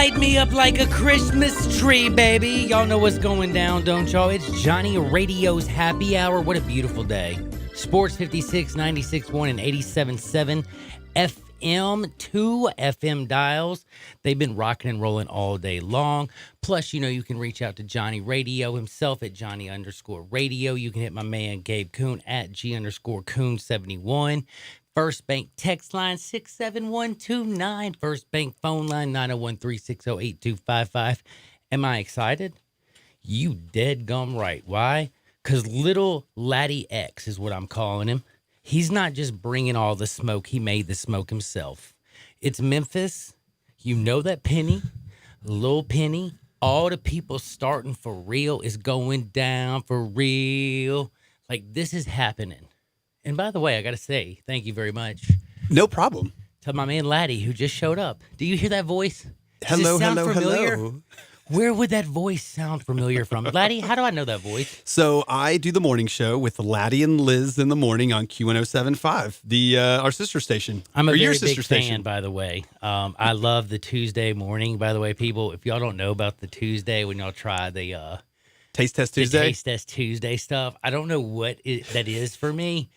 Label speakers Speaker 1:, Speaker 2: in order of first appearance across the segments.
Speaker 1: Light me up like a Christmas tree, baby. Y'all know what's going down, don't y'all? It's Johnny Radio's Happy Hour. What a beautiful day. Sports 56, 96.1, and 87.7 FM, 2 FM dials. They've been rocking and rolling all day long. Plus, you can reach out to Johnny Radio himself at Johnny_Radio. You can hit my man Gabe Kuhn at G_Kuhn71. First Bank text line 67129. First Bank phone line 901-360-8255. Am I excited? You dead gum right. Why? Because little Laddie X is what I'm calling him. He's not just bringing all the smoke. He made the smoke himself. It's Memphis. You know that Penny, Lil Penny, all the people starting for real is going down for real. Like, this is happening. And by the way, I got to say, thank you very much.
Speaker 2: No problem.
Speaker 1: To my man Laddie, who just showed up. Do you hear that voice? Does
Speaker 2: Hello,
Speaker 1: it sound
Speaker 2: hello,
Speaker 1: familiar?
Speaker 2: hello.
Speaker 1: Where would that voice sound familiar from? Laddie, how do I know that voice?
Speaker 2: So I do the morning show with Laddie and Liz in the morning on Q1075, our sister station.
Speaker 1: I'm a
Speaker 2: or
Speaker 1: very
Speaker 2: your
Speaker 1: big
Speaker 2: sister
Speaker 1: fan,
Speaker 2: station.
Speaker 1: by the way. I love the Tuesday morning, by the way, people. If y'all don't know about the Tuesday, when y'all try the
Speaker 2: Taste Test Tuesday.
Speaker 1: Taste Test Tuesday stuff, I don't know what that is for me.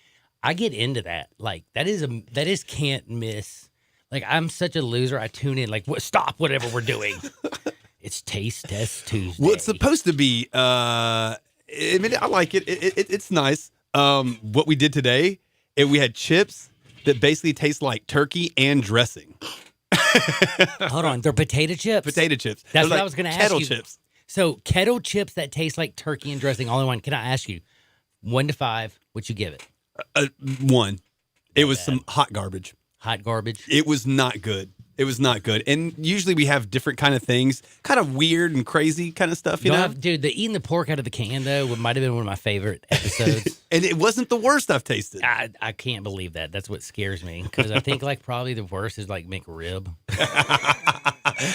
Speaker 1: I get into that. Like, that is can't miss. Like, I'm such a loser. I tune in like, stop whatever we're doing. It's Taste Test Tuesday.
Speaker 2: Well, it's supposed to be. I like it. It's nice. What we did today, we had chips that basically taste like turkey and dressing.
Speaker 1: Hold on, they're potato chips.
Speaker 2: Potato chips.
Speaker 1: That's
Speaker 2: They're
Speaker 1: what I was going to ask
Speaker 2: kettle
Speaker 1: you.
Speaker 2: chips.
Speaker 1: So kettle chips that taste like turkey and dressing. All in one. Can I ask you, 1 to 5, what you give it?
Speaker 2: 1. It was
Speaker 1: bad.
Speaker 2: some hot garbage.
Speaker 1: Hot garbage.
Speaker 2: It was not good. It was not good. And usually we have different kind of things, kind of weird and crazy kind of stuff, you know?
Speaker 1: Dude, the eating the pork out of the can, though, might have been one of my favorite episodes.
Speaker 2: And it wasn't the worst I've tasted.
Speaker 1: I can't believe that. That's what scares me. Because I think, like, probably the worst is, like, McRib.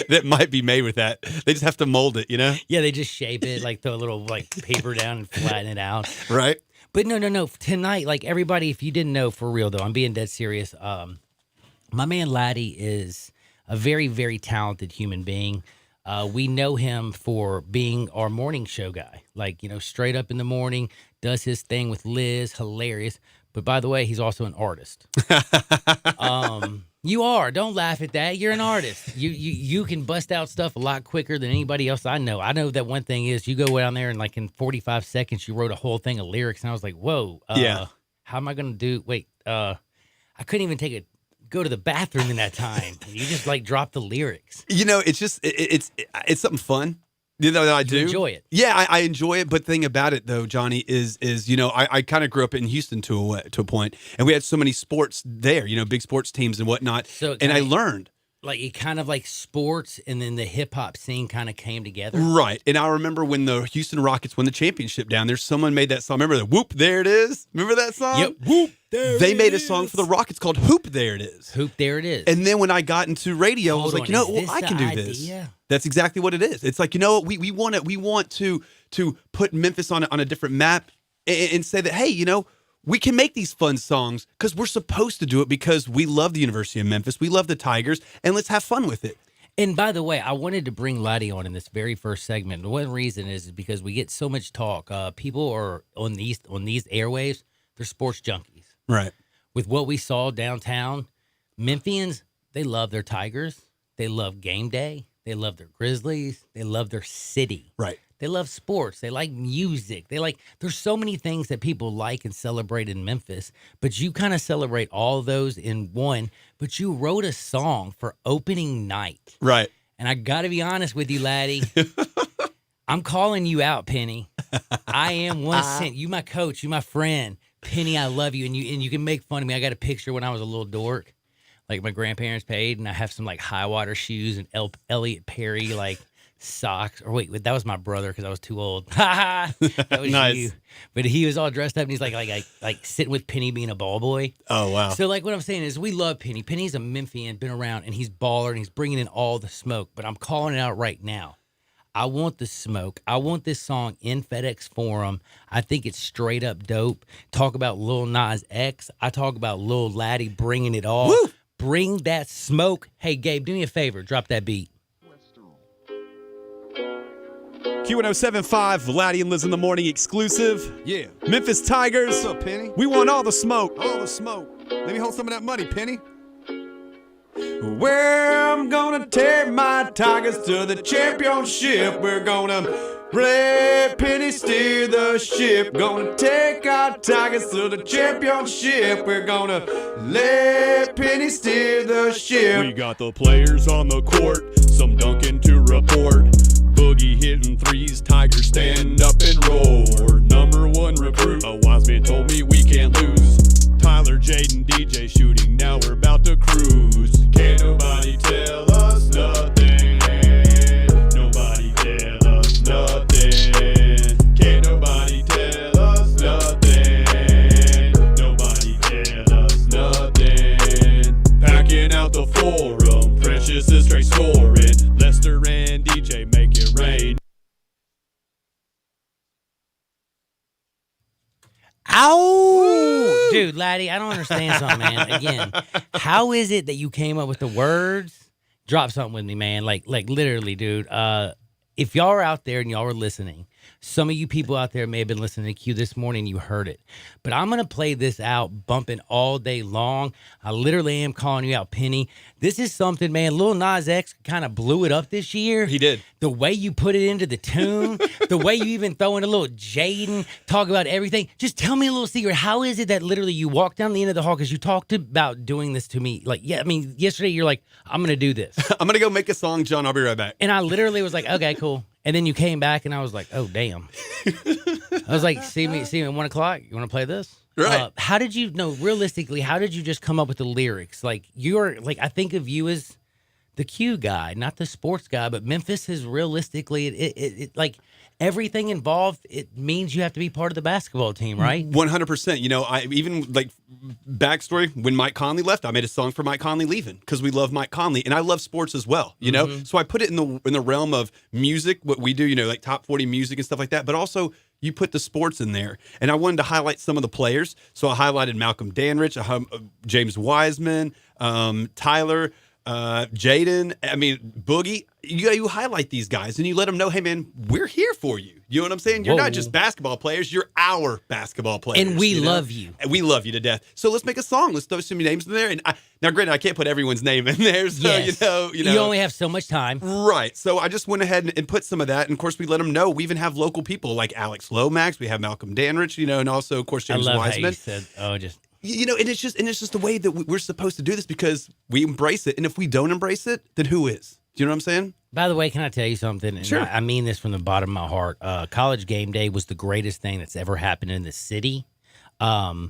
Speaker 2: That might be made with that. They just have to mold it, you know?
Speaker 1: Yeah, they just shape it, like, throw a little, like, paper down and flatten it out.
Speaker 2: Right?
Speaker 1: But no. Tonight, like, everybody, if you didn't know, for real, though, I'm being dead serious. My man Laddie is a very, very talented human being. We know him for being our morning show guy. Like, straight up in the morning, does his thing with Liz, hilarious. But by the way, he's also an artist. You are. Don't laugh at that. You're an artist. You can bust out stuff a lot quicker than anybody else I know. I know that one thing is you go down there and like in 45 seconds, you wrote a whole thing of lyrics. And I was like, whoa.
Speaker 2: Yeah.
Speaker 1: How am I going to do? Wait, I couldn't even go to the bathroom in that time. You just like dropped the lyrics.
Speaker 2: It's just, it's something fun. That I do.
Speaker 1: You enjoy it.
Speaker 2: Yeah, I enjoy it. But the thing about it, though, Johnny, is I kind of grew up in Houston to a point, and we had so many sports there, big sports teams and whatnot. And I learned.
Speaker 1: Like, it kind of like sports and then the hip-hop scene kind of came together.
Speaker 2: Right. And I remember when the Houston Rockets won the championship down there, someone made that song. Remember the Whoop, There It Is? Remember that song?
Speaker 1: Yep. Whoop, there
Speaker 2: They
Speaker 1: it
Speaker 2: made a
Speaker 1: is.
Speaker 2: song for the Rockets called Hoop, There It Is.
Speaker 1: Hoop, there it is.
Speaker 2: And then when I got into radio, I was
Speaker 1: Hold
Speaker 2: like,
Speaker 1: on, is this
Speaker 2: I can
Speaker 1: the
Speaker 2: do this.
Speaker 1: idea?
Speaker 2: That's exactly what it is. It's like, we want to put Memphis on a different map and say that, hey, we can make these fun songs because we're supposed to do it because we love the University of Memphis. We love the Tigers, and let's have fun with it.
Speaker 1: And by the way, I wanted to bring Laddie on in this very first segment. And one reason is because we get so much talk. People are on these airwaves, they're sports junkies.
Speaker 2: Right.
Speaker 1: With what we saw downtown, Memphians, they love their Tigers. They love game day. They love their Grizzlies. They love their city.
Speaker 2: Right.
Speaker 1: They love sports. They like music. There's so many things that people like and celebrate in Memphis, but you kind of celebrate all those in one. But you wrote a song for opening night.
Speaker 2: Right.
Speaker 1: And I got to be honest with you, Laddie. I'm calling you out, Penny. I am 1 cent. You my coach. You my friend. Penny, I love you. And you can make fun of me. I got a picture when I was a little dork. Like my grandparents paid, and I have some like high water shoes and Elliot Perry like socks. Or wait, that was my brother because I was too old. That was
Speaker 2: Nice.
Speaker 1: you. But he was all dressed up, and he's like sitting with Penny being a ball boy.
Speaker 2: Oh, wow.
Speaker 1: So like what I'm saying is we love Penny. Penny's a Memphian, been around, and he's baller, and he's bringing in all the smoke. But I'm calling it out right now. I want the smoke. I want this song in FedEx Forum. I think it's straight up dope. Talk about Lil Nas X. I talk about Lil Laddie bringing it all.
Speaker 2: Woo!
Speaker 1: Bring that smoke. Hey, Gabe, do me a favor. Drop that beat.
Speaker 3: Q1075, Vladdy and Liz in the Morning exclusive.
Speaker 4: Yeah.
Speaker 3: Memphis Tigers.
Speaker 4: What's up, Penny?
Speaker 3: We want all the smoke.
Speaker 4: All the smoke. Let me hold some of that money, Penny. Well, I'm gonna take my Tigers to the championship. We're gonna let Penny steer the ship. Gonna take our Tigers to the championship. We're gonna let Penny steer the ship.
Speaker 3: We got the players on the court, some dunking to report. Boogie hitting threes, Tigers stand up and roar. Number one recruit, a wise man told me we can't lose. Tyler, Jaden, DJ shooting, now we're about to cruise. Can't nobody tell us nothing. Nobody tell us nothing. Can't nobody tell us nothing. Nobody tell us nothing. Packing out the forum, Precious is straight scoring. Lester and DJ make it rain.
Speaker 1: Ow! Dude, Laddie, I don't understand something, man. Again, how is it that you came up with the words? Drop something with me, man. Like literally, dude. If y'all are out there and y'all are listening, some of you people out there may have been listening to Q this morning, you heard it. But I'm going to play this out, bumping all day long. I literally am calling you out, Penny. This is something, man. Lil Nas X kind of blew it up this year.
Speaker 2: He did.
Speaker 1: The way you put it into the tune, the way you even throw in a little Jaden, talk about everything. Just tell me a little secret. How is it that literally you walk down the end of the hall, because you talked about doing this to me. Like, yeah, I mean, yesterday you're like, I'm going to do this.
Speaker 2: I'm going to go make a song, John. I'll be right back.
Speaker 1: And I literally was like, okay, cool. And then you came back and I was like, oh, damn. I was like, see me at 1 o'clock. You want to play this?
Speaker 2: Right.
Speaker 1: How did you know, realistically, how did you just come up with the lyrics? Like, you're like, I think of you as the Q guy, not the sports guy, but Memphis is realistically, it like everything involved, it means you have to be part of the basketball team, right?
Speaker 2: 100%. You know, I even like backstory, when Mike Conley left, I made a song for Mike Conley leaving because we love Mike Conley and I love sports as well, you know? So I put it in the realm of music, what we do, you know, like top 40 music and stuff like that, but also you put the sports in there. And I wanted to highlight some of the players. So I highlighted Malcolm Danrich, James Wiseman, Tyler, Jaden, I mean, Boogie. You highlight these guys and you let them know, hey, man, we're here for you. You know what I'm saying? You're not just basketball players. You're our basketball players.
Speaker 1: And we love you.
Speaker 2: And we love you to death. So let's make a song. Let's throw some names in there. And now, granted, I can't put everyone's name in there. So,
Speaker 1: yes.
Speaker 2: you know.
Speaker 1: You only have so much time.
Speaker 2: Right. So I just went ahead and put some of that. And, of course, we let them know. We even have local people like Alex Lomax. We have Malcolm Danrich, you know, and also, of course, James
Speaker 1: I love
Speaker 2: Wiseman.
Speaker 1: how you said,
Speaker 2: You know, and it's just the way that we're supposed to do this because we embrace it. And if we don't embrace it, then who is? Do you know what I'm saying?
Speaker 1: By the way, can I tell you something? And
Speaker 2: Sure.
Speaker 1: I mean this from the bottom of my heart. College game day was the greatest thing that's ever happened in the city. Then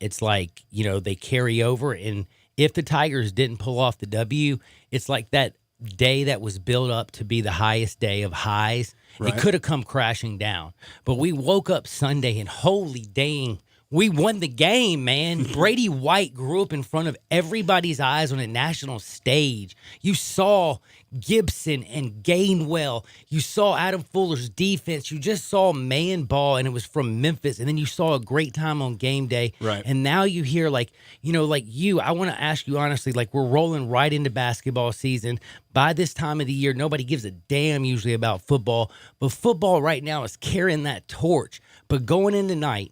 Speaker 1: it's like, you know, they carry over. And if the Tigers didn't pull off the W, it's like that day that was built up to be the highest day of highs.
Speaker 2: Right.
Speaker 1: It could have come crashing down. But we woke up Sunday and holy dang, we won the game, man. Brady White grew up in front of everybody's eyes on a national stage. You saw Gibson and Gainwell. You saw Adam Fuller's defense. You just saw man ball, and it was from Memphis. And then you saw a great time on game day.
Speaker 2: Right.
Speaker 1: And now you hear, like, you know, like you, I want to ask you honestly, like, we're rolling right into basketball season. By this time of the year, nobody gives a damn usually about football. But football right now is carrying that torch. But going in tonight,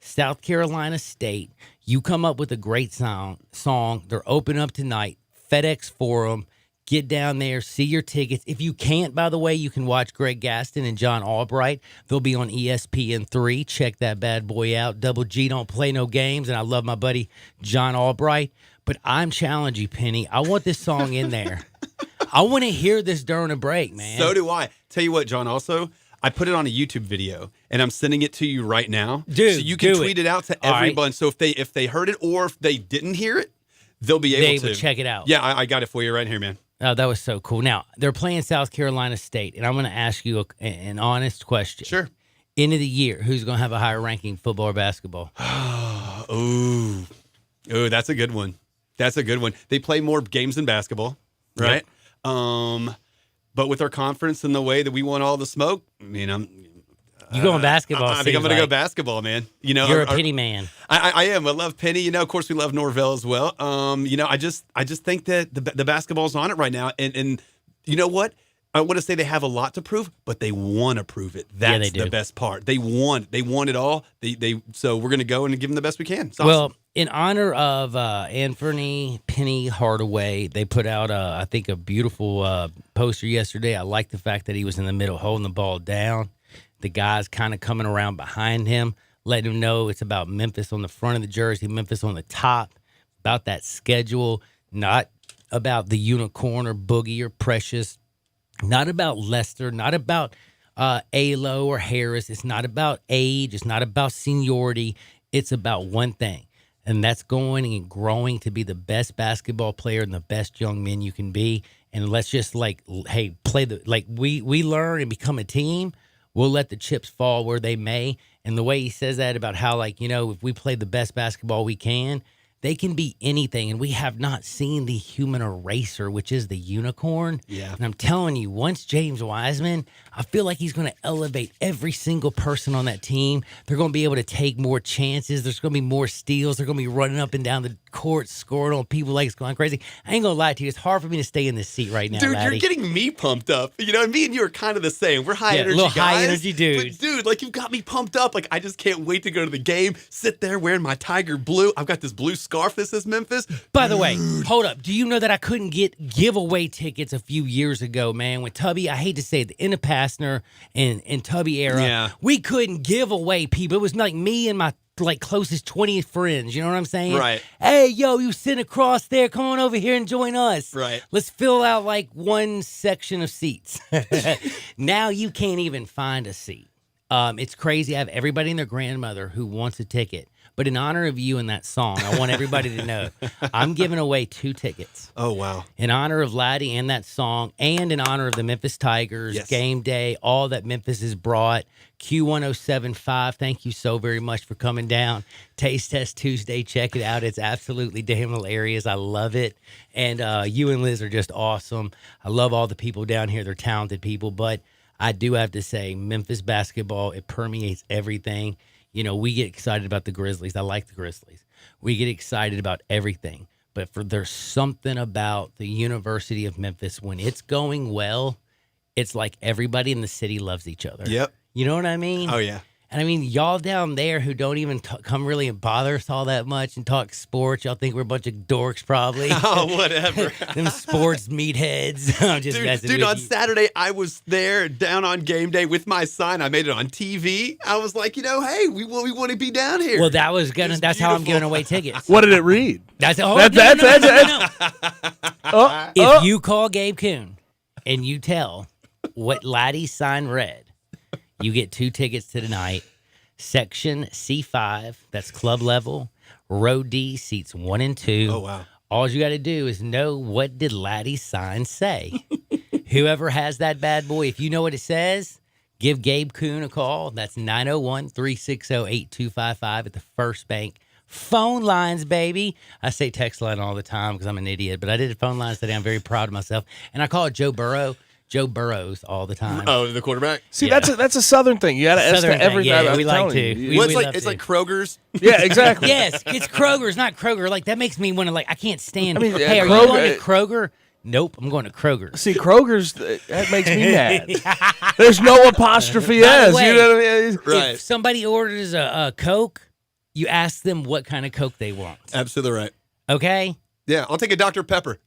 Speaker 1: South Carolina State, you come up with a great song. They're open up tonight. FedEx Forum. Get down there, see your tickets. If you can't, by the way, you can watch Greg Gaston and John Albright. They'll be on ESPN3. Check that bad boy out. Double G don't play no games, and I love my buddy John Albright. But I'm challenging you, Penny. I want this song in there. I want to hear this during a break, man.
Speaker 2: So do I. Tell you what, John, also, I put it on a YouTube video, and I'm sending it to you right now.
Speaker 1: Dude,
Speaker 2: so you can
Speaker 1: do
Speaker 2: tweet it out to
Speaker 1: All
Speaker 2: everyone.
Speaker 1: right.
Speaker 2: So if they heard it or if they didn't hear it, they'll be able to
Speaker 1: would check it out.
Speaker 2: Yeah, I got it for you right here, man.
Speaker 1: Oh, that was so cool. Now, they're playing South Carolina State, and I'm going to ask you an honest question.
Speaker 2: Sure.
Speaker 1: End of the year, who's going to have a higher ranking, football or basketball?
Speaker 2: Ooh, that's a good one. That's a good one. They play more games than basketball, right? Yep. But with our conference and the way that we want all the smoke, I mean,
Speaker 1: You going basketball?
Speaker 2: I think I'm going to go basketball, man. You know,
Speaker 1: You're a Penny man.
Speaker 2: I am. I love Penny. You know, of course, we love Norvell as well. You know, I just think that the basketball's on it right now, and you know what? I want to say they have a lot to prove, but they want to prove it. That's
Speaker 1: they do.
Speaker 2: the best part. They want it all. So we're going to go and give them the best we can. It's awesome.
Speaker 1: Well, in honor of Anthony Penny Hardaway, they put out, I think, a beautiful poster yesterday. I like the fact that he was in the middle holding the ball down. The guys kind of coming around behind him, letting him know it's about Memphis on the front of the jersey, Memphis on the top, about that schedule, not about the unicorn or Boogie or Precious, not about Lester, not about Alo or Harris. It's not about age. It's not about seniority. It's about one thing, and that's going and growing to be the best basketball player and the best young men you can be. And let's just we learn and become a team. We'll let the chips fall where they may. And the way he says that about how, if we play the best basketball we can, they can be anything. And we have not seen the human eraser, which is the unicorn.
Speaker 2: Yeah.
Speaker 1: And I'm telling you, once James Wiseman, I feel like he's going to elevate every single person on that team. They're going to be able to take more chances. There's going to be more steals. They're going to be running up and down the court, scoring on people like it's going crazy. I ain't going to lie to you. It's hard for me to stay in this seat right now,
Speaker 2: Dude,
Speaker 1: Laddie.
Speaker 2: you're getting me pumped up. And me and you are kind of the same. We're high energy
Speaker 1: little
Speaker 2: guys.
Speaker 1: high energy dudes.
Speaker 2: But dude, you've got me pumped up. I just can't wait to go to the game, sit there wearing my Tiger blue. I've got this blue scarf that says Memphis.
Speaker 1: By the way, hold up. Do you know that I couldn't get giveaway tickets a few years ago, man? When Tubby, I hate to say it, the Inna Passner and Tubby era,
Speaker 2: Yeah.
Speaker 1: we couldn't give away people. It was like me and my closest 20 friends. You know what I'm saying?
Speaker 2: Right.
Speaker 1: Hey, yo, you sitting across there. Come on over here and join us.
Speaker 2: Right.
Speaker 1: Let's fill out one section of seats. Now you can't even find a seat. It's crazy. I have everybody and their grandmother who wants a ticket. But in honor of you and that song, I want everybody to know I'm giving away 2 tickets.
Speaker 2: Oh, wow.
Speaker 1: In honor of Laddie and that song, and in honor of the Memphis Tigers,
Speaker 2: Yes.
Speaker 1: game day, all that Memphis has brought. Q1075, thank you so very much for coming down. Taste Test Tuesday, check it out. It's absolutely damn hilarious. I love it. And you and Liz are just awesome. I love all the people down here. They're talented people. But I do have to say, Memphis basketball, it permeates everything. We get excited about the Grizzlies. I like the Grizzlies. We get excited about everything. But there's something about the University of Memphis when it's going well, it's like everybody in the city loves each other.
Speaker 2: Yep.
Speaker 1: You know what I mean?
Speaker 2: Oh, yeah.
Speaker 1: And I mean, y'all down there who don't even come really and bother us all that much and talk sports, y'all think we're a bunch of dorks probably.
Speaker 2: Oh, whatever.
Speaker 1: Them sports meatheads. I'm just messing
Speaker 2: Dude,
Speaker 1: with
Speaker 2: on
Speaker 1: you.
Speaker 2: Saturday, I was there down on game day with my son. I made it on TV. I was like, hey, we want to be down here.
Speaker 1: Well, that's how I'm
Speaker 2: beautiful.
Speaker 1: giving away tickets.
Speaker 5: What did it read?
Speaker 1: That's
Speaker 5: Oh,
Speaker 1: If you call Gabe Kuhn and you tell what Laddie's sign read, you get 2 tickets to the night. Section C5, that's club level. Row D, seats 1 and 2.
Speaker 2: Oh, wow.
Speaker 1: All you got to do is know, what did Laddie's sign say? Whoever has that bad boy, if you know what it says, give Gabe Kuhn a call. That's 901-360-8255 at the First Bank phone lines, baby. I say text line all the time because I'm an idiot, but I did phone lines today. I'm very proud of myself. And I call it Joe Burrows all the time.
Speaker 2: Oh, the quarterback?
Speaker 5: See,
Speaker 1: Yeah.
Speaker 5: that's a Southern thing. You got to ask
Speaker 1: Southern thing,
Speaker 5: everything.
Speaker 1: yeah,
Speaker 5: I'm
Speaker 1: we like
Speaker 5: telling
Speaker 1: to.
Speaker 5: you.
Speaker 2: Well,
Speaker 1: We love
Speaker 2: it's
Speaker 1: to.
Speaker 2: like Kroger's.
Speaker 5: Yeah, exactly.
Speaker 1: Yes, it's Kroger's, not Kroger. That makes me want to, I can't stand.
Speaker 5: I mean,
Speaker 1: hey, are
Speaker 5: Kroger-
Speaker 1: you going to Kroger? Nope, I'm going to Kroger.
Speaker 5: See, Kroger's, that makes me mad. There's no apostrophe
Speaker 1: By the
Speaker 5: S.
Speaker 1: way,
Speaker 5: You know what I mean?
Speaker 2: Right.
Speaker 1: If somebody orders a Coke, you ask them what kind of Coke they want.
Speaker 2: Absolutely right.
Speaker 1: Okay?
Speaker 2: Yeah, I'll take a Dr. Pepper.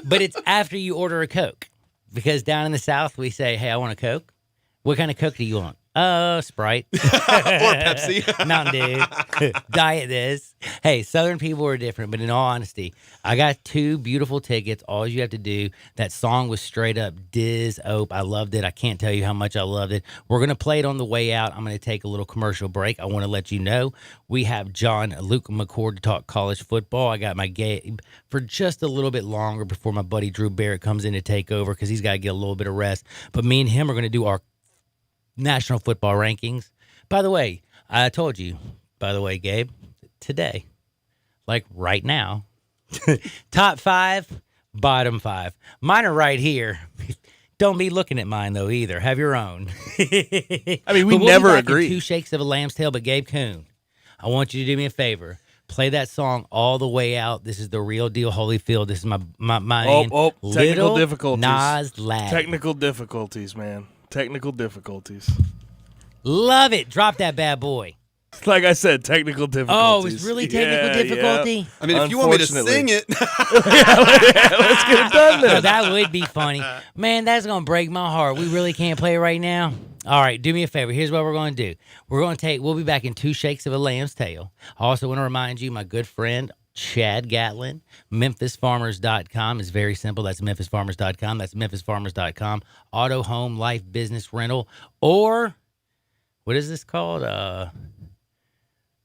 Speaker 1: But it's after you order a Coke. Because down in the South, we say, hey, I want a Coke. What kind of Coke do you want? Sprite.
Speaker 2: Or Pepsi.
Speaker 1: Mountain Dew. Diet this. Hey, Southern people are different, but in all honesty, I got 2 beautiful tickets. All you have to do, that song was straight up Diz Ope. I loved it. I can't tell you how much I loved it. We're going to play it on the way out. I'm going to take a little commercial break. I want to let you know we have Luke McCord to talk college football. I got my Gabe for just a little bit longer before my buddy Drew Barrett comes in to take over because he's got to get a little bit of rest. But me and him are going to do our National Football Rankings. By the way, I told you, Gabe, today, right now, top 5, bottom 5. Mine are right here. Don't be looking at mine, though, either. Have your own.
Speaker 5: I mean, we
Speaker 1: But we'll
Speaker 5: never
Speaker 1: be back in
Speaker 5: agree.
Speaker 1: 2 shakes of a lamb's tail, but Gabe Kuhn, I want you to do me a favor. Play that song all the way out. This is the real deal, Holyfield. This is my
Speaker 5: technical
Speaker 1: Little
Speaker 5: difficulties.
Speaker 1: Nas Lad.
Speaker 5: Technical difficulties, man. Technical difficulties.
Speaker 1: Love it. Drop that bad boy.
Speaker 5: Like I said, technical difficulties.
Speaker 1: Oh, it's really technical difficulty?
Speaker 5: Yeah.
Speaker 2: I mean, if you want me to sing it,
Speaker 5: Let's get it done
Speaker 1: Oh,
Speaker 5: then.
Speaker 1: that would be funny. Man, that's going to break my heart. We really can't play it right now. All right, do me a favor. Here's what we're going to do. We'll be back in 2 shakes of a lamb's tail. I also want to remind you, my good friend, Chad Gatlin, MemphisFarmers.com is very simple. That's MemphisFarmers.com. That's MemphisFarmers.com. Auto, home, life, business, rental, or what is this called?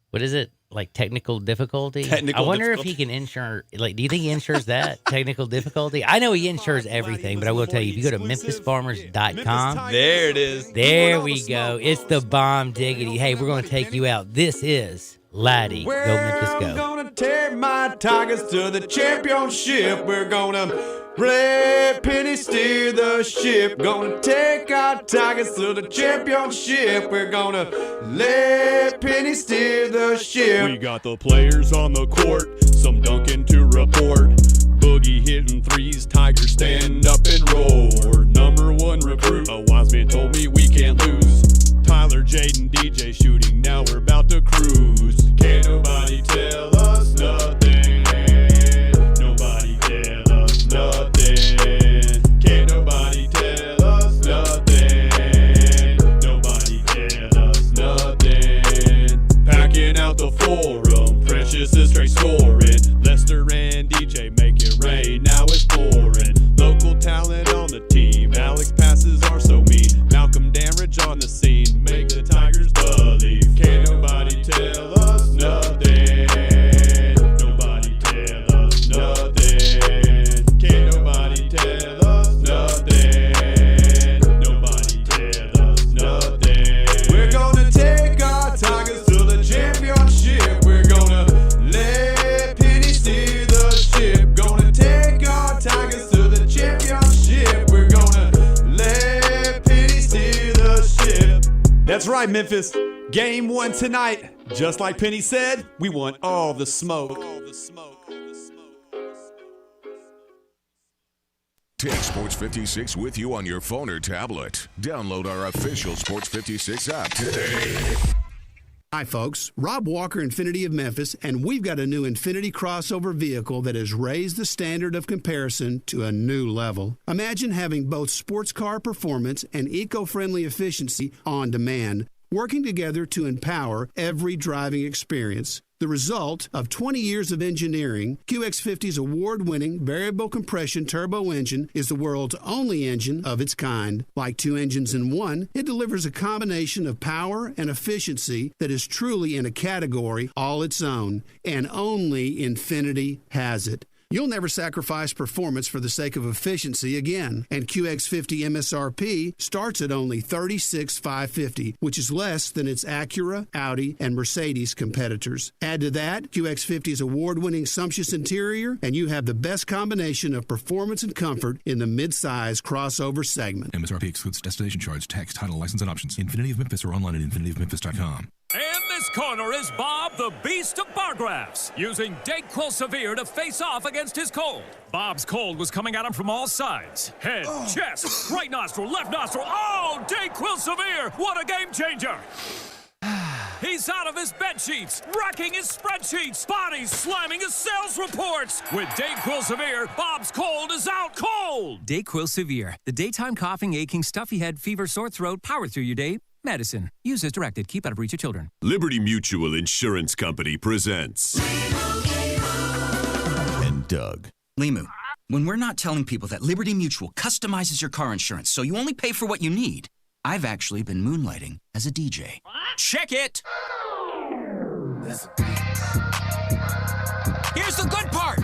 Speaker 1: What is it? Like technical difficulty? I wonder if he can insure, do you think he insures that? Technical difficulty? I know he insures everything, but I will tell you, if you go to MemphisFarmers.com,
Speaker 2: there it is.
Speaker 1: there we go. It's the bomb diggity. Hey, we're going to take you out. This is Laddie. Go Memphis,
Speaker 4: I'm
Speaker 1: go.
Speaker 4: gonna take my Tigers to the championship. We're gonna Red Penny steer the ship. Gonna take our Tigers to the championship. We're gonna let Penny steer the ship.
Speaker 3: We got the players on the court, some dunking to report. Boogie hitting threes, Tigers stand up and roar. Number 1 recruit, a wise man told me we can't lose. Tyler, Jaden, DJ shooting, now we're about to cruise. Can't nobody tell us nothing. Nobody tell us nothing. Can't nobody tell us nothing. Nobody tell us nothing. Packing out the forum, Precious is straight scoring. Lester and DJ make it rain, now it's pouring. Local talent on the team, Alex passes are so mean. Malcolm Danridge on the scene, make the Tigers believe. Can't nobody tell us nothing. Nobody tell us nothing. Can't nobody tell us nothing. Nobody tell us nothing.
Speaker 4: We're gonna take our Tigers to the championship. We're gonna let Penny steer the ship. Gonna take our Tigers to the championship. We're gonna let Penny steer the ship. That's right, Memphis. Game 1 tonight. Just like Penny said, we want all the smoke.
Speaker 6: Take Sports 56 with you on your phone or tablet. Download our official Sports 56 app today.
Speaker 7: Hi, folks. Rob Walker, Infiniti of Memphis, and we've got a new Infiniti crossover vehicle that has raised the standard of comparison to a new level. Imagine having both sports car performance and eco-friendly efficiency on demand, working together to empower every driving experience. The result of 20 years of engineering, QX50's award-winning variable compression turbo engine is the world's only engine of its kind. Like 2 engines in one, it delivers a combination of power and efficiency that is truly in a category all its own, and only Infiniti has it. You'll never sacrifice performance for the sake of efficiency again. And QX50 MSRP starts at only $36,550, which is less than its Acura, Audi, and Mercedes competitors. Add to that QX50's award-winning sumptuous interior, and you have the best combination of performance and comfort in the mid-size crossover segment.
Speaker 8: MSRP excludes destination charge, tax, title, license, and options. Infiniti of Memphis or online at infinityofmemphis.com.
Speaker 9: And this corner is Bob, the Beast of Bar Graphs, using Dayquil Severe to face off against his cold. Bob's cold was coming at him from all sides. Head, chest, right nostril, left nostril. Oh, Dayquil Severe! What a game changer! He's out of his bed sheets, wrecking his spreadsheets, bodies slamming his sales reports. With Dayquil Severe, Bob's cold is out cold.
Speaker 10: Dayquil Severe, the daytime coughing, aching, stuffy head, fever, sore throat, power through your day. Medicine. Use as directed. Keep out of reach of children.
Speaker 11: Liberty Mutual Insurance Company presents and Doug.
Speaker 12: Limu, when we're not telling people that Liberty Mutual customizes your car insurance so you only pay for what you need, I've actually been moonlighting as a DJ. Check it! Here's the good part!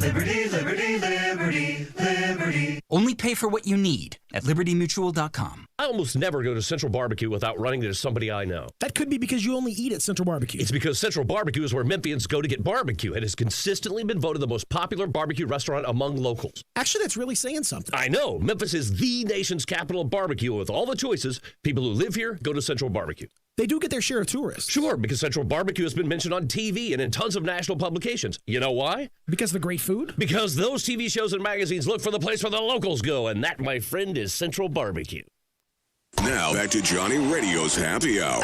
Speaker 12: Liberty, liberty, liberty, liberty. Only pay for what you need at libertymutual.com.
Speaker 13: I almost never go to Central Barbecue without running into somebody I know.
Speaker 14: That could be because you only eat at Central Barbecue.
Speaker 13: It's because Central Barbecue is where Memphians go to get barbecue and has consistently been voted the most popular barbecue restaurant among locals.
Speaker 14: Actually, that's really saying something.
Speaker 13: I know. Memphis is the nation's capital of barbecue. With all the choices, people who live here go to Central Barbecue.
Speaker 14: They do get their share of tourists.
Speaker 13: Sure, because Central Barbecue has been mentioned on TV and in tons of national publications. You know why?
Speaker 14: Because of the great food?
Speaker 13: Because those TV shows and magazines look for the place where the locals go, and that, my friend, is Central Barbecue.
Speaker 6: Now back to Johnny Radio's Happy Hour.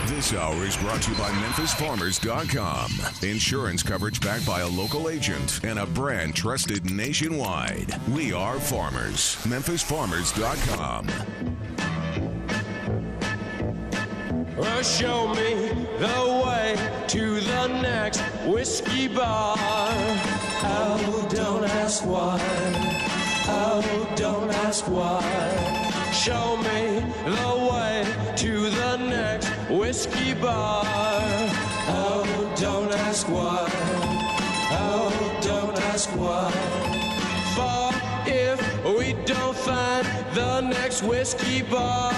Speaker 6: This hour is brought to you by MemphisFarmers.com. Insurance coverage backed by a local agent and a brand trusted nationwide. We are farmers. MemphisFarmers.com.
Speaker 4: Well, show me the way to the next whiskey bar. Oh, don't ask why. Oh, don't ask why. Show me the way to the next whiskey bar. Oh, don't ask why. Oh, don't ask why. For if we don't find the next whiskey bar,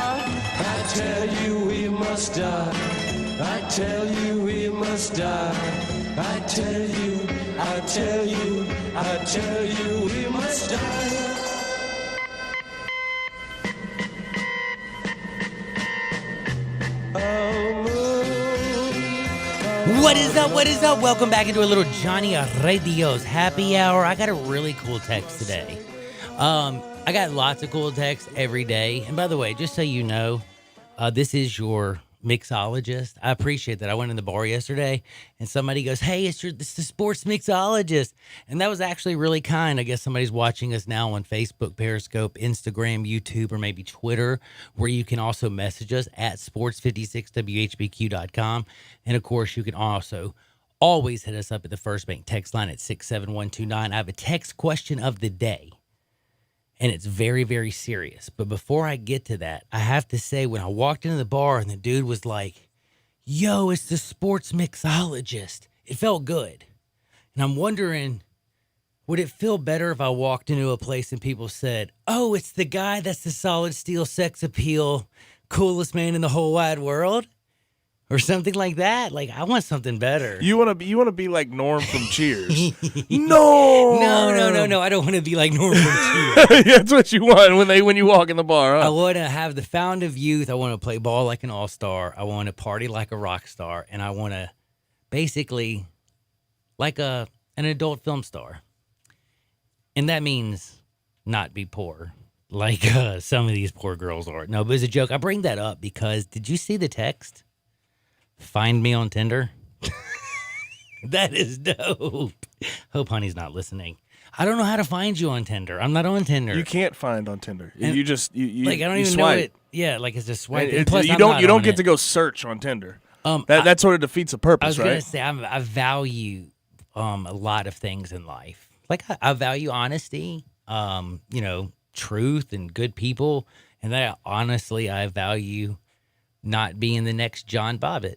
Speaker 4: I tell you we must die. I tell you we must die. I tell you, I tell you, I tell you we must die.
Speaker 1: What is up? What is up? Welcome back into a little Johnny Radio's Happy Hour. I got a really cool text today. I got lots of cool texts every day. And by the way, just so you know, this is your mixologist. I appreciate that. I went in the bar yesterday and somebody goes, hey, it's the sports mixologist. And that was actually really kind. I guess somebody's watching us now on Facebook, Periscope, Instagram, YouTube, or maybe Twitter, where you can also message us at sports56whbq.com. And of course, you can also always hit us up at the First Bank text line at 67129. I have a text question of the day. And it's very, very serious. But before I get to that, I have to say, when I walked into the bar and the dude was like, yo, it's the sports mixologist, it felt good. And I'm wondering, would it feel better if I walked into a place and people said, oh, it's the guy that's the solid steel sex appeal, coolest man in the whole wide world? Or something like that. Like, I want something better.
Speaker 5: You want to be like Norm from Cheers. No,
Speaker 1: I don't want to be like Norm from Cheers.
Speaker 5: That's what you want when you walk in the bar. Huh?
Speaker 1: I want to have the fountain of youth. I want to play ball like an all-star. I want to party like a rock star, and I want to basically like an adult film star. And that means not be poor like some of these poor girls are. No, but it's a joke. I bring that up because did you see the text? Find me on Tinder. That is dope. Hope honey's not listening. I don't know how to find you on Tinder. I'm not on Tinder.
Speaker 5: You can't find on Tinder.
Speaker 1: And
Speaker 5: you just you
Speaker 1: like I don't even
Speaker 5: swipe.
Speaker 1: know it. Yeah, like it's just swipe.
Speaker 5: Plus, you don't get to go search on Tinder. That sort of defeats the purpose, right?
Speaker 1: I was gonna say I value a lot of things in life. Like I value honesty, truth and good people, and that honestly I value not being the next John Bobbitt.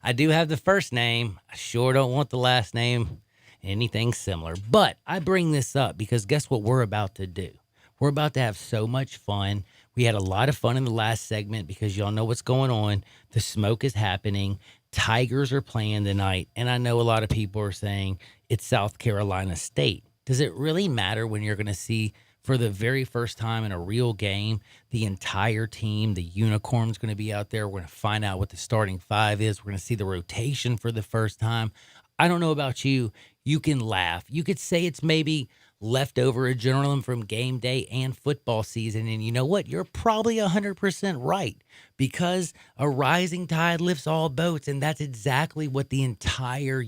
Speaker 1: I do have the first name. I sure don't want the last name, anything similar. But I bring this up because guess what we're about to do? We're about to have so much fun. We had a lot of fun in the last segment because y'all know what's going on. The smoke is happening. Tigers are playing tonight. And I know a lot of people are saying it's South Carolina State. Does it really matter when you're going to see for the very first time in a real game, the entire team, the Unicorn's going to be out there. We're going to find out what the starting five is. We're going to see the rotation for the first time. I don't know about you. You can laugh. You could say it's maybe leftover adrenaline from game day and football season. And you know what? You're probably 100% right because a rising tide lifts all boats. And that's exactly what the entire,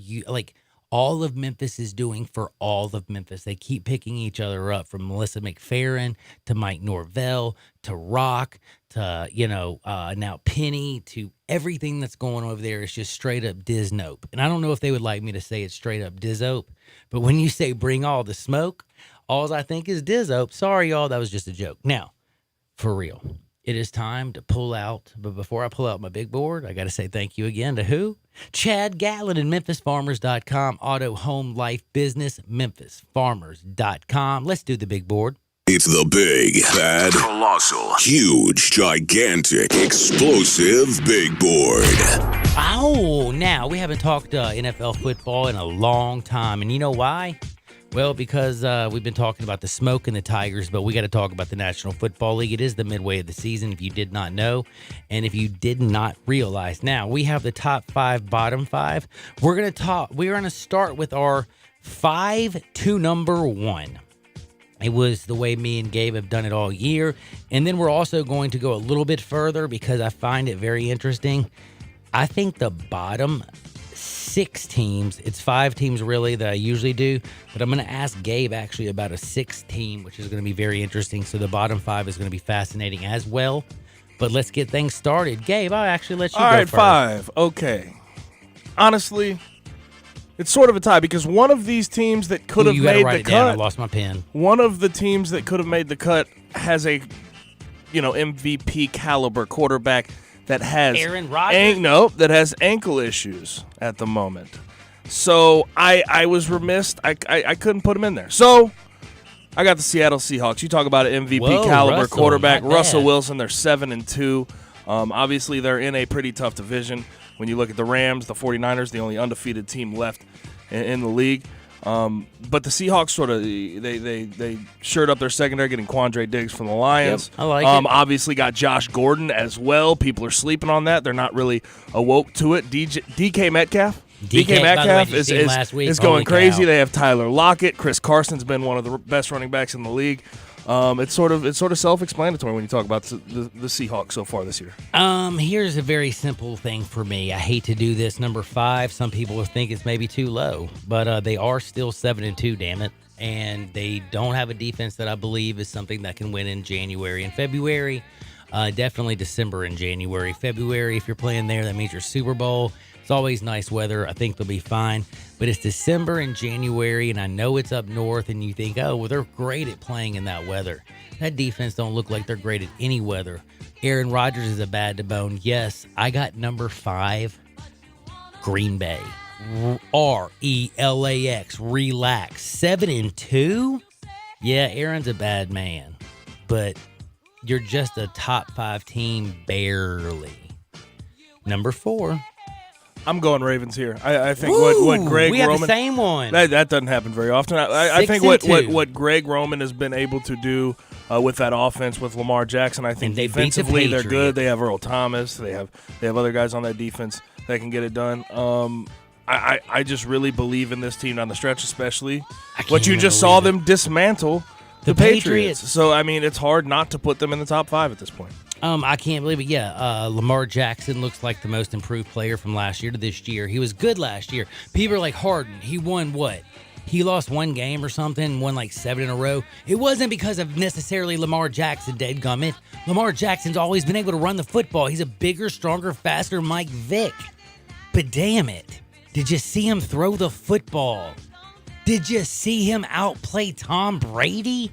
Speaker 1: all of Memphis is doing for all of Memphis. They keep picking each other up, from Melissa McFerrin to Mike Norvell to Rock to, now Penny, to everything that's going over there is just straight up Diznope. And I don't know if they would like me to say it's straight up Dizzope, but when you say bring all the smoke, all I think is Dizzope. Sorry, y'all, that was just a joke. Now, for real. It is time to pull out, but before I pull out my big board, I got to say thank you again to who? Chad Gatlin and MemphisFarmers.com, Auto, Home, Life, Business, MemphisFarmers.com. Let's do the big board.
Speaker 6: It's the big, bad, colossal, huge, gigantic, explosive big board.
Speaker 1: Oh, now we haven't talked NFL football in a long time, and you know why? Well, because we've been talking about the Smoke and the Tigers, but we got to talk about the National Football League. It is the midway of the season, if you did not know, and if you did not realize. Now, we have the top 5, bottom 5. We're going to start with our 5 to number 1. It was the way me and Gabe have done it all year. And then we're also going to go a little bit further because I find it very interesting. I think the bottom 6 teams, it's 5 teams really that I usually do, but I'm going to ask Gabe actually about a 6th team, which is going to be very interesting. So the bottom 5 is going to be fascinating as well. But let's get things started. Gabe, I'll actually let you go first.
Speaker 5: All right, 5. Okay. Honestly, it's sort of a tie because one of these teams that could have made the cut.
Speaker 1: I lost my pen.
Speaker 5: One of the teams that could have made the cut has a, MVP caliber quarterback that has
Speaker 1: Aaron Rodgers.
Speaker 5: that has ankle issues at the moment. So I was remiss. I couldn't put him in there. So I got the Seattle Seahawks. You talk about an MVP caliber quarterback, Russell Wilson. They're 7-2. Obviously, they're in a pretty tough division. When you look at the Rams, the 49ers, the only undefeated team left in the league. But the Seahawks sort of they shored up their secondary, getting Quandre Diggs from the Lions.
Speaker 1: Yep, I like it.
Speaker 5: Obviously got Josh Gordon as well. People are sleeping on that. They're not really awoke to it. DK Metcalf. DK Metcalf is going crazy.
Speaker 1: Cow.
Speaker 5: They have Tyler Lockett. Chris Carson's been one of the best running backs in the league. It's sort of self-explanatory when you talk about the Seahawks so far this year.
Speaker 1: Here's a very simple thing for me. I hate to do this. Number 5, some people will think it's maybe too low, but they are still 7-2, damn it. And they don't have a defense that I believe is something that can win in January and February. Definitely December and January. February, if you're playing there, that means your Super Bowl. It's always nice weather. I think they'll be fine. But it's December and January, and I know it's up north, and you think, oh, well, they're great at playing in that weather. That defense don't look like they're great at any weather. Aaron Rodgers is a bad to bone. Yes, I got number 5, Green Bay. RELAX, relax. 7-2? Yeah, Aaron's a bad man. But you're just a top 5 team barely. Number 4.
Speaker 5: I'm going Ravens here. I think what Greg Roman.
Speaker 1: We have the same one.
Speaker 5: That doesn't happen very often. I think what Greg Roman has been able to do with that offense with Lamar Jackson, I think defensively they're good. They have Earl Thomas. They have other guys on that defense that can get it done. I just really believe in this team down the stretch, especially what you just saw them dismantle the Patriots. So I mean, it's hard not to put them in the top 5 at this point.
Speaker 1: I can't believe it. Yeah, Lamar Jackson looks like the most improved player from last year to this year. He was good last year. People are like, Harden, he won what? He lost 1 game or something, won like 7 in a row. It wasn't because of necessarily Lamar Jackson, dadgummit. Lamar Jackson's always been able to run the football. He's a bigger, stronger, faster Mike Vick. But damn it, did you see him throw the football? Did you see him outplay Tom Brady?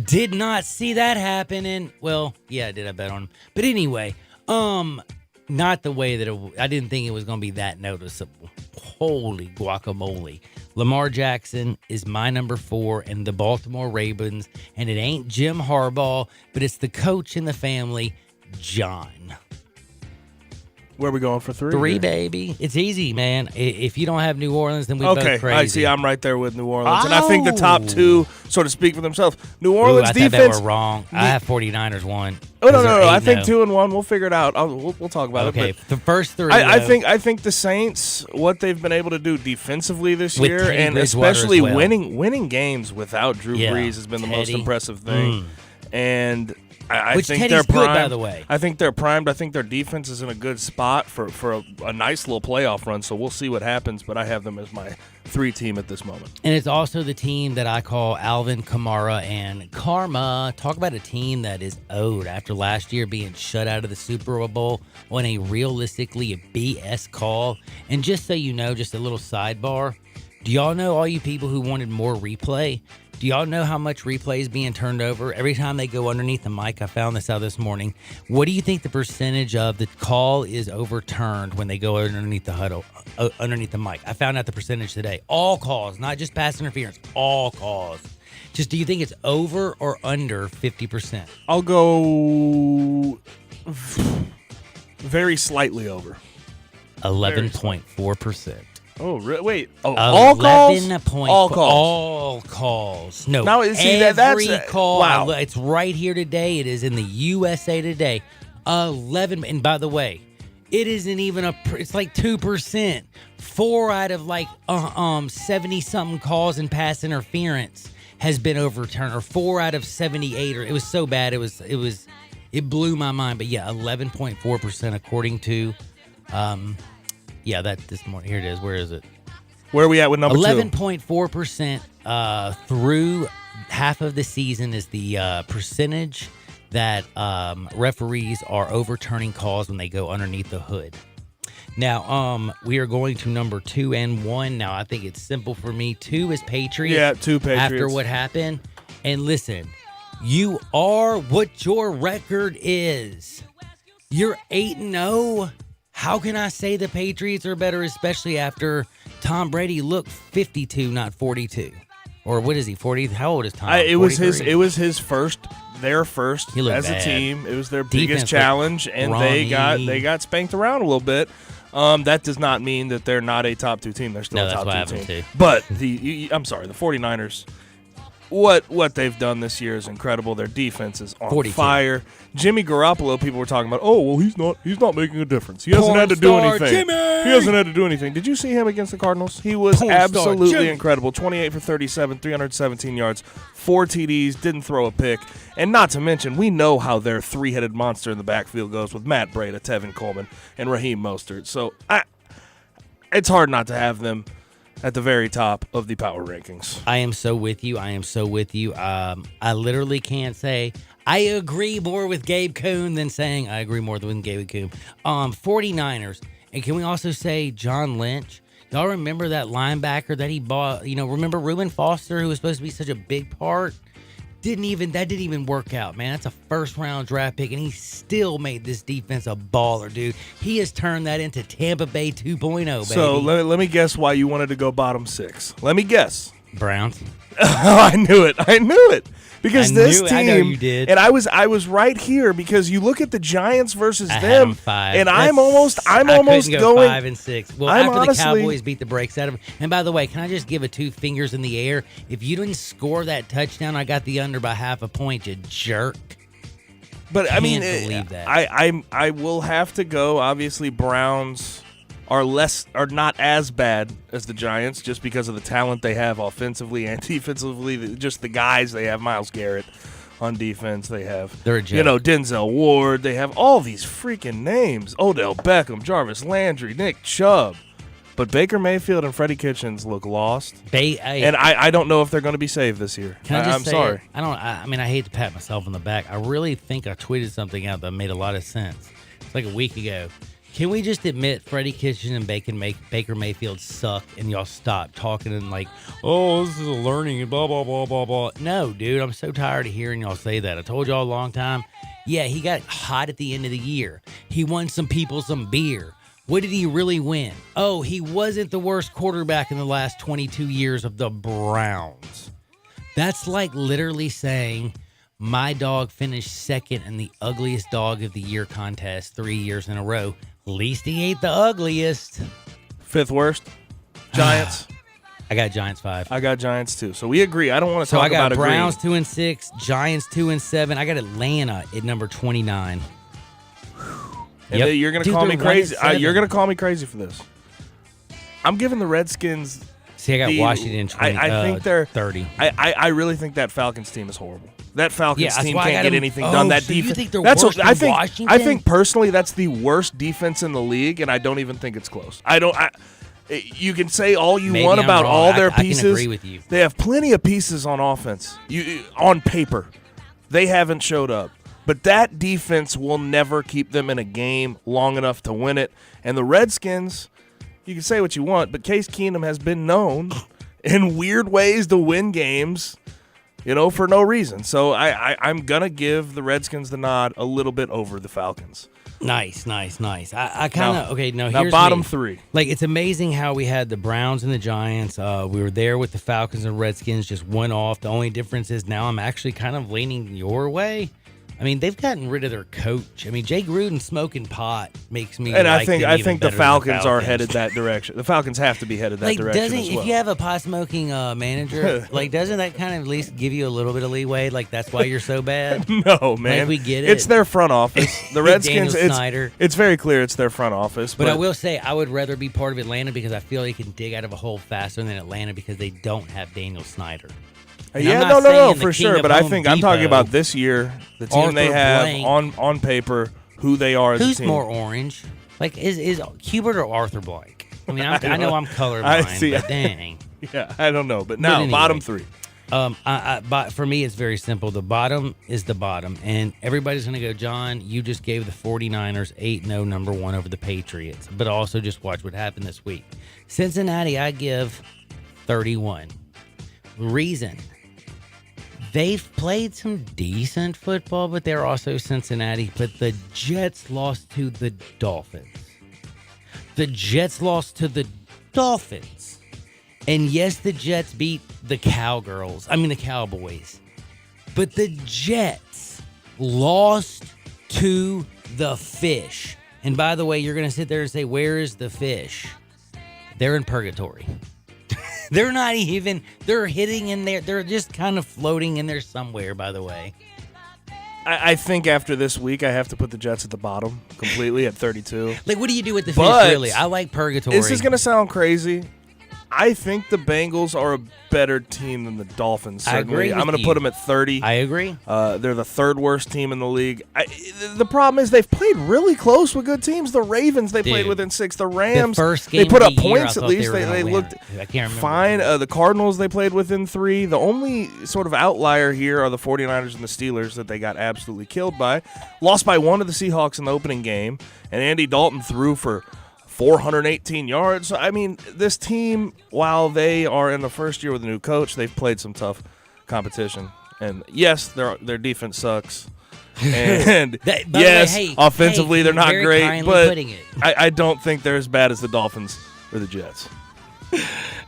Speaker 1: Did not see that happen, and well, yeah, I did. I bet on him, but anyway, not the way that I didn't think it was going to be that noticeable. Holy guacamole! Lamar Jackson is my number 4 in the Baltimore Ravens, and it ain't Jim Harbaugh, but it's the coach in the family, John.
Speaker 5: Where are we going for 3?
Speaker 1: 3, baby. It's easy, man. If you don't have New Orleans, then we both crazy.
Speaker 5: I see. I'm right there with New Orleans. And I think the top 2 sort of speak for themselves. New Orleans defense.
Speaker 1: I thought we're wrong. I have 49ers 1.
Speaker 5: Oh, no. I think 2 and 1. We'll figure it out. We'll talk about it.
Speaker 1: Okay, the first 3.
Speaker 5: I think the Saints, what they've been able to do defensively this year, and especially winning games without Drew Brees has been the most impressive thing. And I think
Speaker 1: Teddy's
Speaker 5: they're primed.
Speaker 1: Good, by the way.
Speaker 5: I think they're primed. I think their defense is in a good spot for a nice little playoff run. So we'll see what happens. But I have them as my 3 team at this moment.
Speaker 1: And it's also the team that I call Alvin Kamara and Karma. Talk about a team that is owed after last year being shut out of the Super Bowl on a realistically a BS call. And just so you know, just a little sidebar. Do y'all know, all you people who wanted more replay? Do y'all know how much replay is being turned over every time they go underneath the mic? I found this out this morning. What do you think the percentage of the call is overturned when they go underneath the huddle, underneath the mic? I found out the percentage today. All calls, not just pass interference. All calls. Just, do you think it's over or under 50%?
Speaker 5: I'll go very slightly over.
Speaker 1: 11.4%.
Speaker 5: Oh, wait. Oh, all calls?
Speaker 1: 11
Speaker 5: All calls.
Speaker 1: All calls. No,
Speaker 5: Now, see,
Speaker 1: every
Speaker 5: that's
Speaker 1: call.
Speaker 5: wow.
Speaker 1: It's right here today. It is in the USA Today. 11. And by the way, it isn't even it's like 2%. 4 out of like 70-something calls and pass interference has been overturned, or 4 out of 78. Or it was so bad. It blew my mind. But yeah, 11.4% according to, that this morning. Here it is. Where is it?
Speaker 5: Where are we at with number
Speaker 1: 11.4% through half of the season is the percentage that referees are overturning calls when they go underneath the hood. Now, we are going to number 2 and 1. Now, I think it's simple for me. 2 is Patriots.
Speaker 5: Yeah, 2 Patriots.
Speaker 1: After what happened. And listen, you are what your record is. You're 8-0. How can I say the Patriots are better, especially after Tom Brady looked 52, not 42? Or what is he, 40? How old is Tom?
Speaker 5: It was his first, their first as
Speaker 1: bad.
Speaker 5: a team. It was their
Speaker 1: Defense
Speaker 5: biggest challenge, and they
Speaker 1: Ronnie.
Speaker 5: got spanked around a little bit. That does not mean that they're not a top 2 team. They're still a top 2 team. But the 49ers, what they've done this year is incredible. Their defense is on
Speaker 1: 42.
Speaker 5: fire. Jimmy Garoppolo, people were talking about, he's not making a difference. He hasn't had to do anything.
Speaker 1: Jimmy!
Speaker 5: He hasn't had to do anything. Did you see him against the Cardinals? He was absolutely incredible. 28 for 37, 317 yards, 4 TDs, didn't throw a pick. And not to mention, we know how their 3-headed monster in the backfield goes with Matt Breida, Tevin Coleman, and Raheem Mostert. So it's hard not to have them at the very top of the power rankings.
Speaker 1: I am so with you. I literally can't say I agree more with Gabe Kuhn than saying I agree more with Gabe Kuhn. 49ers. And can we also say John Lynch? Y'all remember that linebacker that he bought? Remember Reuben Foster, who was supposed to be such a big part? That didn't even work out, man. That's a first-round draft pick, and he still made this defense a baller, dude. He has turned that into Tampa Bay 2.0, baby.
Speaker 5: So let me guess why you wanted to go bottom 6. Let me guess.
Speaker 1: Browns.
Speaker 5: I knew it. Because this team,
Speaker 1: I know you did.
Speaker 5: And I was right here because you look at the Giants versus
Speaker 1: I
Speaker 5: them,
Speaker 1: had 'em 5.
Speaker 5: and
Speaker 1: I
Speaker 5: I'm almost
Speaker 1: couldn't go
Speaker 5: going
Speaker 1: 5 and 6. Well,
Speaker 5: I'm
Speaker 1: after
Speaker 5: honestly,
Speaker 1: the Cowboys beat the brakes out of them. And by the way, can I just give 2 fingers in the air? If you didn't score that touchdown, I got the under by half a point, you jerk.
Speaker 5: But I mean,
Speaker 1: believe that.
Speaker 5: I will have to go. Obviously, Browns are not as bad as the Giants just because of the talent they have offensively and defensively. Just the guys they have. Myles Garrett on defense. They have Denzel Ward. They have all these freaking names. Odell Beckham, Jarvis Landry, Nick Chubb. But Baker Mayfield and Freddie Kitchens look lost. And I don't know if they're going to be saved this year. I'm sorry.
Speaker 1: I hate to pat myself on the back. I really think I tweeted something out that made a lot of sense. It's like a week ago. Can we just admit Freddie Kitchens and Baker Mayfield suck, and y'all stop talking and like, this is a learning and blah, blah, blah, blah, blah. No, dude, I'm so tired of hearing y'all say that. I told y'all a long time. Yeah, he got hot at the end of the year. He won some people some beer. What did he really win? Oh, he wasn't the worst quarterback in the last 22 years of the Browns. That's like literally saying my dog finished second in the ugliest dog of the year contest 3 years in a row. At least he ain't the ugliest.
Speaker 5: 5th worst? Giants?
Speaker 1: I got Giants 5.
Speaker 5: I got Giants 2. So we agree. I don't want to talk about
Speaker 1: agreeing. I got Browns
Speaker 5: agreeing.
Speaker 1: 2 and 6, Giants 2 and 7. I got Atlanta at number 29.
Speaker 5: And you're going to call me crazy. You're going to call me crazy for this. I'm giving the Redskins.
Speaker 1: See, I got Washington 20,
Speaker 5: I think they're
Speaker 1: 30.
Speaker 5: I really think that Falcons team is horrible. That Falcons team can't get anything
Speaker 1: done.
Speaker 5: done. That
Speaker 1: so
Speaker 5: defense.
Speaker 1: You think they're worse than Washington?
Speaker 5: I think personally that's the worst defense in the league, and I don't even think it's close. You can say all you want about
Speaker 1: wrong.
Speaker 5: all their
Speaker 1: I
Speaker 5: pieces.
Speaker 1: can agree with you.
Speaker 5: They have plenty of pieces on offense. On paper, they haven't showed up. But that defense will never keep them in a game long enough to win it. And the Redskins, you can say what you want, but Case Keenum has been known in weird ways to win games, for no reason. So I'm going to give the Redskins the nod a little bit over the Falcons.
Speaker 1: Nice. I kind of,
Speaker 5: now
Speaker 1: here's
Speaker 5: bottom
Speaker 1: me.
Speaker 5: 3.
Speaker 1: Like, it's amazing how we had the Browns and the Giants. We were there with the Falcons and Redskins, just one off. The only difference is now I'm actually kind of leaning your way. I mean, they've gotten rid of their coach. I mean, Jay Gruden smoking pot makes me.
Speaker 5: And
Speaker 1: like
Speaker 5: I think the Falcons are headed that direction. The Falcons have to be headed that direction as well.
Speaker 1: If you have a pot smoking manager, like, doesn't that kind of at least give you a little bit of leeway? Like, that's why you're so bad.
Speaker 5: No, man.
Speaker 1: Like, we get it.
Speaker 5: It's their front office. The Redskins.
Speaker 1: Daniel Snyder.
Speaker 5: It's very clear it's their front office.
Speaker 1: But I will say, I would rather be part of Atlanta because I feel they can dig out of a hole faster than Atlanta because they don't have Daniel Snyder. And
Speaker 5: yeah, no, for sure. But I think I'm talking about this year, the team they have on paper, who they are as a team.
Speaker 1: Who's more orange? Like, is Hubert or Arthur Blank? I mean, I know I'm colorblind, but dang.
Speaker 5: Yeah, I don't know. But now, bottom three.
Speaker 1: For me, it's very simple. The bottom is the bottom. And everybody's going to go, John, you just gave the 49ers 8-0 number one over the Patriots. But also just watch what happened this week. Cincinnati, I give 31. Reason. They've played some decent football, but they're also Cincinnati. But the Jets lost to the Dolphins. The Jets lost to the Dolphins. And yes, the Jets beat the Cowboys. But the Jets lost to the fish. And by the way, you're going to sit there and say, where is the fish? They're in purgatory. They're not even, they're hitting in there. They're just kind of floating in there somewhere, by the way.
Speaker 5: I think after this week, I have to put the Jets at the bottom completely at 32.
Speaker 1: Like, what do you do with the fish, really? I like purgatory.
Speaker 5: This is going to sound crazy. I think the Bengals are a better team than the Dolphins. Certainly. I'm going to put them at 30.
Speaker 1: I agree.
Speaker 5: They're the third worst team in the league. The problem is they've played really close with good teams. The Ravens, they played within 6. The Rams, they put up points at least. They looked fine. The Cardinals, they played within 3. The only sort of outlier here are the 49ers and the Steelers that they got absolutely killed by. Lost by 1 to the Seahawks in the opening game, and Andy Dalton threw for 418 yards. I mean, this team, while they are in the first year with a new coach, they've played some tough competition. And yes, their defense sucks. And yes, offensively they're not great, but I don't think they're as bad as the Dolphins or the Jets.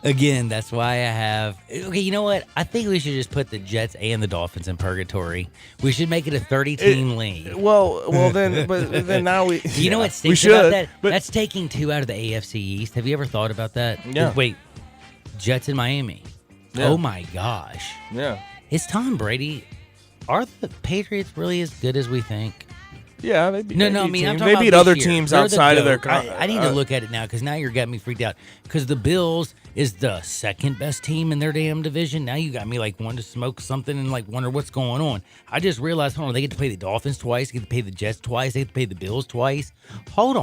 Speaker 1: Again, that's why I have. Okay, you know what? I think we should just put the Jets and the Dolphins in purgatory. We should make it a 30-team league.
Speaker 5: Well, then now we.
Speaker 1: You know what stinks about that? That's taking 2 out of the AFC East. Have you ever thought about that?
Speaker 5: Yeah.
Speaker 1: Wait, Jets in Miami. Yeah. Oh my gosh.
Speaker 5: Yeah.
Speaker 1: Is Tom Brady? Are the Patriots really as good as we think?
Speaker 5: Yeah, they beat.
Speaker 1: No, I mean, I'm talking
Speaker 5: they beat
Speaker 1: about
Speaker 5: other
Speaker 1: this year.
Speaker 5: teams
Speaker 1: They're
Speaker 5: outside
Speaker 1: the
Speaker 5: of their.
Speaker 1: GOAT. I need to look at it now because now you're got me freaked out. Because the Bills is the second best team in their damn division. Now you got me like wanting to smoke something and like wonder what's going on. I just realized, hold on, they get to play the Dolphins twice, they get to play the Jets twice, they get to play the Bills twice. Hold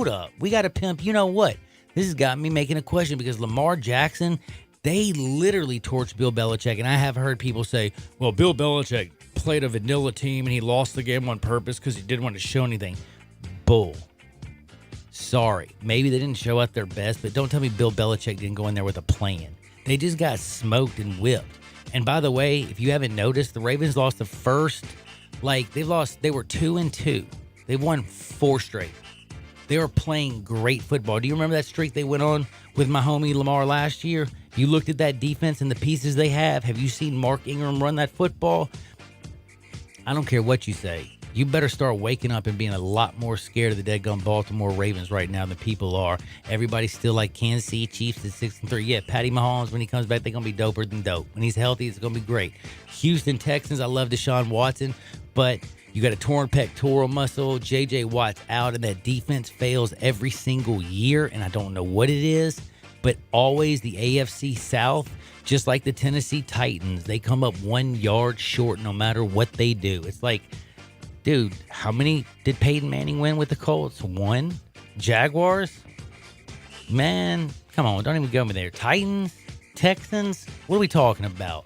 Speaker 1: up, we got to pimp. You know what? This has got me making a question because Lamar Jackson, they literally torched Bill Belichick, and I have heard people say, well, Bill Belichick played a vanilla team and he lost the game on purpose because he didn't want to show anything. Bull. Sorry. Maybe they didn't show out their best, but don't tell me Bill Belichick didn't go in there with a plan. They just got smoked and whipped. And by the way, if you haven't noticed, the Ravens lost the first, they were 2-2. They've won 4 straight. They were playing great football. Do you remember that streak they went on with my homie Lamar last year? You looked at that defense and the pieces they have. Have you seen Mark Ingram run that football? I don't care what you say. You better start waking up and being a lot more scared of the deadgum Baltimore Ravens right now than people are. Everybody's still like Kansas City Chiefs at 6-3. Yeah, Patty Mahomes, when he comes back, they're going to be doper than dope. When he's healthy, it's going to be great. Houston Texans, I love Deshaun Watson, but you got a torn pectoral muscle. J.J. Watt's out, and that defense fails every single year, and I don't know what it is, but always the AFC South, just like the Tennessee Titans, they come up 1 yard short no matter what they do. It's like, dude, how many did Peyton Manning win with the Colts? 1? Jaguars? Man, come on, don't even go me there. Titans? Texans? What are we talking about?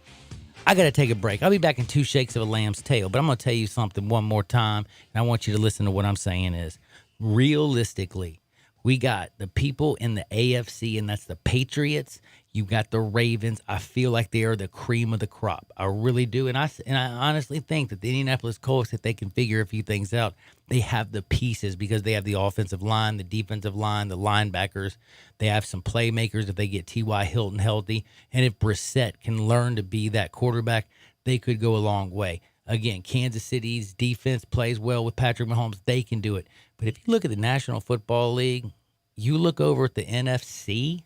Speaker 1: I got to take a break. I'll be back in 2 shakes of a lamb's tail, but I'm going to tell you something one more time, and I want you to listen to what I'm saying is, realistically, we got the people in the AFC, and that's the Patriots. You got the Ravens. I feel like they are the cream of the crop. I really do. And I honestly think that the Indianapolis Colts, if they can figure a few things out, they have the pieces because they have the offensive line, the defensive line, the linebackers. They have some playmakers if they get T.Y. Hilton healthy. And if Brissett can learn to be that quarterback, they could go a long way. Again, Kansas City's defense plays well with Patrick Mahomes. They can do it. But if you look at the National Football League, you look over at the NFC,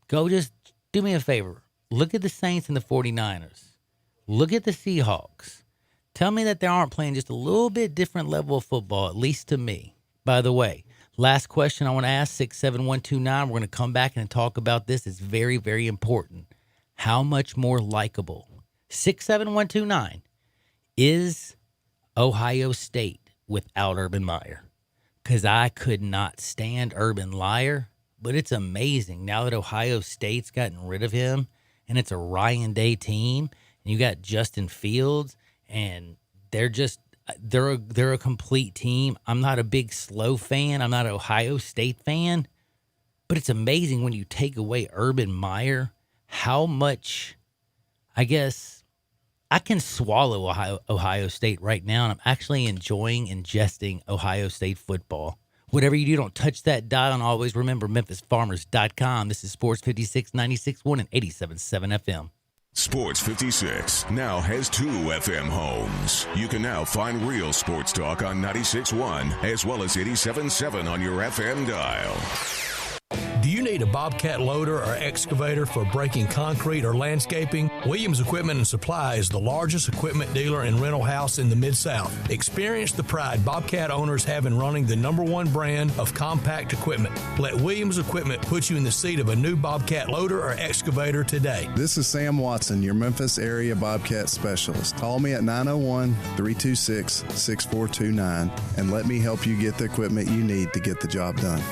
Speaker 1: go just do me a favor. Look at the Saints and the 49ers. Look at the Seahawks. Tell me that they aren't playing just a little bit different level of football, at least to me. By the way, last question I want to ask, 67129. We're going to come back and talk about this. It's very, very important. How much more likable? 67129. Is Ohio State without Urban Meyer? Because I could not stand Urban Meyer, but it's amazing now that Ohio State's gotten rid of him and it's a Ryan Day team and you got Justin Fields and they're a complete team. I'm not a big slow fan. I'm not an Ohio State fan, but it's amazing when you take away Urban Meyer, how much, I guess, I can swallow Ohio State right now, and I'm actually enjoying ingesting Ohio State football. Whatever you do, don't touch that dial, and always remember MemphisFarmers.com. This is Sports 56, 96.1 and 87.7 FM.
Speaker 6: Sports 56 now has 2 FM homes. You can now find real sports talk on 96.1 as well as 87.7 on your FM dial.
Speaker 15: Do you need a Bobcat loader or excavator for breaking concrete or landscaping? Williams Equipment and Supply is the largest equipment dealer and rental house in the Mid-South. Experience the pride Bobcat owners have in running the #1 brand of compact equipment. Let Williams Equipment put you in the seat of a new Bobcat loader or excavator today.
Speaker 16: This is Sam Watson, your Memphis area Bobcat specialist. Call me at 901-326-6429 and let me help you get the equipment you need to get the job done.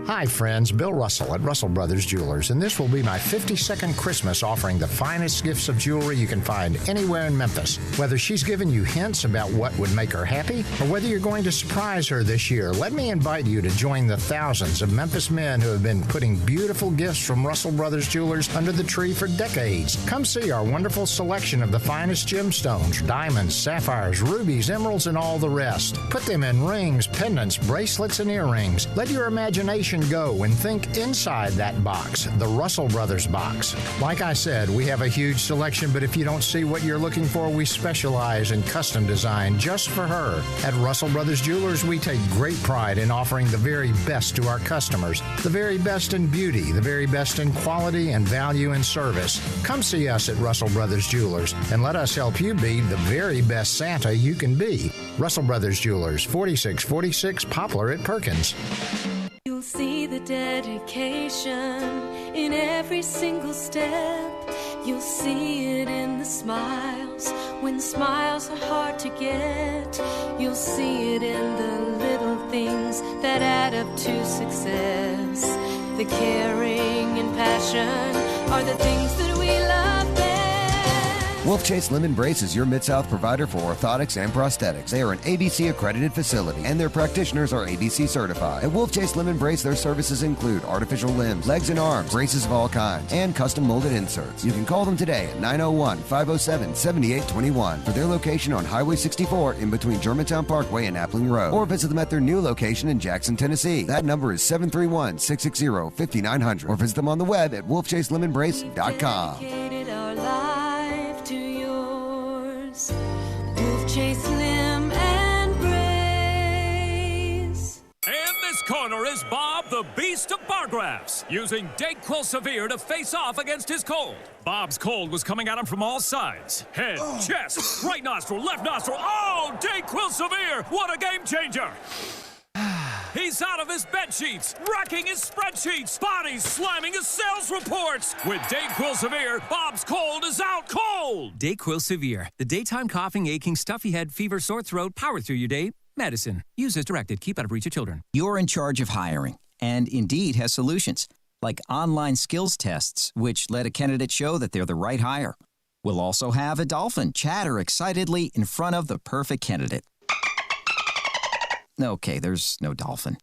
Speaker 17: Hi friends, Bill Russell at Russell Brothers Jewelers, and this will be my 52nd Christmas offering the finest gifts of jewelry you can find anywhere in Memphis. Whether she's given you hints about what would make her happy, or whether you're going to surprise her this year, let me invite you to join the thousands of Memphis men who have been putting beautiful gifts from Russell Brothers Jewelers under the tree for decades. Come see our wonderful selection of the finest gemstones, diamonds, sapphires, rubies, emeralds, and all the rest. Put them in rings, pendants, bracelets, and earrings. Let your imagination go and think inside that box, the Russell Brothers box. Like I said, we have a huge selection, but if you don't see what you're looking for, we specialize in custom design just for her. At Russell Brothers Jewelers, we take great pride in offering the very best to our customers, the very best in beauty, the very best in quality and value and service. Come see us at Russell Brothers Jewelers and let us help you be the very best Santa you can be. Russell Brothers Jewelers, 4646 Poplar at Perkins.
Speaker 18: You'll see the dedication in every single step. You'll see it in the smiles, when smiles are hard to get. You'll see it in the little things that add up to success. The caring and passion are the things that we love best.
Speaker 19: Wolf Chase Limb Brace is your Mid-South provider for orthotics and prosthetics. They are an ABC-accredited facility, and their practitioners are ABC certified. At Wolf Chase Limb Brace, their services include artificial limbs, legs and arms, braces of all kinds, and custom molded inserts. You can call them today at 901-507-7821 for their location on Highway 64 in between Germantown Parkway and Appling Road, or visit them at their new location in Jackson, Tennessee. That number is 731-660-5900, or visit them on the web at wolfchaselembrace.com.
Speaker 18: Wolf Chase Limb and Brace.
Speaker 9: In this corner is Bob the Beast of Bar Graphs, using Dayquil Severe to face off against his cold. Bob's cold was coming at him from all sides. Head, chest, right nostril, left nostril. Oh, Dayquil Severe! What a game changer! He's out of his bed sheets, wrecking his spreadsheets, bodies slamming his sales reports. With Dayquil Severe, Bob's cold is out cold.
Speaker 10: Dayquil Severe, the daytime coughing, aching, stuffy head, fever, sore throat, power through your day medicine. Use as directed. Keep out of reach of children.
Speaker 20: You're in charge of hiring, and Indeed has solutions, like online skills tests, which let a candidate show that they're the right hire. We'll also have a dolphin chatter excitedly in front of the perfect candidate. Okay, there's no dolphin.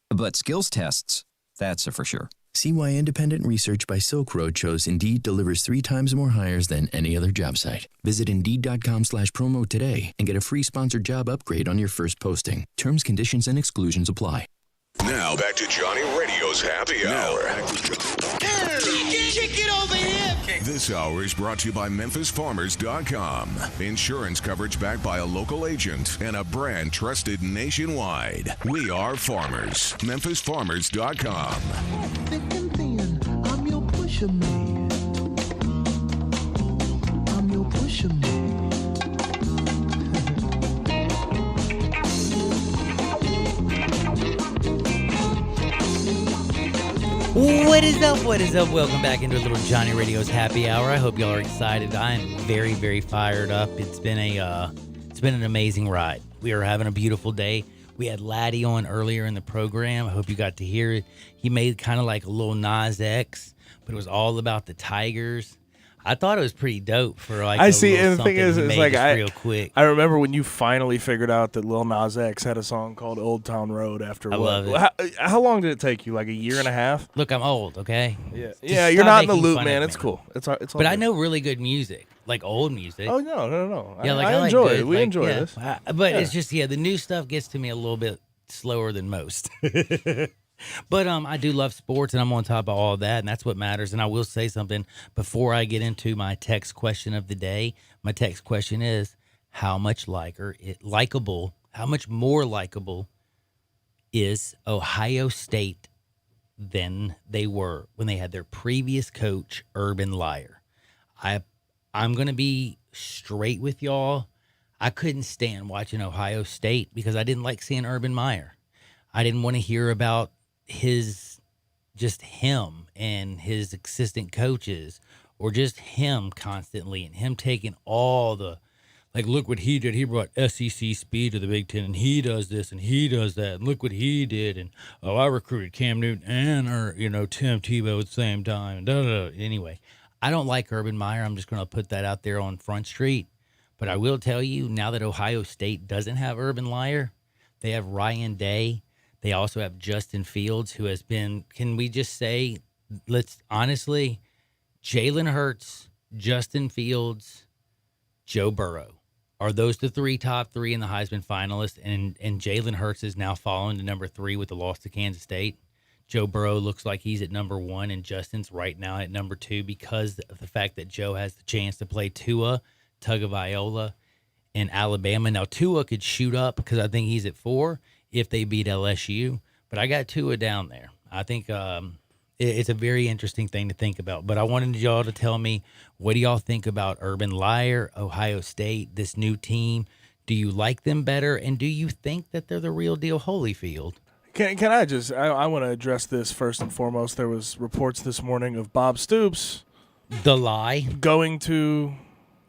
Speaker 20: But skills tests, that's a for sure.
Speaker 21: See why independent research by Silk Road shows Indeed delivers 3 times more hires than any other job site. Visit Indeed.com/promo today and get a free sponsored job upgrade on your first posting. Terms, conditions, and exclusions apply.
Speaker 6: Now back to Johnny Radio's Happy Hour.
Speaker 2: Kick it over here.
Speaker 6: This hour is brought to you by MemphisFarmers.com. Insurance coverage backed by a local agent and a brand trusted nationwide. We are farmers. MemphisFarmers.com.
Speaker 2: Thick and thin, I'm your pusher man. I'm your pusher man.
Speaker 1: What is up? What is up? Welcome back into a little Johnny Radio's Happy Hour. I hope y'all are excited. I am very, very fired up. It's been an amazing ride. We are having a beautiful day. We had Laddie on earlier in the program. I hope you got to hear it. He made kind of like a little Nas X, but it was all about the Tigers. I thought it was pretty dope for like.
Speaker 5: I see, and the
Speaker 1: thing
Speaker 5: is, it's like
Speaker 1: real quick.
Speaker 5: I remember when you finally figured out that Lil Nas X had a song called "Old Town Road." After
Speaker 1: I
Speaker 5: what?
Speaker 1: love
Speaker 5: it. How long did it take you? Like a year and a half?
Speaker 1: Look, I'm old. Okay.
Speaker 5: Yeah. You're not in the loop, man. It's cool. It's all
Speaker 1: But
Speaker 5: good.
Speaker 1: I know really good music, like old music.
Speaker 5: Oh no.
Speaker 1: Yeah,
Speaker 5: I enjoy it. We
Speaker 1: like,
Speaker 5: enjoy
Speaker 1: yeah.
Speaker 5: this.
Speaker 1: But it's just the new stuff gets to me a little bit slower than most. But I do love sports, and I'm on top of all of that, and that's what matters. And I will say something before I get into my text question of the day. My text question is, how much more likable is Ohio State than they were when they had their previous coach, Urban Meyer? I'm going to be straight with y'all. I couldn't stand watching Ohio State because I didn't like seeing Urban Meyer. I didn't want to hear about him and his assistant coaches, or just him constantly, and him taking all the, like, look what he did. He brought SEC speed to the Big Ten, and he does this and he does that, and look what he did. And I recruited Cam Newton and Tim Tebow at the same time. And Anyway, I don't like Urban Meyer. I'm just going to put that out there on Front Street. But I will tell you, now that Ohio State doesn't have Urban Meyer, they have Ryan Day. They also have Justin Fields, who has been, can we just say, let's honestly, Jalen Hurts, Justin Fields, Joe Burrow. Are those the top three in the Heisman finalists? And Jalen Hurts is now falling to number 3 with the loss to Kansas State. Joe Burrow looks like he's at number 1, and Justin's right now at number 2 because of the fact that Joe has the chance to play Tua Tagovailoa in Alabama. Now, Tua could shoot up because I think he's at 4 if they beat LSU, but I got Tua down there. I think it's a very interesting thing to think about. But I wanted y'all to tell me, what do y'all think about Urban Meyer, Ohio State, this new team? Do you like them better, and do you think that they're the real deal Holyfield?
Speaker 5: Can I just, I want to address this first and foremost. There was reports this morning of Bob Stoops.
Speaker 1: The lie.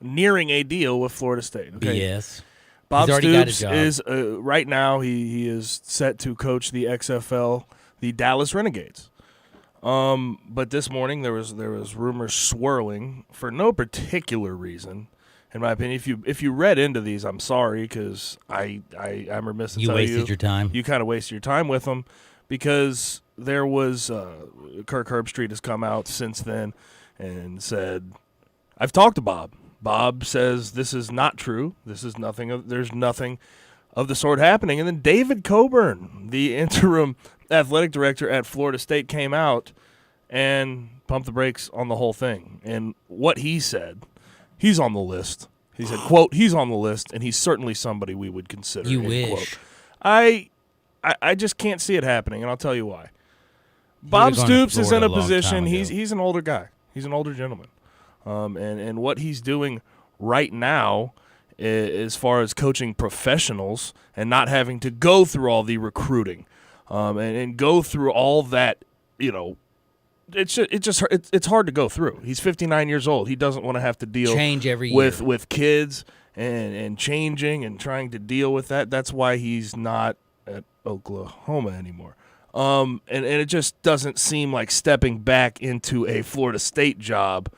Speaker 5: Nearing a deal with Florida State. Okay?
Speaker 1: Yes.
Speaker 5: Bob
Speaker 1: He's already
Speaker 5: Stoops
Speaker 1: got a job.
Speaker 5: is, right now, he is set to coach the XFL, the Dallas Renegades. But this morning there was rumors swirling for no particular reason. In my opinion, if you read into these, I'm sorry, because I'm remiss to tell you.
Speaker 1: You wasted your time.
Speaker 5: You kind of wasted your time with them, because there was Kirk Herbstreit has come out since then and said, I've talked to Bob. Bob says this is not true. There's nothing of the sort happening. And then David Coburn, the interim athletic director at Florida State, came out and pumped the brakes on the whole thing. And what he said, he's on the list. He said, quote, he's on the list, and he's certainly somebody we would consider.
Speaker 1: You
Speaker 5: end
Speaker 1: wish.
Speaker 5: Quote. I just can't see it happening, and I'll tell you why. Bob Stoops is in a position, he's an older guy. He's an older gentleman. And what he's doing right now, as far as coaching professionals and not having to go through all the recruiting, and go through all that, it's hard to go through. He's 59 years old. He doesn't want to have to deal
Speaker 1: change every
Speaker 5: with kids and changing and trying to deal with that. That's why he's not at Oklahoma anymore. And it just doesn't seem like stepping back into a Florida State job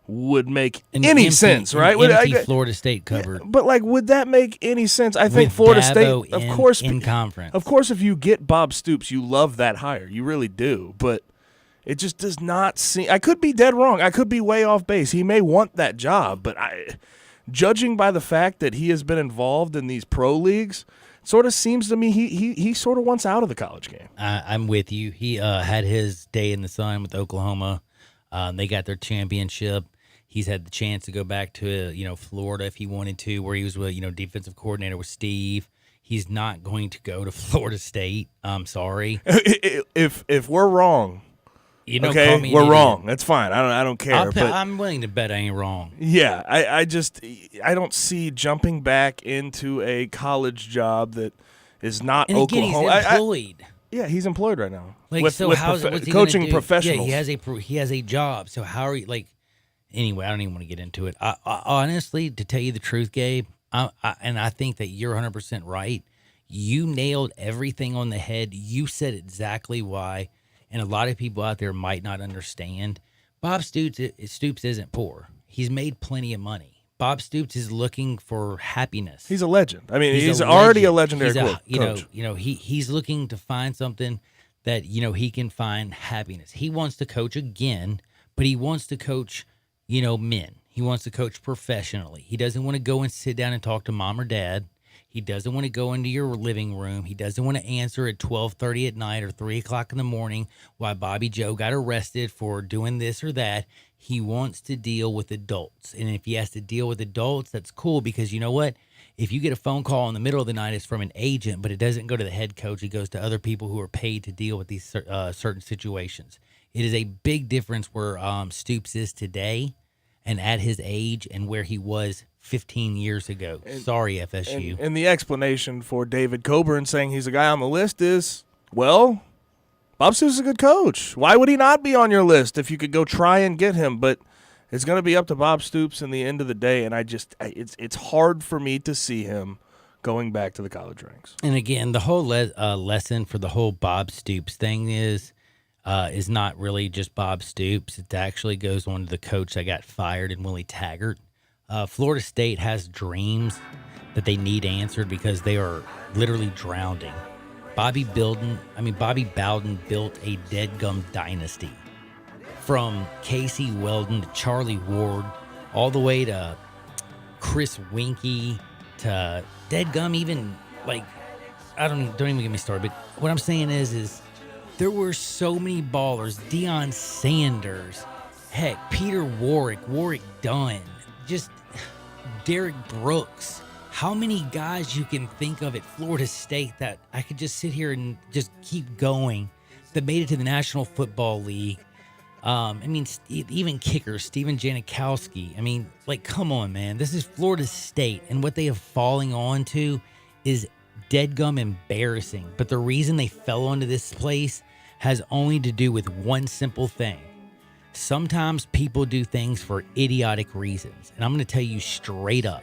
Speaker 5: would make any sense, right?
Speaker 1: Florida State covered.
Speaker 5: But would that make any sense? I think Florida State, of course,
Speaker 1: in conference.
Speaker 5: Of course, if you get Bob Stoops, you love that hire. You really do. But it just does not seem. I could be dead wrong. I could be way off base. He may want that job, but judging by the fact that he has been involved in these pro leagues, sort of seems to me he sort of wants out of the college game.
Speaker 1: I'm with you. He had his day in the sun with Oklahoma. They got their championship. He's had the chance to go back to Florida if he wanted to, where he was with defensive coordinator with Steve. He's not going to go to Florida State. I'm sorry.
Speaker 5: If we're wrong,
Speaker 1: call me
Speaker 5: we're wrong. That's fine. I don't care.
Speaker 1: I'm willing to bet I ain't wrong.
Speaker 5: Yeah, I don't see jumping back into a college job that is not
Speaker 1: and again,
Speaker 5: Oklahoma.
Speaker 1: He's employed.
Speaker 5: He's employed right now.
Speaker 1: What's he
Speaker 5: coaching
Speaker 1: do?
Speaker 5: professionals.
Speaker 1: Yeah, he has a job. So how are you Anyway, I don't even want to get into it. I honestly, to tell you the truth, Gabe, and I think that you're 100% right. You nailed everything on the head. You said exactly why. And a lot of people out there might not understand. Bob Stoops isn't poor. He's made plenty of money. Bob Stoops is looking for happiness.
Speaker 5: He's a legend. I mean, he's already a legendary coach.
Speaker 1: He's looking to find something that he can find happiness. He wants to coach again, but he wants to coach men. He wants to coach professionally. He doesn't want to go and sit down and talk to mom or dad. He doesn't want to go into your living room. He doesn't want to answer at 12:30 at night or 3 o'clock in the morning why Bobby Joe got arrested for doing this or that. He wants to deal with adults. And if he has to deal with adults, that's cool, because you know what? If you get a phone call in the middle of the night, it's from an agent, but it doesn't go to the head coach. It goes to other people who are paid to deal with these certain situations. It is a big difference where Stoops is today and at his age and where he was 15 years ago. Sorry, FSU.
Speaker 5: And the explanation for David Coburn saying he's a guy on the list is, well, Bob Stoops is a good coach. Why would he not be on your list if you could go try and get him? But it's going to be up to Bob Stoops in the end of the day, and it's hard for me to see him going back to the college ranks.
Speaker 1: And again, the whole lesson for the whole Bob Stoops thing is not really just Bob Stoops. It actually goes on to the coach that got fired and Willie Taggart. Florida State has dreams that they need answered because they are literally drowning. Bobby Bowden built a dead-gum dynasty. From Casey Weldon to Charlie Ward, all the way to Chris Winkie to dead-gum, even don't even get me started. But what I'm saying is there were so many ballers. Deion Sanders, heck, Peter Warwick Dunn, just Derek Brooks. How many guys you can think of at Florida State that I could just sit here and just keep going that made it to the National Football League? Even kickers, Steven Janikowski. Come on, man. This is Florida State, and what they have falling on to is deadgum embarrassing. But the reason they fell onto this place has only to do with one simple thing. Sometimes people do things for idiotic reasons. And I'm going to tell you straight up,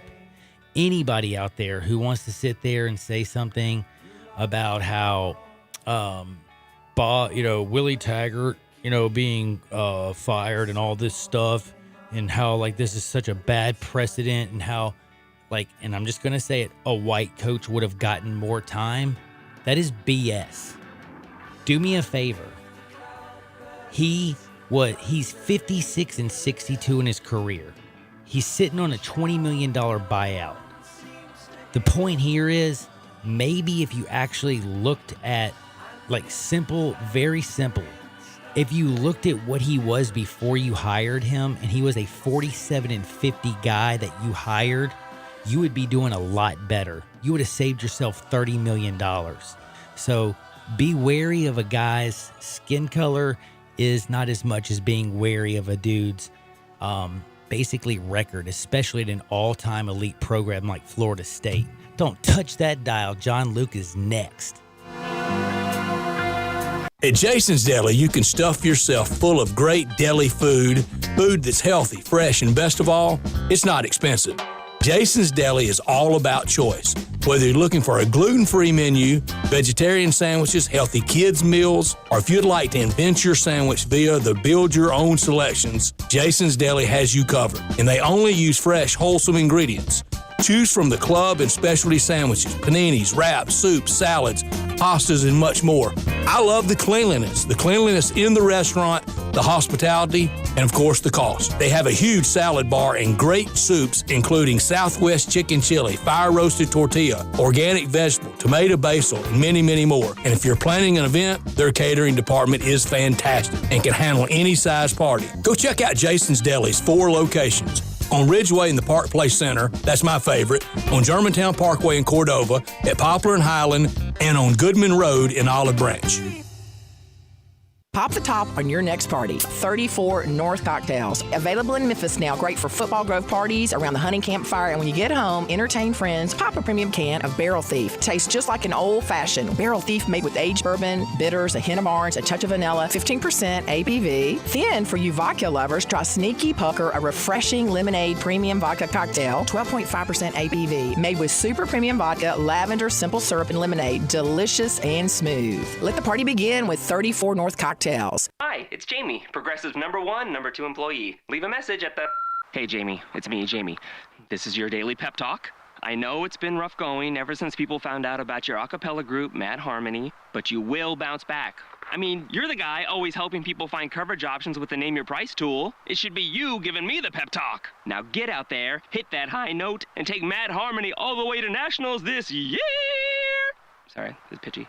Speaker 1: anybody out there who wants to sit there and say something about how, Willie Taggart, being fired and all this stuff, and how this is such a bad precedent, and how and I'm just going to say it, a white coach would have gotten more time. That is BS. Do me a favor. He's 56-62 in his career. He's sitting on a $20 million buyout. The point here is, maybe if you actually looked at very simple, if you looked at what he was before you hired him, and he was a 47-50 guy that you hired, you would be doing a lot better. You would have saved yourself $30 million. So be wary of a guy's skin color is not as much as being wary of a dude's basically record, especially at an all-time elite program like Florida State. Don't touch that dial. John Luke is next.
Speaker 15: At Jason's Deli, you can stuff yourself full of great deli food that's healthy, fresh, and best of all, it's not expensive. Jason's Deli is all about choice. Whether you're looking for a gluten-free menu, vegetarian sandwiches, healthy kids meals, or if you'd like to invent your sandwich via the build your own selections, Jason's Deli has you covered. And they only use fresh, wholesome ingredients. Choose from the club and specialty sandwiches, paninis, wraps, soups, salads, pastas, and much more. I love the cleanliness in the restaurant, the hospitality, and of course the cost. They have a huge salad bar and great soups, including Southwest chicken chili, fire roasted tortilla, organic vegetable, tomato basil, and many, many more. And if you're planning an event, their catering department is fantastic and can handle any size party. Go check out Jason's Deli's 4 locations. On Ridgeway in the Park Place Center, that's my favorite, on Germantown Parkway in Cordova, at Poplar and Highland, and on Goodman Road in Olive Branch.
Speaker 3: Pop the top on your next party. 34 North Cocktails. Available in Memphis now. Great for Football Grove parties, around the hunting campfire, and when you get home, entertain friends. Pop a premium can of Barrel Thief. Tastes just like an old-fashioned Barrel Thief made with aged bourbon, bitters, a hint of orange, a touch of vanilla, 15% ABV. Then, for you vodka lovers, try Sneaky Pucker, a refreshing lemonade premium vodka cocktail, 12.5% ABV. Made with super premium vodka, lavender, simple syrup, and lemonade. Delicious and smooth. Let the party begin with 34 North Cocktails.
Speaker 22: Hi, it's Jamie, Progressive's #1, #2 employee. Leave a message at the... Hey, Jamie, it's me, Jamie. This is your daily pep talk. I know it's been rough going ever since people found out about your a cappella group, Mad Harmony, but you will bounce back. I mean, you're the guy always helping people find coverage options with the Name Your Price tool. It should be you giving me the pep talk. Now get out there, hit that high note, and take Mad Harmony all the way to nationals this year. Sorry, it's pitchy.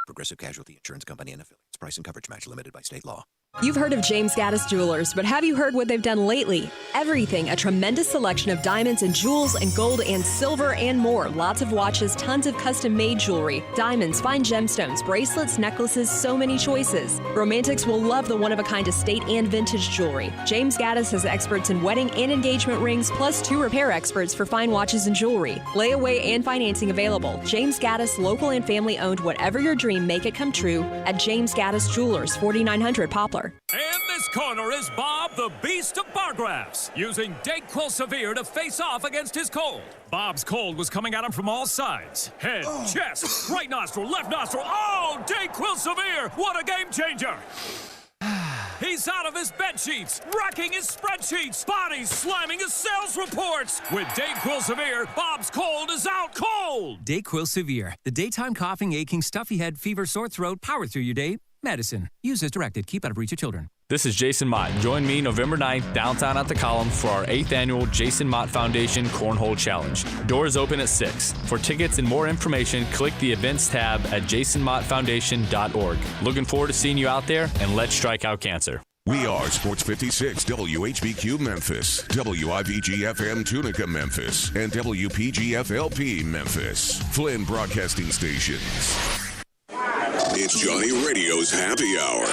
Speaker 23: Progressive Casualty Insurance Company and affiliates. Price and coverage match limited by state law.
Speaker 24: You've heard of James Gaddis Jewelers, but have you heard what they've done lately? Everything, a tremendous selection of diamonds and jewels and gold and silver and more. Lots of watches, tons of custom-made jewelry, diamonds, fine gemstones, bracelets, necklaces, so many choices. Romantics will love the one-of-a-kind estate and vintage jewelry. James Gaddis has experts in wedding and engagement rings, plus 2 repair experts for fine watches and jewelry. Layaway and financing available. James Gaddis, local and family-owned. Whatever your dream, make it come true at James Gaddis Jewelers, 4900 Poplar.
Speaker 9: In this corner is Bob the Beast of Bargraphs, using Dayquil Severe to face off against his cold. Bob's cold was coming at him from all sides. Head, chest, right nostril, left nostril. Oh, Dayquil Severe! What a game changer! He's out of his bed sheets, wrecking his spreadsheets, bodies slamming his sales reports. With Dayquil Severe, Bob's cold is out cold.
Speaker 10: Dayquil Severe, the daytime coughing, aching, stuffy head, fever, sore throat, power through your day medicine. Use as directed. Keep out of reach of children.
Speaker 25: This is Jason Mott. Join me November 9th downtown at the Column for our 8th annual Jason Mott Foundation Cornhole Challenge. Doors open at 6. For tickets and more information, click the events tab at jasonmottfoundation.org. Looking forward to seeing you out there, and let's strike out cancer.
Speaker 6: We are Sports 56 WHBQ Memphis, WIVG-FM Tunica Memphis, and WPG-FLP Memphis. Flynn Broadcasting Stations.
Speaker 11: It's Johnny Radio's Happy Hour.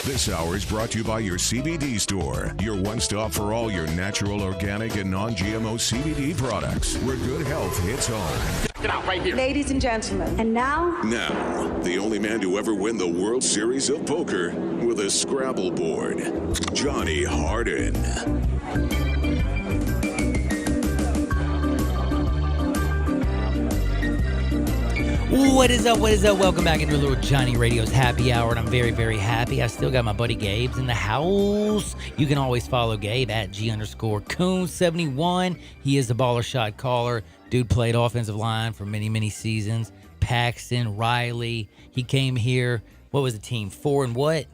Speaker 6: This hour is brought to you by your CBD store, your one-stop for all your natural, organic, and non-GMO CBD products, where good health hits home.
Speaker 26: Get out right here. Ladies and gentlemen. And now?
Speaker 11: Now, the only man to ever win the World Series of Poker with a Scrabble board, Johnny Harden.
Speaker 1: What is up? What is up? Welcome back into a little Johnny Radio's Happy Hour, and I'm very, very happy. I still got my buddy Gabe's in the house. You can always follow Gabe at G_Coon71. He is the baller shot caller. Dude played offensive line for many, many seasons. Paxton, Riley. He came here. What was the team? 4 and what?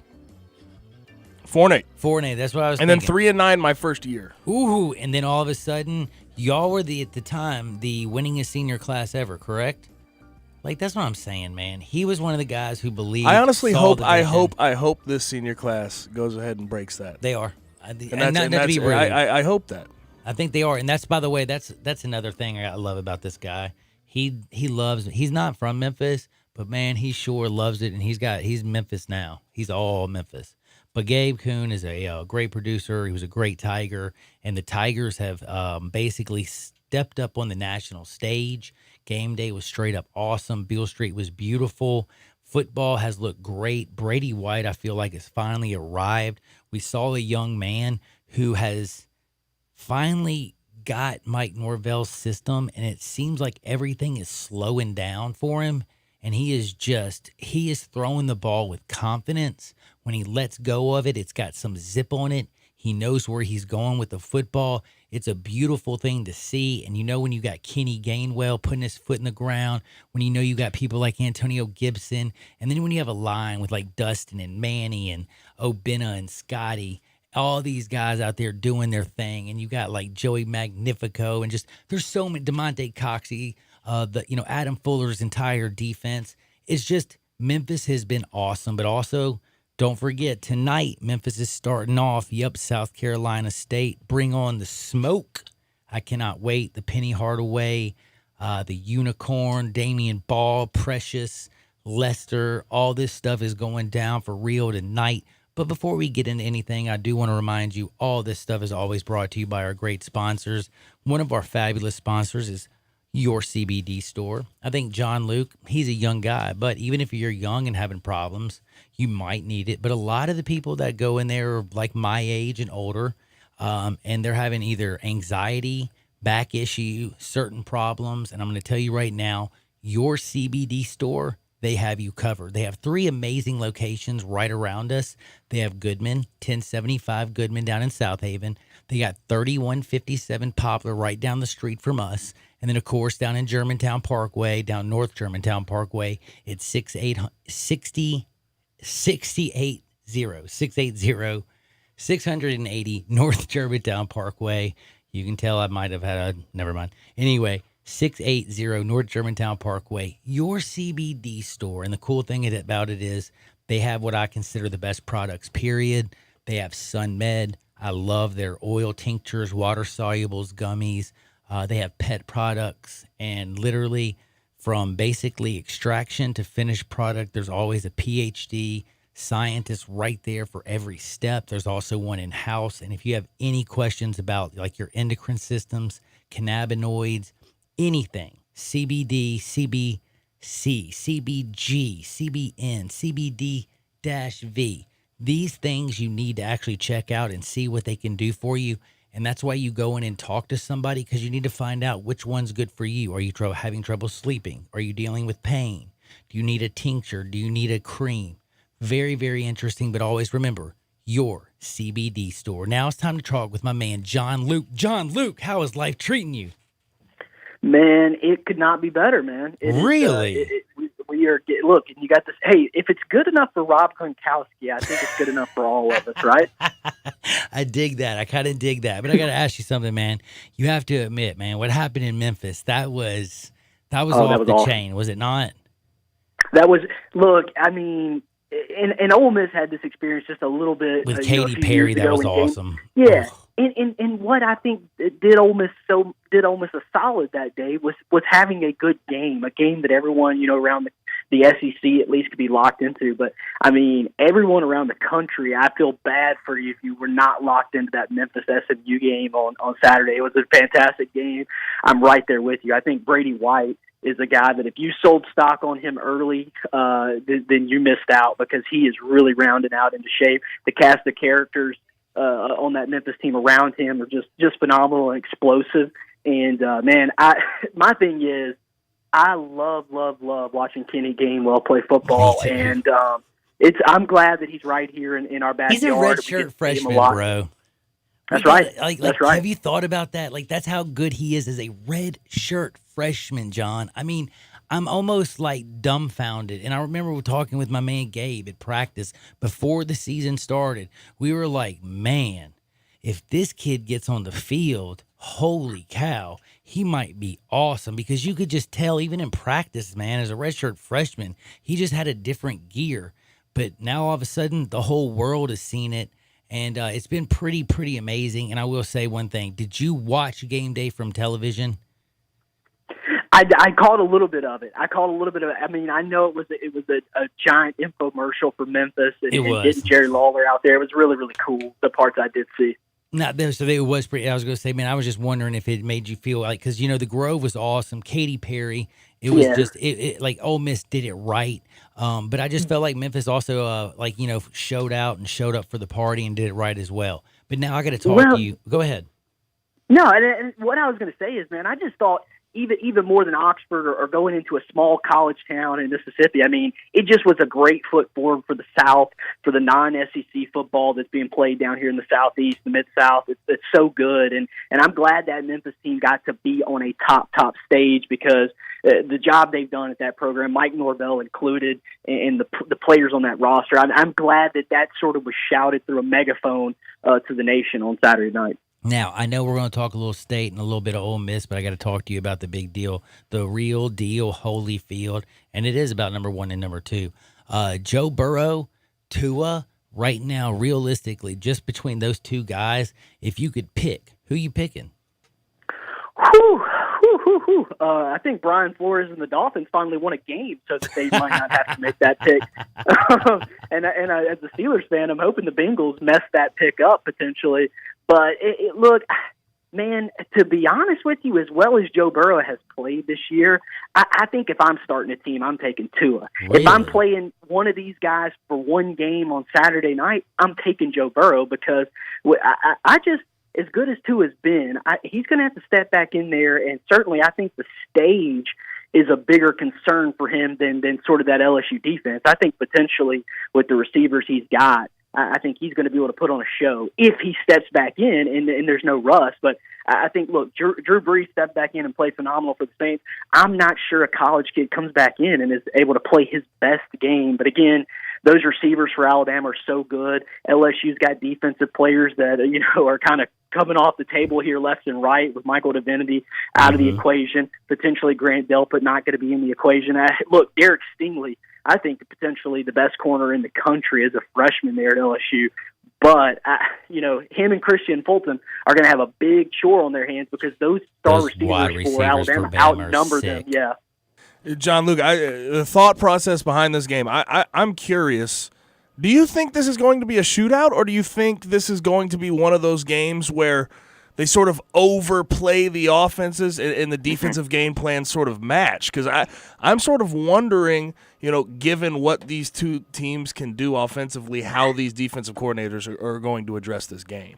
Speaker 5: 4-8.
Speaker 1: 4-8. That's what I was
Speaker 5: and
Speaker 1: thinking.
Speaker 5: And then 3-9 my first year.
Speaker 1: Ooh, and then all of a sudden, y'all were at the time the winningest senior class ever, correct? Like, that's what I'm saying, man. He was one of the guys who believed.
Speaker 5: I honestly hope. I hope this senior class goes ahead and breaks that.
Speaker 1: They are.
Speaker 5: I hope that.
Speaker 1: I think they are, and that's, by the way, that's another thing I love about this guy. He loves. He's not from Memphis, but man, he sure loves it, and he's Memphis now. He's all Memphis. But Gabe Coon is a great producer. He was a great Tiger, and the Tigers have basically stepped up on the national stage. Game day was straight up awesome. Beale Street was beautiful. Football has looked great. Brady White, I feel like, has finally arrived. We saw a young man who has finally got Mike Norvell's system, and it seems like everything is slowing down for him. And he is throwing the ball with confidence. When he lets go of it, it's got some zip on it. He knows where he's going with the football. It's a beautiful thing to see. And when you got Kenny Gainwell putting his foot in the ground, when you got people like Antonio Gibson, and then when you have a line with like Dustin and Manny and Obinna and Scotty, all these guys out there doing their thing, and you got like Joey Magnifico, and just there's so many, DeMonte Coxey, Adam Fuller's entire defense. It's just Memphis has been awesome, but also don't forget tonight Memphis is starting off. South Carolina State, bring on the smoke. I cannot wait. The Penny Hardaway, the Unicorn, Damian Ball, Precious, Lester, all this stuff is going down for real tonight. But before we get into anything, I do want to remind you, all this stuff is always brought to you by our great sponsors. One of our fabulous sponsors is Your CBD Store. I think John Luke, he's a young guy, but even if you're young and having problems, you might need it. But a lot of the people that go in there are like my age and older, and they're having either anxiety, back issue, certain problems. And I'm going to tell you right now, Your CBD Store, they have you covered. They have 3 amazing locations right around us. They have Goodman, 1075 Goodman down in South Haven. They got 3157 Poplar right down the street from us. And then, of course, down in Germantown Parkway, down North Germantown Parkway, it's 680 North Germantown Parkway. You can tell I might have had never mind. Anyway, 680 North Germantown Parkway, Your CBD Store. And the cool thing about it is they have what I consider the best products, period. They have SunMed. I love their oil tinctures, water solubles, gummies. They have pet products, and literally from basically extraction to finished product, there's always a PhD scientist right there for every step. There's also one in-house. And if you have any questions about like your endocrine systems, cannabinoids, anything, CBD, CBC, CBG, CBN, CBD-V, these things you need to actually check out and see what they can do for you. And that's why you go in and talk to somebody, because you need to find out which one's good for you. Are you having trouble sleeping? Are you dealing with pain? Do you need a tincture? Do you need a cream? Very, very interesting. But always remember, Your CBD Store. Now it's time to talk with my man, John Luke. John Luke, how is life treating you?
Speaker 4: Man, it could not be better, man.
Speaker 1: Really?
Speaker 4: We are look, and you got this. Hey, if it's good enough for Rob Gronkowski, I think it's good enough for all of us, right?
Speaker 1: I dig that. I kind of dig that. But I got to ask you something, man. You have to admit, man, what happened in Memphis, that was off the
Speaker 4: awesome.
Speaker 1: chain, was it not?
Speaker 4: That was, look, I mean, and Ole Miss had this experience just a little bit.
Speaker 1: With Katy Perry, that was awesome.
Speaker 4: Yeah. And what I think did Ole Miss a solid that day was having a good game, a game that everyone, around the SEC at least could be locked into. But, I mean, everyone around the country, I feel bad for you if you were not locked into that Memphis SMU game on Saturday. It was a fantastic game. I'm right there with you. I think Brady White is a guy that if you sold stock on him early, then you missed out, because he is really rounding out into shape. The cast of characters on that Memphis team around him are just phenomenal and explosive. And, man, my thing is, I love watching Kenny Gainwell play football. And I'm glad that he's right here in our backyard.
Speaker 1: He's a redshirt freshman, bro.
Speaker 4: That's right.
Speaker 1: That's right. Have you thought about that? Like, that's how good he is as a red shirt freshman, John. I mean, I'm almost like dumbfounded. And I remember talking with my man Gabe at practice before the season started. We were like, man, if this kid gets on the field, holy cow, he might be awesome. Because you could just tell, even in practice, man, as a redshirt freshman, he just had a different gear. But now all of a sudden, the whole world has seen it. And it's been pretty amazing. And I will say one thing. Did you watch Game Day from television?
Speaker 4: I caught a little bit of it. I mean, I know it was a giant infomercial for Memphis and getting Jerry Lawler out there. It was really, really cool, the parts I did see.
Speaker 1: So it was pretty. I was going to say, man, I was just wondering if it made you feel like, because the Grove was awesome, Katy Perry. It was just like Ole Miss did it right, but I just felt like Memphis also showed out and showed up for the party and did it right as well. But now I got to talk to you. Go ahead.
Speaker 4: No, and what I was going to say is, man, I just thought even more than Oxford or going into a small college town in Mississippi. I mean, it just was a great foot forward for the South, for the non-SEC football that's being played down here in the Southeast, the Mid-South. It's so good, and I'm glad that Memphis team got to be on a top stage because the job they've done at that program, Mike Norvell included, and the players on that roster, I'm glad that sort of was shouted through a megaphone to the nation on Saturday night.
Speaker 1: Now, I know we're going to talk a little State and a little bit of Ole Miss, but I got to talk to you about the big deal, the real deal Holyfield, and it is about number 1 and number 2. Joe Burrow, Tua, right now, realistically, just between those two guys, if you could pick, who you picking?
Speaker 4: I think Brian Flores and the Dolphins finally won a game so that they might not have to make that pick. and as a Steelers fan, I'm hoping the Bengals mess that pick up potentially. But look, man, to be honest with you, as well as Joe Burrow has played this year, I think if I'm starting a team, I'm taking Tua. Really? If I'm playing one of these guys for one game on Saturday night, I'm taking Joe Burrow because I just, as good as Tua's been, he's going to have to step back in there, and certainly I think the stage is a bigger concern for him than sort of that LSU defense. I think potentially with the receivers he's got, I think he's going to be able to put on a show if he steps back in and there's no rust. But I think, look, Drew Brees stepped back in and played phenomenal for the Saints. I'm not sure a college kid comes back in and is able to play his best game. But again, those receivers for Alabama are so good. LSU's got defensive players that, are kind of coming off the table here left and right with Michael Divinity out of the equation. Potentially Grant Delpit not going to be in the equation. Look, Derek Stingley, I think potentially the best corner in the country as a freshman there at LSU. But, him and Christian Fulton are going to have a big chore on their hands because those receivers for Alabama outnumber them. Yeah.
Speaker 5: John Luke, the thought process behind this game, I'm curious. Do you think this is going to be a shootout, or do you think this is going to be one of those games where they sort of overplay the offenses and the defensive game plan sort of match? Because I'm sort of wondering, given what these two teams can do offensively, how these defensive coordinators are going to address this game.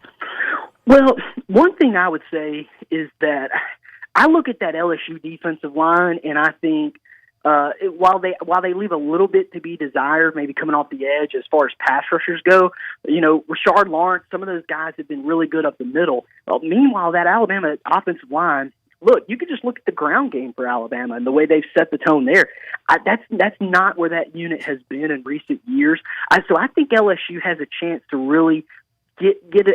Speaker 4: Well, one thing I would say is that I look at that LSU defensive line, and I think while they leave a little bit to be desired, maybe coming off the edge as far as pass rushers go, Rashard Lawrence, some of those guys have been really good up the middle. Well, meanwhile, that Alabama offensive line, look, you could just look at the ground game for Alabama and the way they've set the tone there. That's not where that unit has been in recent years. So I think LSU has a chance to really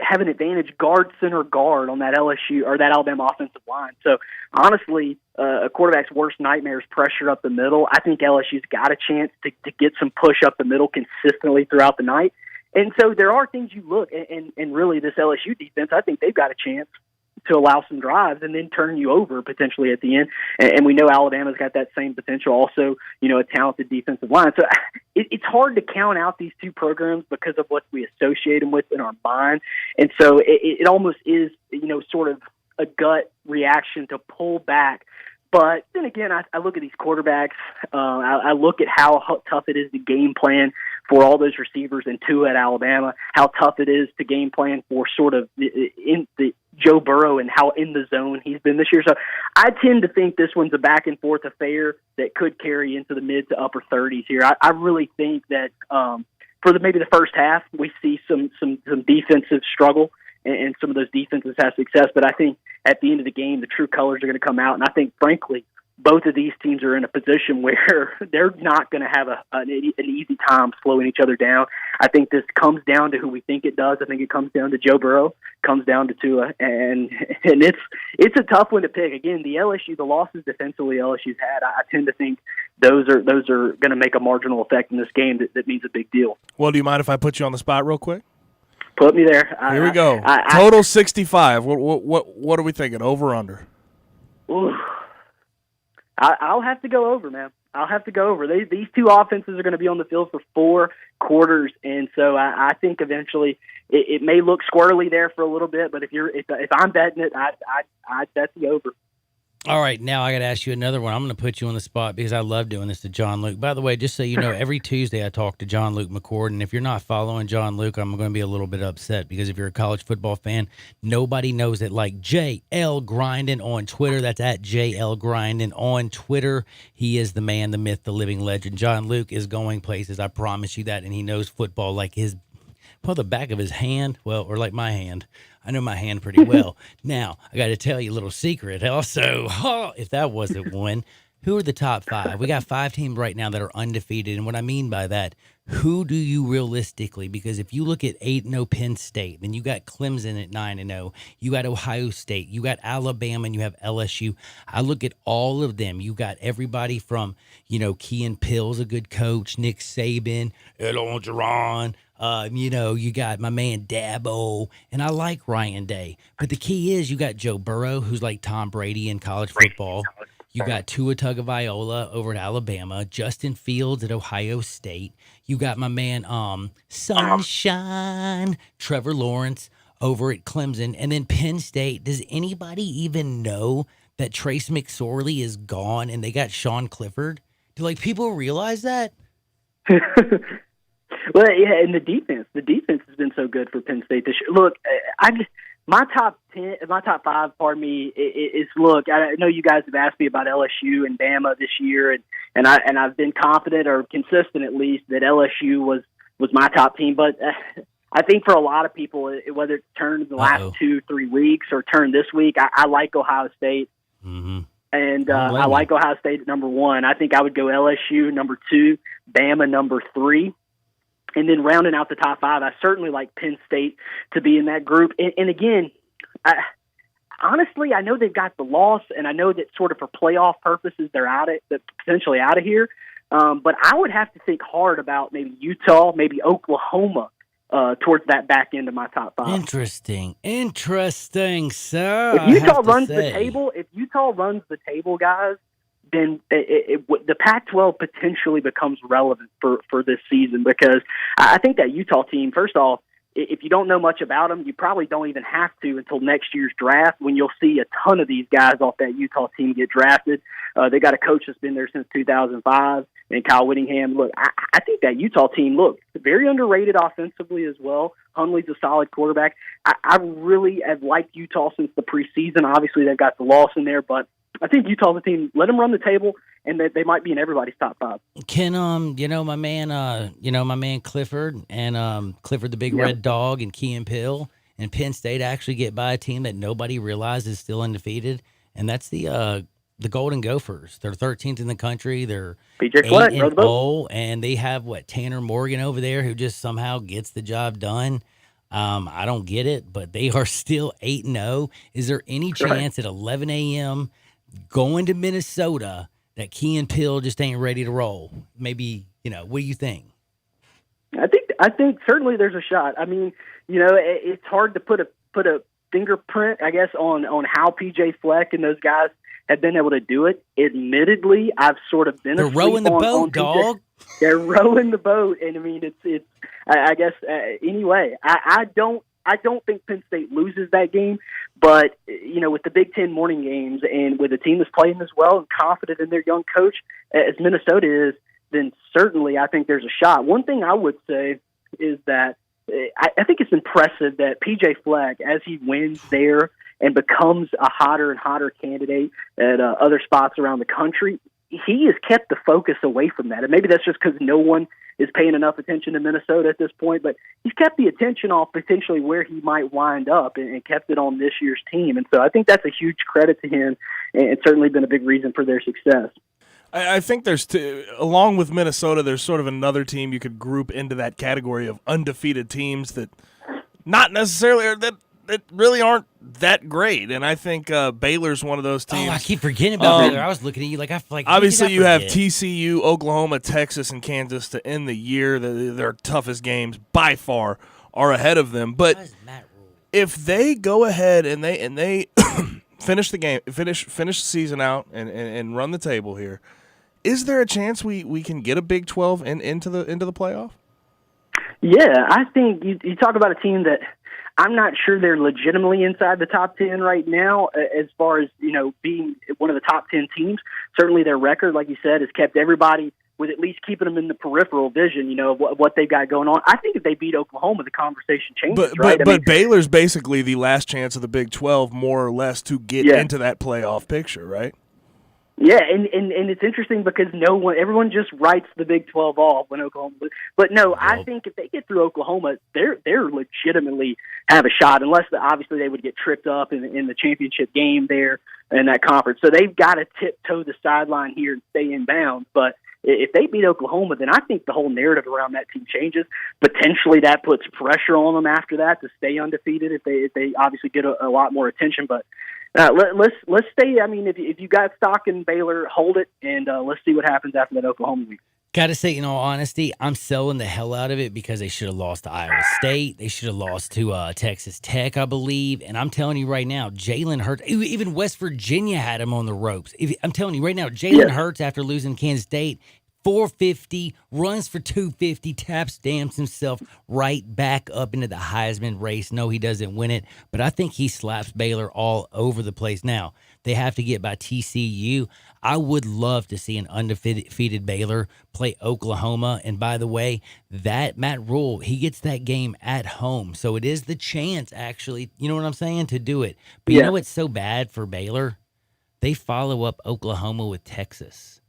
Speaker 4: have an advantage guard on that LSU or that Alabama offensive line. So honestly, a quarterback's worst nightmare is pressure up the middle. I think LSU's got a chance to get some push up the middle consistently throughout the night. And so there are things you look and really this LSU defense, I think they've got a chance to allow some drives and then turn you over potentially at the end. And we know Alabama's got that same potential also, a talented defensive line. So it's hard to count out these two programs because of what we associate them with in our mind. And so it almost is, sort of a gut reaction to pull back. But then again, I look at these quarterbacks. I look at how tough it is to game plan for all those receivers and Tua at Alabama, how tough it is to game plan for sort of in the Joe Burrow and how in the zone he's been this year. So I tend to think this one's a back and forth affair that could carry into the mid to upper 30s here. I really think that for maybe the first half, we see some defensive struggle and some of those defenses have success. But I think at the end of the game, the true colors are going to come out. And I think, frankly, both of these teams are in a position where they're not going to have an easy time slowing each other down. I think this comes down to who we think it does. I think it comes down to Joe Burrow, comes down to Tua, and it's a tough one to pick. Again, the losses defensively LSU's had, I tend to think those are going to make a marginal effect in this game that means a big deal.
Speaker 5: Well, do you mind if I put you on the spot real quick?
Speaker 4: Put me there.
Speaker 5: Here we go. Total 65. What are we thinking? Over or under?
Speaker 4: Ooh. I'll have to go over, man. I'll have to go over. These two offenses are going to be on the field for 4 quarters, and so I think eventually it may look squirrely there for a little bit. But if I'm betting it, I'd bet the over.
Speaker 1: All right, now I got to ask you another one. I'm going to put you on the spot because I love doing this to John Luke. By the way, just so you know, every Tuesday I talk to John Luke McCord, and if you're not following John Luke, I'm going to be a little bit upset because if you're a college football fan, nobody knows it like JL Grindin on Twitter. That's at JL Grindin on Twitter. He is the man, the myth, the living legend. John Luke is going places, I promise you that, and he knows football like the back of his hand, well, or like my hand. I know my hand pretty well. Now, I got to tell you a little secret. Also, if that wasn't one, who are the top 5? We got 5 teams right now that are undefeated. And what I mean by that, who do you realistically, because if you look at 8-0 Penn State, then you got Clemson at 9-0, you got Ohio State, you got Alabama, and you have LSU. I look at all of them. You got everybody from, Kean Pill's a good coach, Nick Saban, Ed Orgeron, you got my man Dabo, and I like Ryan Day. But the key is you got Joe Burrow, who's like Tom Brady in college football. You got Tua Tagovailoa over at Alabama, Justin Fields at Ohio State. You got my man Sunshine, Trevor Lawrence over at Clemson. And then Penn State, does anybody even know that Trace McSorley is gone and they got Sean Clifford? Do people realize that?
Speaker 4: Well, yeah, and the defense has been so good for Penn State this year. Look, my top 5, pardon me, is look. I know you guys have asked me about LSU and Bama this year, and I've been confident or consistent at least that LSU was my top team. But I think for a lot of people, whether it's turned in the last 2-3 weeks or turned this week, I like Ohio State.
Speaker 1: Mm-hmm.
Speaker 4: And I like Ohio State at number 1. I think I would go LSU number 2, Bama number 3. And then rounding out the top 5, I certainly like Penn State to be in that group. And again, honestly, I know they've got the loss, and I know that sort of for playoff purposes they're potentially out of here. But I would have to think hard about maybe Utah, maybe Oklahoma towards that back end of my top 5.
Speaker 1: Interesting, sir.
Speaker 4: If Utah runs the table, guys, then the Pac-12 potentially becomes relevant for this season, because I think that Utah team, first off, if you don't know much about them, you probably don't even have to until next year's draft, when you'll see a ton of these guys off that Utah team get drafted. They got a coach that's been there since 2005, and Kyle Whittingham. Look, I think that Utah team, very underrated offensively as well. Hundley's a solid quarterback. I really have liked Utah since the preseason. Obviously, they've got the loss in there, but I think Utah's a team. Let them run the table, and they might be in everybody's top 5.
Speaker 1: Can my man Clifford and Clifford the Big Red Dog and Kean Pill and Penn State actually get by a team that nobody realizes is still undefeated, and that's the Golden Gophers. They're 13th in the country. They're
Speaker 4: PJ Fleck,
Speaker 1: 8-0, and they have Tanner Morgan over there who just somehow gets the job done. I don't get it, but they are still 8-0. Is there any chance at 11 a.m. going to Minnesota that Kean Pill just ain't ready to roll? Maybe, what do you think?
Speaker 4: I think certainly there's a shot. I mean, it's hard to put a fingerprint, I guess, on how PJ Fleck and those guys have been able to do it. Admittedly, I've sort of been
Speaker 1: rowing the boat, dog.
Speaker 4: They're rowing the boat, and I mean, it's. I guess anyway. I don't think Penn State loses that game, but with the Big Ten morning games and with a team that's playing as well and confident in their young coach as Minnesota is, then certainly I think there's a shot. One thing I would say is that I think it's impressive that PJ Fleck, as he wins there and becomes a hotter and hotter candidate at other spots around the country, he has kept the focus away from that. And maybe that's just because no one is paying enough attention to Minnesota at this point, but he's kept the attention off potentially where he might wind up and kept it on this year's team. And so I think that's a huge credit to him, and it's certainly been a big reason for their success.
Speaker 5: I think there's along with Minnesota, there's sort of another team you could group into that category of undefeated teams that not necessarily that really aren't that great. And I think Baylor's one of those teams.
Speaker 1: Oh, I keep forgetting about Baylor. I was looking at you like I feel like.
Speaker 5: Obviously, you have TCU, Oklahoma, Texas, and Kansas to end the year. Their toughest games by far are ahead of them. But if they go ahead and they finish the game, finish the season out, and run the table here, is there a chance we can get a Big 12 into the playoff?
Speaker 4: Yeah, I think you talk about a team that I'm not sure they're legitimately inside the top 10 right now as far as, being one of the top 10 teams. Certainly their record, like you said, has kept everybody with at least keeping them in the peripheral vision, of what they've got going on. I think if they beat Oklahoma, the conversation changes, right?
Speaker 5: But Baylor's basically the last chance of the Big 12, more or less, to get into that playoff picture, right?
Speaker 4: Yeah, and it's interesting because everyone just writes the Big 12 off when Oklahoma. But no, I think if they get through Oklahoma, they're legitimately have a shot, unless obviously they would get tripped up in the championship game there in that conference. So they've got to tiptoe the sideline here and stay in bounds. But if they beat Oklahoma, then I think the whole narrative around that team changes. Potentially that puts pressure on them after that to stay undefeated if they obviously get a lot more attention. But let's stay. I mean, if you got stock in Baylor, hold it, and let's see what happens after that Oklahoma week.
Speaker 1: Got to say, in all honesty, I'm selling the hell out of it because they should have lost to Iowa State. They should have lost to Texas Tech, I believe. And I'm telling you right now, Jalen Hurts, even West Virginia had him on the ropes. I'm telling you right now, Jalen Hurts, after losing Kansas State, 450, runs for 250, taps dams himself right back up into the Heisman race. No, he doesn't win it, but I think he slaps Baylor all over the place. Now, they have to get by TCU. I would love to see an undefeated Baylor play Oklahoma. And by the way, that Matt Rule, he gets that game at home. So it is the chance, actually, you know what I'm saying, to do it. But you know what's so bad for Baylor? They follow up Oklahoma with Texas.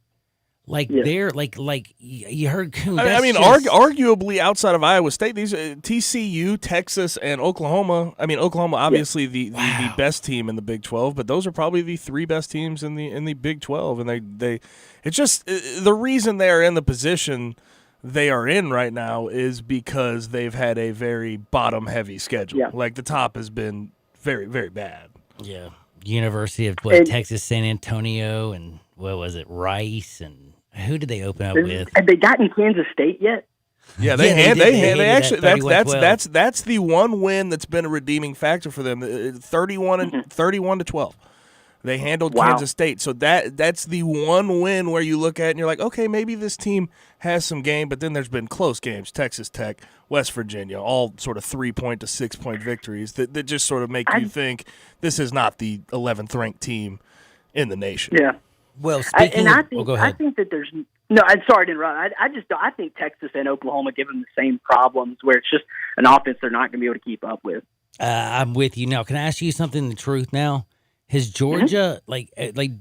Speaker 1: They're like you heard.
Speaker 5: Arguably outside of Iowa State, these TCU, Texas, and Oklahoma. I mean, Oklahoma obviously the best team in the Big 12, but those are probably the three best teams in the Big 12. And it's just the reason they're in the position they are in right now is because they've had a very bottom heavy schedule. Yeah. Like the top has been very, very bad.
Speaker 1: Yeah, University of Texas, San Antonio, and what was it, Rice, and who did they open up with?
Speaker 4: Have they gotten Kansas State yet?
Speaker 5: Yeah, they actually that's the one win that's been a redeeming factor for them. 31-12. They handled Kansas State. So that's the one win where you look at it and you're like, okay, maybe this team has some game, but then there's been close games, Texas Tech, West Virginia, all sort of 3-point to 6-point victories that just sort of make you think this is not the 11th ranked team in the nation.
Speaker 4: Yeah.
Speaker 1: Well, speaking
Speaker 4: go ahead.
Speaker 1: I
Speaker 4: think that there's I'm sorry to interrupt. I think Texas and Oklahoma give them the same problems where it's just an offense they're not going to be able to keep up with.
Speaker 1: I'm with you now. Can I ask you something? The truth now. Has Georgia like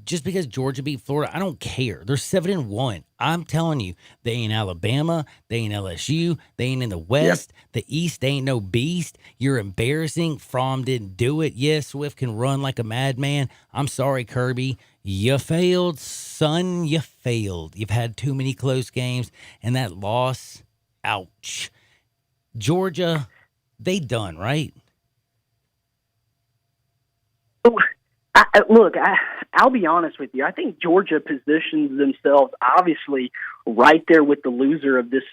Speaker 1: just because Georgia beat Florida, I don't care. They're 7-1. I'm telling you, they ain't Alabama, they ain't LSU, they ain't in the West, the East. They ain't no beast. You're embarrassing. Fromm didn't do it. Yes, Swift can run like a madman. I'm sorry, Kirby. You failed, son. You failed. You've had too many close games, and that loss, ouch. Georgia, they done, right?
Speaker 4: I'll be honest with you. I think Georgia positions themselves obviously right there with the loser of this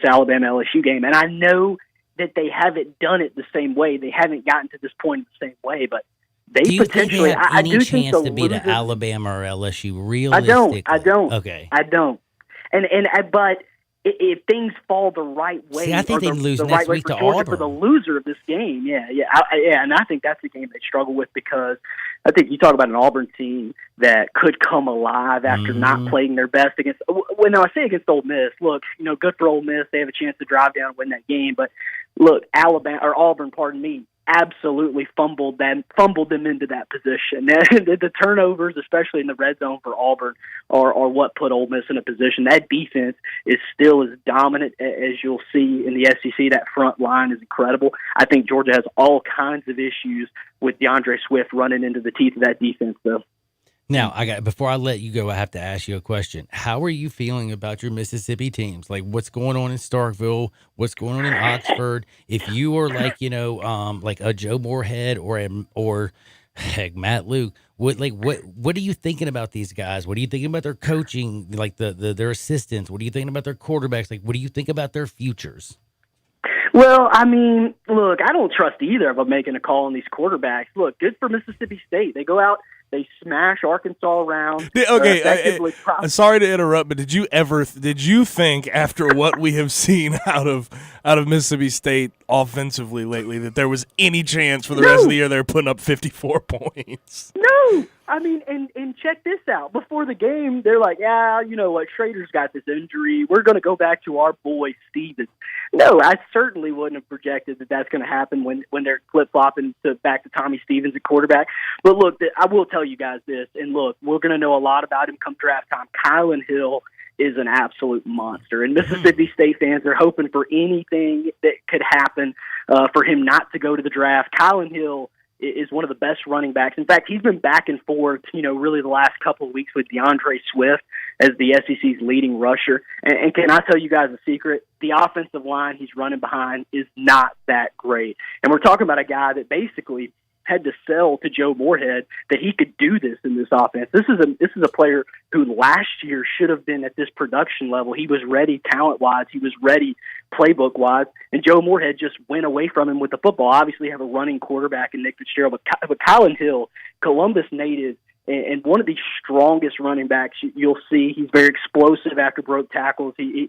Speaker 4: Alabama LSU game, and I know that they haven't done it the same way. They haven't gotten to this point the same way, but they potentially.
Speaker 1: Think they have any chance to beat Alabama or LSU? Realistically,
Speaker 4: I don't.
Speaker 1: Okay,
Speaker 4: I don't. But if things fall the right way,
Speaker 1: I think they lose
Speaker 4: the
Speaker 1: next
Speaker 4: right way
Speaker 1: week
Speaker 4: for
Speaker 1: to
Speaker 4: Georgia
Speaker 1: Auburn.
Speaker 4: for the loser of this game. And I think that's the game they struggle with because I think you talk about an Auburn team that could come alive after not playing their best against. When I say against Ole Miss, look, good for Ole Miss. They have a chance to drive down and win that game. But look, Auburn, absolutely fumbled them into that position. The turnovers, especially in the red zone for Auburn, are what put Ole Miss in a position. That defense is still as dominant as you'll see in the SEC. That front line is incredible. I think Georgia has all kinds of issues with DeAndre Swift running into the teeth of that defense, though.
Speaker 1: Now, before I let you go, I have to ask you a question. How are you feeling about your Mississippi teams? Like, what's going on in Starkville? What's going on in Oxford? If you were like a Joe Moorhead or heck, Matt Luke, what are you thinking about these guys? What are you thinking about their coaching? Like their assistants? What are you thinking about their quarterbacks? Like, what do you think about their futures?
Speaker 4: Well, I mean, look, I don't trust either of them making a call on these quarterbacks. Look, good for Mississippi State. They go out, They smash Arkansas around.
Speaker 5: Okay, sorry to interrupt, but did you think after what we have seen out of Mississippi State offensively lately that there was any chance for the rest of the year they're putting up 54 points?
Speaker 4: No. I mean, and check this out. Before the game, they're like, yeah, you know what, Schrader's got this injury. We're going to go back to our boy Stevens. No, I certainly wouldn't have projected that that's going to happen when they're flip-flopping back to Tommy Stevens at quarterback. But look, I will tell you guys this, and look, we're going to know a lot about him come draft time. Kylan Hill is an absolute monster, and Mississippi State fans are hoping for anything that could happen for him not to go to the draft. Kylan Hill is one of the best running backs. In fact, he's been back and forth, really the last couple of weeks with DeAndre Swift as the SEC's leading rusher. And can I tell you guys a secret? The offensive line he's running behind is not that great. And we're talking about a guy that basically had to sell to Joe Moorhead that he could do this in this offense. This is a player who last year should have been at this production level. He was ready talent-wise. He was ready playbook-wise. And Joe Moorhead just went away from him with the football. Obviously, have a running quarterback in Nick Fitzgerald. But Kylan Hill, Columbus native, and one of the strongest running backs you'll see. He's very explosive after broken tackles. He's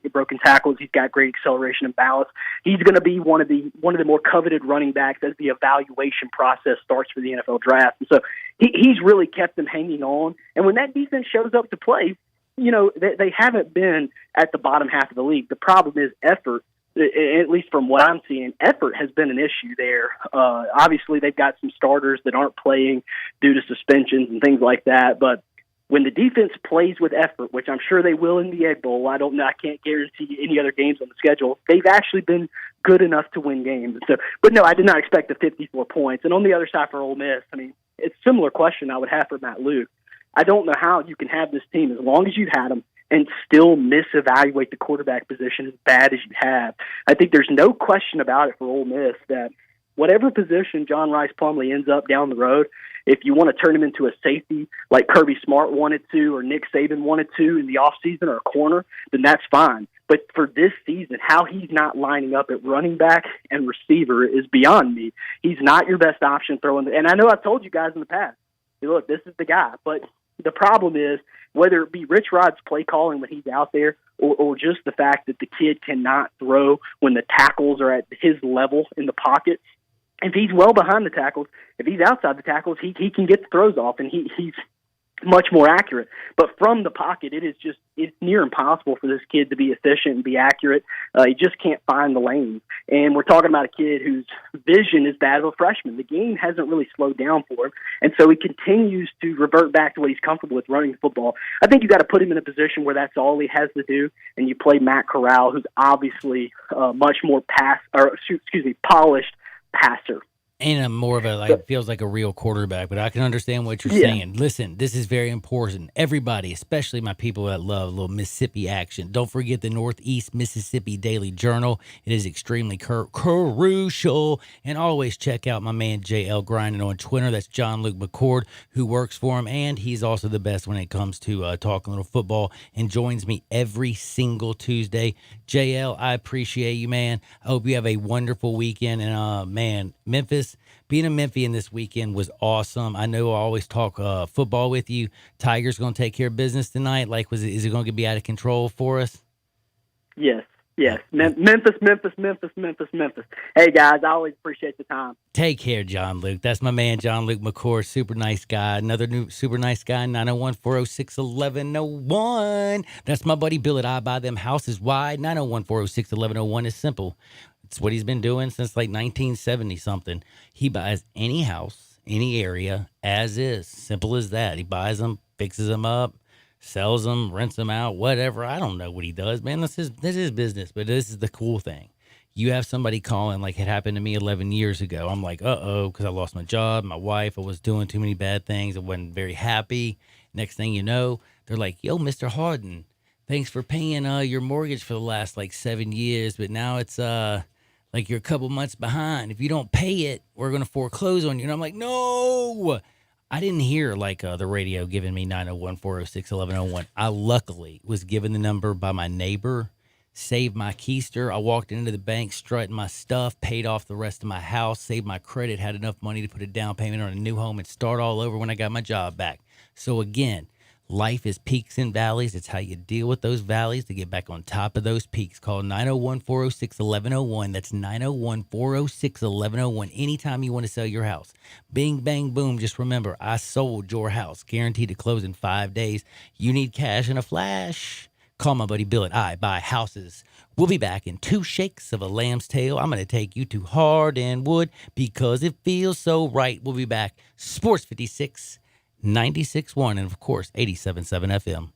Speaker 4: got great acceleration and balance. He's going to be one of the more coveted running backs as the evaluation process starts for the NFL draft. And so he's really kept them hanging on. And when that defense shows up to play, they haven't been at the bottom half of the league. The problem is effort. At least from what I'm seeing, effort has been an issue there. Obviously, they've got some starters that aren't playing due to suspensions and things like that. But when the defense plays with effort, which I'm sure they will in the Egg Bowl, I don't know. I can't guarantee any other games on the schedule. They've actually been good enough to win games. But no, I did not expect the 54 points. And on the other side for Ole Miss, I mean, it's a similar question I would have for Matt Luke. I don't know how you can have this team as long as you've had them and still misevaluate the quarterback position as bad as you have. I think there's no question about it for Ole Miss that whatever position John Rice Plumlee ends up down the road, if you want to turn him into a safety like Kirby Smart wanted to or Nick Saban wanted to in the offseason or a corner, then that's fine. But for this season, how he's not lining up at running back and receiver is beyond me. He's not your best option throwing. And I know I've told you guys in the past, hey, look, this is the guy. But the problem is, whether it be Rich Rod's play calling when he's out there or just the fact that the kid cannot throw when the tackles are at his level in the pocket. If he's well behind the tackles, if he's outside the tackles, he can get the throws off, and he's much more accurate. But from the pocket, it's near impossible for this kid to be efficient and be accurate. He just can't find the lanes. And we're talking about a kid whose vision is that of a freshman. The game hasn't really slowed down for him, and so he continues to revert back to what he's comfortable with, running the football. I think you got to put him in a position where that's all he has to do, and you play Matt Corral, who's obviously much more polished passer.
Speaker 1: And more of a, feels like a real quarterback, but I can understand what you're saying. Listen, this is very important. Everybody, especially my people that love a little Mississippi action, don't forget the Northeast Mississippi Daily Journal. It is extremely crucial. And always check out my man JL Grinding on Twitter. That's John Luke McCord, who works for him, and he's also the best when it comes to talking a little football and joins me every single Tuesday. JL, I appreciate you, man. I hope you have a wonderful weekend. And, man, Memphis, being a Memphian this weekend was awesome. I know I always talk football with you. Tigers going to take care of business tonight. Is it going to be out of control for us?
Speaker 4: Yes. Memphis. Hey, guys, I always appreciate the time.
Speaker 1: Take care, John Luke. That's my man, John Luke McCord. Super nice guy. Another new super nice guy, 901-406-1101. That's my buddy Bill at I Buy Them Houses Wide. 901-406-1101 is simple. It's what he's been doing since like 1970-something. He buys any house, any area, as is. Simple as that. He buys them, fixes them up, sells them, rents them out, whatever. I don't know what he does, man. This is business, but this is the cool thing. You have somebody calling like it happened to me 11 years ago. I'm like, because I lost my job, my wife. I was doing too many bad things. I wasn't very happy. Next thing you know, they're like, yo, Mr. Harden, thanks for paying your mortgage for the last like 7 years, but now it's like you're a couple months behind. If you don't pay it, we're going to foreclose on you. And I'm like, no. I didn't hear like the radio giving me 901-406-1101. I luckily was given the number by my neighbor saved my keister. I walked into the bank strutting my stuff, paid off the rest of my house, saved my credit, had enough money to put a down payment on a new home and start all over when I got my job back. So again, life is peaks and valleys. It's how you deal with those valleys to get back on top of those peaks. Call 901-406-1101. That's 901-406-1101. Anytime you want to sell your house. Bing, bang, boom. Just remember, I sold your house. Guaranteed to close in 5 days. You need cash in a flash. Call my buddy Bill at I Buy Houses. We'll be back in 2 shakes of a lamb's tail. I'm going to take you to Hardwood because it feels so right. We'll be back. Sports 56. 96.1 and, of course, 87.7 FM.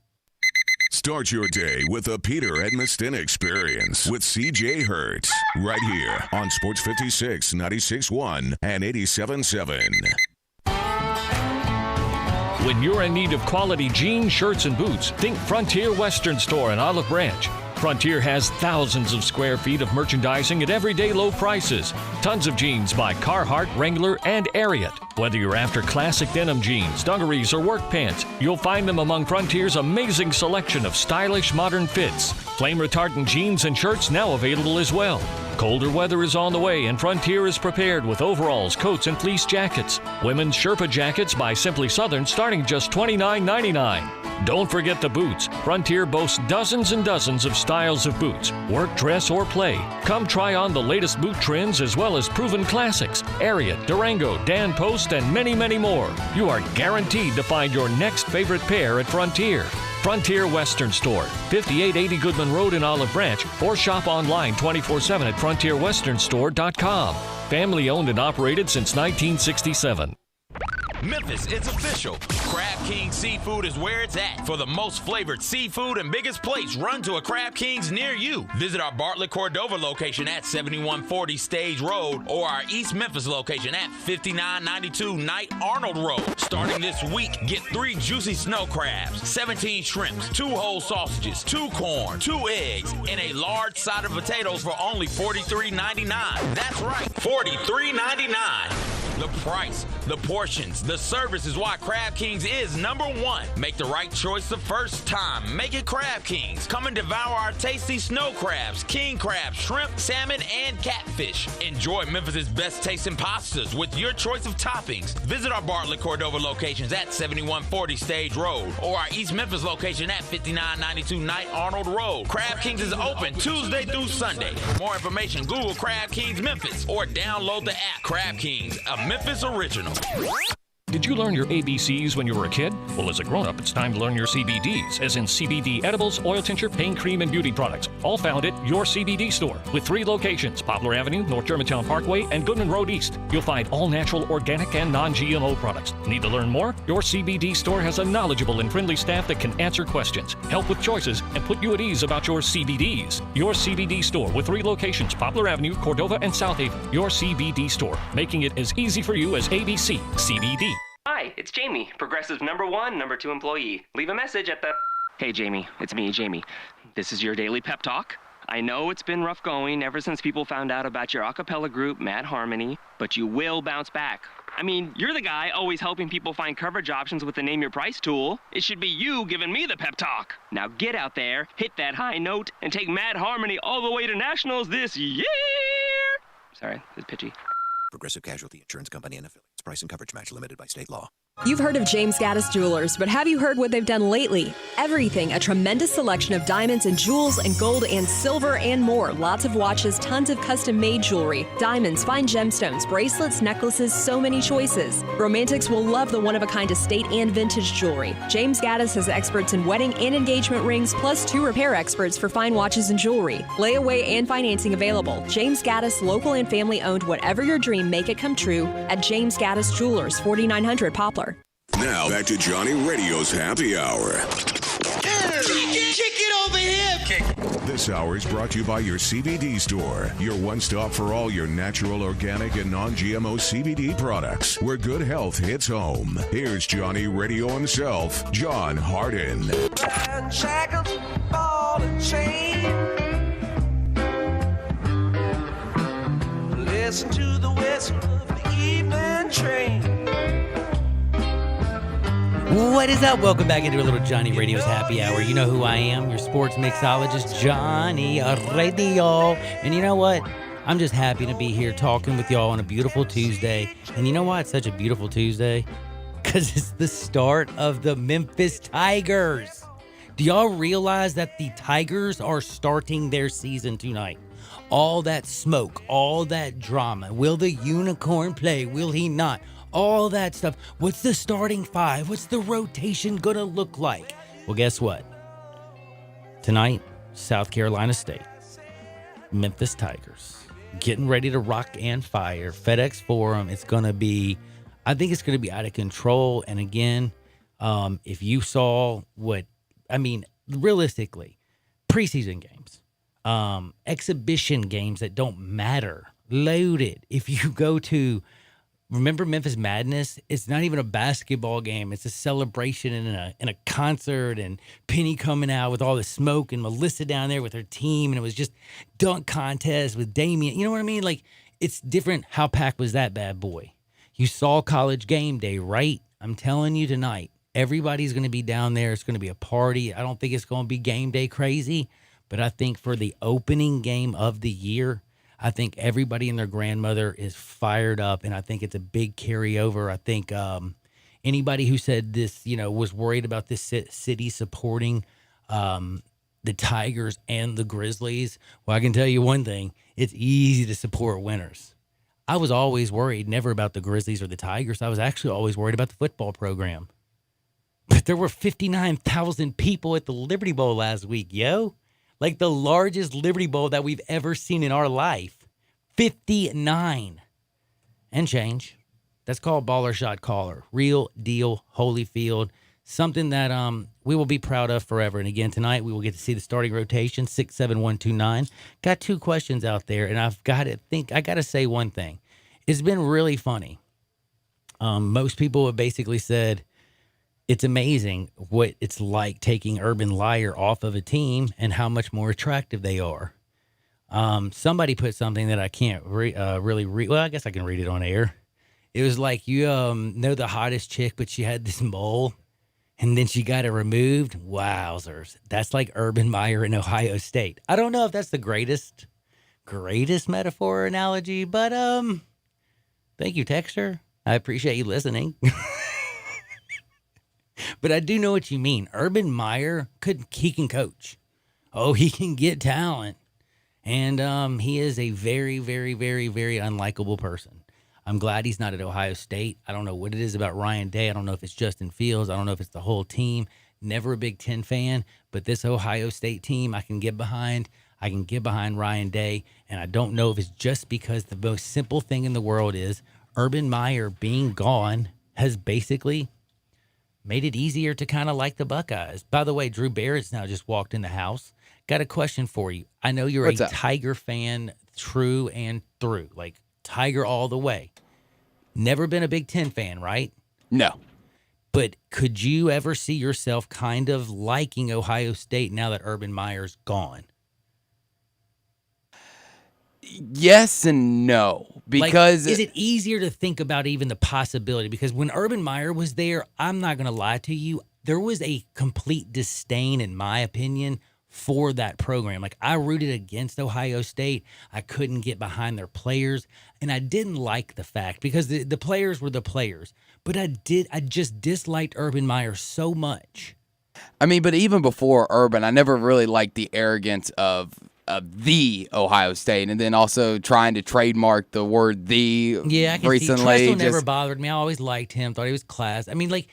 Speaker 6: Start your day with the Peter Edmiston Experience with CJ Hertz right here on Sports 56, 96.1 and 87.7.
Speaker 9: When you're in need of quality jeans, shirts, and boots, think Frontier Western Store in Olive Branch. Frontier has thousands of square feet of merchandising at everyday low prices. Tons of jeans by Carhartt, Wrangler, and Ariat. Whether you're after classic denim jeans, dungarees, or work pants, you'll find them among Frontier's amazing selection of stylish modern fits. Flame-retardant jeans and shirts now available as well. Colder weather is on the way, and Frontier is prepared with overalls, coats, and fleece jackets. Women's Sherpa jackets by Simply Southern starting just $29.99. Don't forget the boots. Frontier boasts dozens and dozens of styles of boots, work, dress, or play. Come try on the latest boot trends as well as proven classics, Ariat, Durango, Dan Post, and many, many more. You are guaranteed to find your next favorite pair at Frontier. Frontier Western Store, 5880 Goodman Road in Olive Branch, or shop online 24/7 at frontierwesternstore.com. Family owned and operated since 1967.
Speaker 7: Memphis, it's official. Crab King Seafood is where it's at. For the most flavored seafood and biggest plates, run to a Crab King's near you. Visit our Bartlett Cordova location at 7140 Stage Road or our East Memphis location at 5992 Knight Arnold Road. Starting this week, get 3 juicy snow crabs, 17 shrimps, 2 whole sausages, 2 corn, 2 eggs, and a large side of potatoes for only $43.99. That's right, $43.99. The price, the portions, the service is why Crab Kings is #1. Make the right choice the first time. Make it Crab Kings. Come and devour our tasty snow crabs, king crabs, shrimp, salmon, and catfish. Enjoy Memphis' best tasting pastas with your choice of toppings. Visit our Bartlett Cordova locations at 7140 Stage Road or our East Memphis location at 5992 Knight Arnold Road. Crab Kings is open Tuesday through Sunday. For more information, Google Crab Kings Memphis or download the app. Crab Kings, a Memphis original.
Speaker 9: Did you learn your ABCs when you were a kid? Well, as a grown-up, it's time to learn your CBDs, as in CBD edibles, oil tincture, pain cream, and beauty products. All found at your CBD store with 3 locations, Poplar Avenue, North Germantown Parkway, and Goodman Road East. You'll find all natural, organic, and non-GMO products. Need to learn more? Your CBD store has a knowledgeable and friendly staff that can answer questions, help with choices, and put you at ease about your CBDs. Your CBD store with 3 locations, Poplar Avenue, Cordova, and South Haven. Your CBD store, making it as easy for you as ABC CBD.
Speaker 22: Hi, it's Jamie, Progressive's #1, #2 employee. Leave a message at the... Hey, Jamie, it's me, Jamie. This is your daily pep talk. I know it's been rough going ever since people found out about your a cappella group, Mad Harmony, but you will bounce back. I mean, you're the guy always helping people find coverage options with the Name Your Price tool. It should be you giving me the pep talk. Now get out there, hit that high note, and take Mad Harmony all the way to nationals this year! Sorry, it's pitchy.
Speaker 23: Progressive Casualty Insurance Company and Affiliates. Price and coverage match limited by state law.
Speaker 24: You've heard of James Gaddis Jewelers, but have you heard what they've done lately? Everything, a tremendous selection of diamonds and jewels and gold and silver and more. Lots of watches, tons of custom-made jewelry, diamonds, fine gemstones, bracelets, necklaces, so many choices. Romantics will love the one-of-a-kind estate and vintage jewelry. James Gaddis has experts in wedding and engagement rings, plus 2 repair experts for fine watches and jewelry. Layaway and financing available. James Gaddis, local and family-owned. Whatever your dream, make it come true at James Gaddis Jewelers, 4900 Poplar.
Speaker 11: Now back to Johnny Radio's Happy Hour.
Speaker 2: Kick it over here.
Speaker 6: This hour is brought to you by your CBD store, your one-stop for all your natural, organic, and non-GMO CBD products, where good health hits home. Here's Johnny Radio himself, John Harden.
Speaker 2: Shackles, ball and chain. Listen to the whistle of the evening train.
Speaker 1: What is up? Welcome back into a little Johnny Radio's Happy Hour. You know who I am, your sports mixologist, Johnny Radio. And you know what? I'm just happy to be here talking with y'all on a beautiful Tuesday. And you know why it's such a beautiful Tuesday? Because it's the start of the Memphis Tigers. Do y'all realize that the Tigers are starting their season tonight? All that smoke, all that drama. Will the unicorn play? Will he not? All that stuff. What's the starting five? What's the rotation going to look like? Well, guess what? Tonight, South Carolina State, Memphis Tigers, getting ready to rock and fire. FedEx Forum, it's going to be, I think it's going to be out of control. And again, if you saw realistically, preseason games, exhibition games that don't matter, loaded. If you go to, remember Memphis Madness? It's not even a basketball game. It's a celebration in a concert, and Penny coming out with all the smoke and Melissa down there with her team, and it was just dunk contest with Damian. You know what I mean? Like, it's different. How packed was that bad boy? You saw College Game Day, right? I'm telling you tonight, everybody's going to be down there. It's going to be a party. I don't think it's going to be game day crazy, but I think for the opening game of the year, I think everybody and their grandmother is fired up, and I think it's a big carryover. I think anybody who said this, was worried about this city supporting the Tigers and the Grizzlies, well, I can tell you one thing. It's easy to support winners. I was always worried, never about the Grizzlies or the Tigers. I was actually always worried about the football program. But there were 59,000 people at the Liberty Bowl last week, yo. Like the largest Liberty Bowl that we've ever seen in our life. 59 and change. That's called Baller Shot Caller. Real deal, Holyfield. Something that we will be proud of forever. And again, tonight we will get to see the starting rotation, 67129. Got two questions out there, and I got to say one thing. It's been really funny. Most people have basically said, it's amazing what it's like taking Urban Meyer off of a team and how much more attractive they are. Somebody put something that I can't really read. Well, I guess I can read it on air. It was like, you know the hottest chick, but she had this mole, and then she got it removed. Wowzers. That's like Urban Meyer in Ohio State. I don't know if that's the greatest metaphor or analogy, but thank you, Texter. I appreciate you listening. But I do know what you mean. Urban Meyer, he can coach. Oh, he can get talent. And he is a very, very, very, very unlikable person. I'm glad he's not at Ohio State. I don't know what it is about Ryan Day. I don't know if it's Justin Fields. I don't know if it's the whole team. Never a Big Ten fan, but this Ohio State team I can get behind. I can get behind Ryan Day, and I don't know if it's just because the most simple thing in the world is Urban Meyer being gone has basically made it easier to kind of like the Buckeyes. By the way, Drew Barrett's now just walked in the house. Got a question for you. I know you're
Speaker 8: What's
Speaker 1: a
Speaker 8: up?
Speaker 1: Tiger fan through and through, like Tiger all the way. Never been a Big Ten fan, right?
Speaker 8: No.
Speaker 1: But could you ever see yourself kind of liking Ohio State now that Urban Meyer's gone?
Speaker 8: Yes and no. Because
Speaker 1: is it easier to think about even the possibility? Because when Urban Meyer was there, I'm not going to lie to you, there was a complete disdain, in my opinion, for that program. Like, I rooted against Ohio State. I couldn't get behind their players, and I didn't like the fact because the players were the players. But I just disliked Urban Meyer so much.
Speaker 8: I mean, but even before Urban, I never really liked the arrogance of the Ohio State, and then also trying to trademark the word "the."
Speaker 1: Yeah, I can
Speaker 8: recently.
Speaker 1: see. Tressel never bothered me. I always liked him. Thought he was class. I mean, like,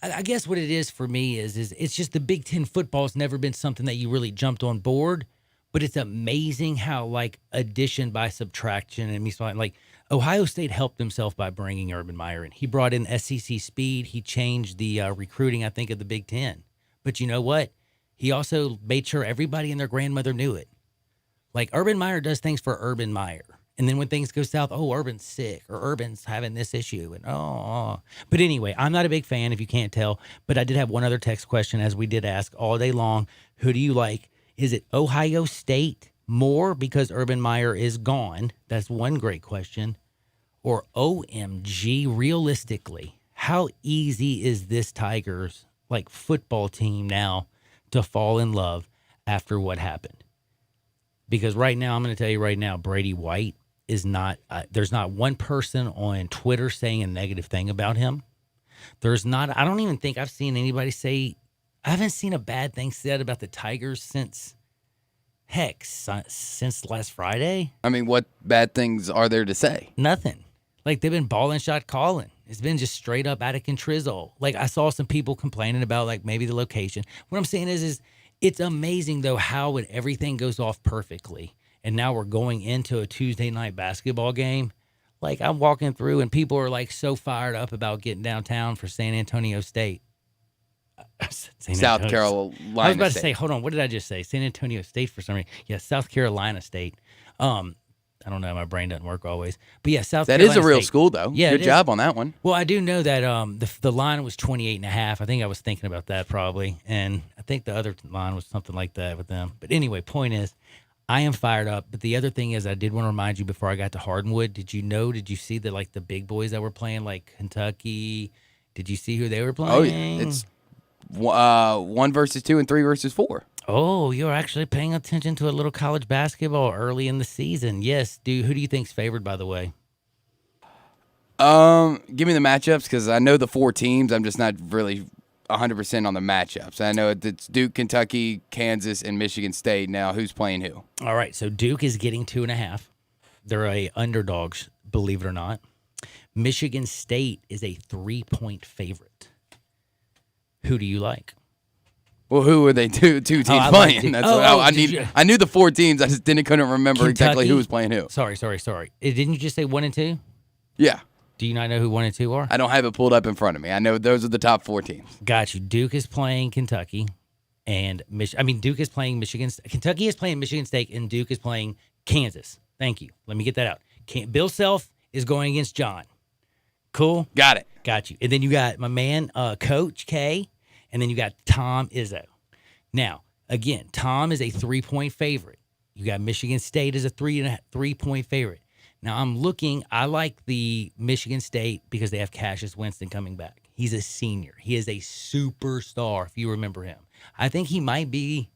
Speaker 1: I guess what it is for me is it's just the Big Ten football's never been something that you really jumped on board. But it's amazing how, like, addition by subtraction and me like Ohio State helped himself by bringing Urban Meyer in. He brought in SEC speed. He changed the recruiting, I think, of the Big Ten. But you know what? He also made sure everybody and their grandmother knew it. Like, Urban Meyer does things for Urban Meyer. And then when things go south, oh, Urban's sick or Urban's having this issue. And But anyway, I'm not a big fan, if you can't tell. But I did have one other text question, as we did ask all day long. Who do you like? Is it Ohio State more because Urban Meyer is gone? That's one great question. Or OMG, realistically, how easy is this Tigers like football team now to fall in love after what happened. Because right now, I'm going to tell you right now, Brady White is not, there's not one person on Twitter saying a negative thing about him. There's not, I don't even think I've seen anybody say, I haven't seen a bad thing said about the Tigers since last Friday.
Speaker 8: I mean, what bad things are there to say?
Speaker 1: Nothing. Like, they've been balling shot calling. It's been just straight up out of control. Like, I saw some people complaining about, like, maybe the location. What I'm saying is it's amazing, though, how everything goes off perfectly. And now we're going into a Tuesday night basketball game. Like, I'm walking through, and people are, like, so fired up about getting downtown for San Antonio State.
Speaker 8: South Carolina
Speaker 1: I was about
Speaker 8: State.
Speaker 1: to say, hold on, what did I just say? San Antonio State for some reason. Yeah, South Carolina State. I don't know, my brain doesn't work always. But yeah, South Carolina
Speaker 8: That is a real
Speaker 1: State.
Speaker 8: school, though.
Speaker 1: Yeah,
Speaker 8: Good job on that one.
Speaker 1: Well, I do know that the line was 28.5. I think I was thinking about that probably. And I think the other line was something like that with them. But anyway, point is, I am fired up. But the other thing is, I did want to remind you before I got to Hardwood, did you see the big boys that were playing, like Kentucky? Did you see who they were playing?
Speaker 8: Oh, yeah. It's 1 versus 2 and 3 versus 4.
Speaker 1: Oh, you're actually paying attention to a little college basketball early in the season. Yes, dude. Who do you think's favored, by the way?
Speaker 8: Give me the matchups because I know the 4 teams. I'm just not really 100% on the matchups. I know it's Duke, Kentucky, Kansas, and Michigan State. Now, who's playing who?
Speaker 1: All right, so Duke is getting 2.5. They're underdogs, believe it or not. Michigan State is a 3-point favorite. Who do you like?
Speaker 8: Well, who are they? Two teams playing. That's what I need. I knew the 4 teams. I just couldn't remember exactly who was playing who.
Speaker 1: Sorry. Didn't you just say 1 and 2?
Speaker 8: Yeah.
Speaker 1: Do you not know who 1 and 2 are?
Speaker 8: I don't have it pulled up in front of me. I know those are the top 4 teams.
Speaker 1: Got you. Duke is playing Kentucky, and Duke is playing Michigan. Kentucky is playing Michigan State, and Duke is playing Kansas. Thank you. Let me get that out. Bill Self is going against John. Cool.
Speaker 8: Got it.
Speaker 1: Got you. And then you got my man, Coach K. And then you got Tom Izzo. Now, again, Tom is a 3-point favorite. You got Michigan State as a 3-point favorite. Now, I like the Michigan State because they have Cassius Winston coming back. He's a senior. He is a superstar, if you remember him. I think he might be,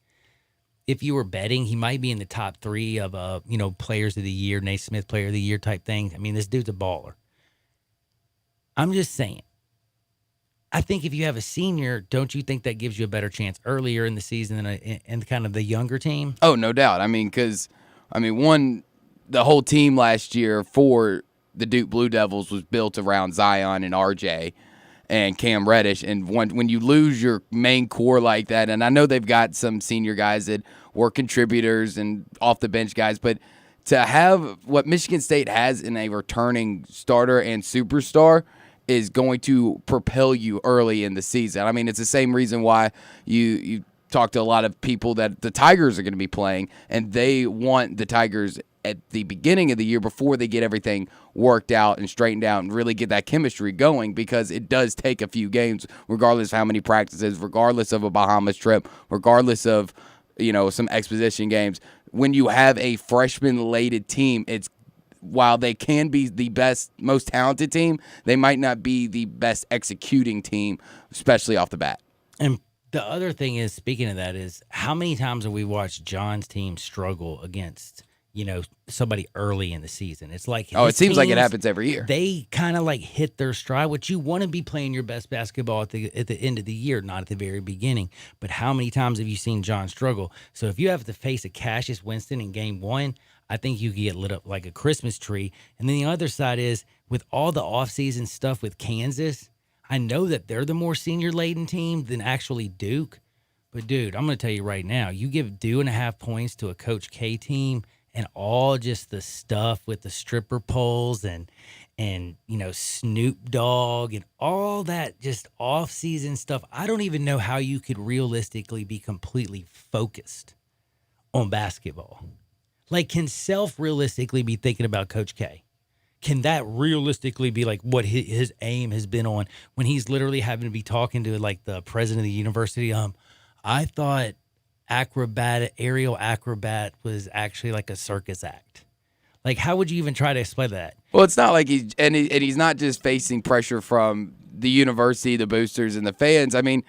Speaker 1: if you were betting, he might be in the top 3 of, players of the year, Naismith player of the year type thing. I mean, this dude's a baller. I'm just saying. I think if you have a senior, don't you think that gives you a better chance earlier in the season than kind of the younger team?
Speaker 8: Oh, no doubt. The whole team last year for the Duke Blue Devils was built around Zion and RJ and Cam Reddish. And when you lose your main core like that, and I know they've got some senior guys that were contributors and off the bench guys, but to have what Michigan State has in a returning starter and superstar is going to propel you early in the season. I mean, it's the same reason why you talk to a lot of people that the Tigers are going to be playing, and they want the Tigers at the beginning of the year before they get everything worked out and straightened out and really get that chemistry going, because it does take a few games, regardless of how many practices, regardless of a Bahamas trip, regardless of, some exposition games. When you have a freshman-laden team, while they can be the best, most talented team, they might not be the best executing team, especially off the bat.
Speaker 1: And the other thing is, speaking of that, is how many times have we watched John's team struggle against, somebody early in the season? It's like,
Speaker 8: it seems like it happens every year.
Speaker 1: They kind of like hit their stride, which you want to be playing your best basketball at the end of the year, not at the very beginning. But how many times have you seen John struggle? So if you have to face a Cassius Winston in game 1, I think you get lit up like a Christmas tree. And then the other side is, with all the offseason stuff with Kansas, I know that they're the more senior-laden team than actually Duke. But, dude, I'm going to tell you right now, you give 2.5 points to a Coach K team and all just the stuff with the stripper poles and Snoop Dogg and all that just off-season stuff, I don't even know how you could realistically be completely focused on basketball. Like, can Self realistically be thinking about Coach K? Can that realistically be like what his aim has been on when he's literally having to be talking to like the president of the university? I thought aerial acrobat was actually like a circus act. Like, how would you even try to explain that?
Speaker 8: Well, it's not like he's not just facing pressure from the university, the boosters, and the fans. I mean,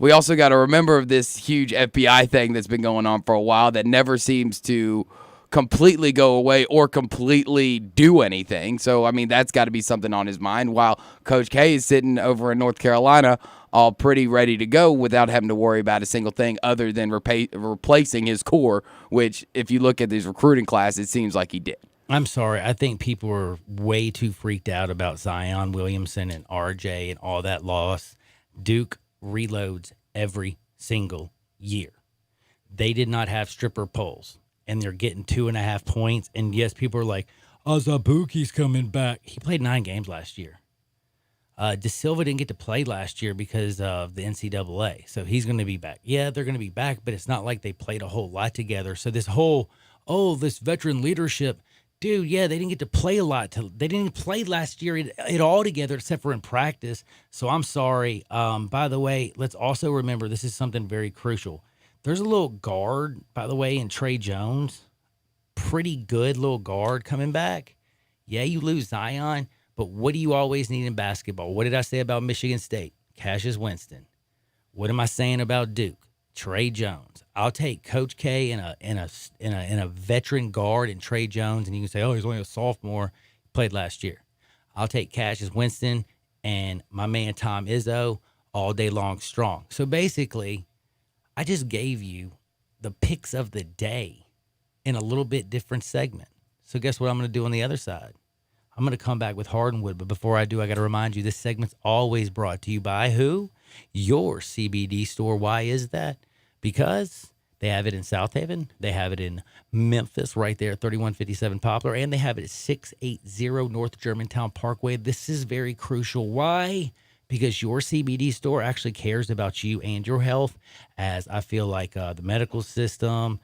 Speaker 8: we also got to remember this huge FBI thing that's been going on for a while that never seems to completely go away or completely do anything. So, I mean, that's got to be something on his mind while Coach K is sitting over in North Carolina all pretty ready to go without having to worry about a single thing other than replacing his core, which if you look at his recruiting class, it seems like he did.
Speaker 1: I'm sorry. I think people are way too freaked out about Zion Williamson and RJ and all that loss. Duke reloads every single year. They did not have stripper poles, and they're getting 2.5 points. And yes, people are like, Azubuike's coming back. He played 9 games last year. De Silva didn't get to play last year because of the NCAA, so he's going to be back. Yeah, they're going to be back, but it's not like they played a whole lot together. So this whole, this veteran leadership, dude, yeah, they didn't get to play a lot. They didn't play last year it all together except for in practice. So I'm sorry. By the way, let's also remember this is something very crucial. There's a little guard, by the way, in Trey Jones. Pretty good little guard coming back. Yeah, you lose Zion, but what do you always need in basketball? What did I say about Michigan State? Cassius Winston. What am I saying about Duke? Trey Jones. I'll take Coach K and a veteran guard in Trey Jones, and you can say, he's only a sophomore. He played last year. I'll take Cassius Winston and my man Tom Izzo all day long strong. So basically, I just gave you the picks of the day in a little bit different segment. So guess what I'm going to do on the other side? I'm going to come back with Hardwood, but before I do, I got to remind you, this segment's always brought to you by who? Your CBD store. Why is that? Because they have it in South Haven, they have it in Memphis, right there, 3157 Poplar, and they have it at 680 North Germantown Parkway. This is very crucial. Why? Because your CBD store actually cares about you and your health, as I feel like the medical system,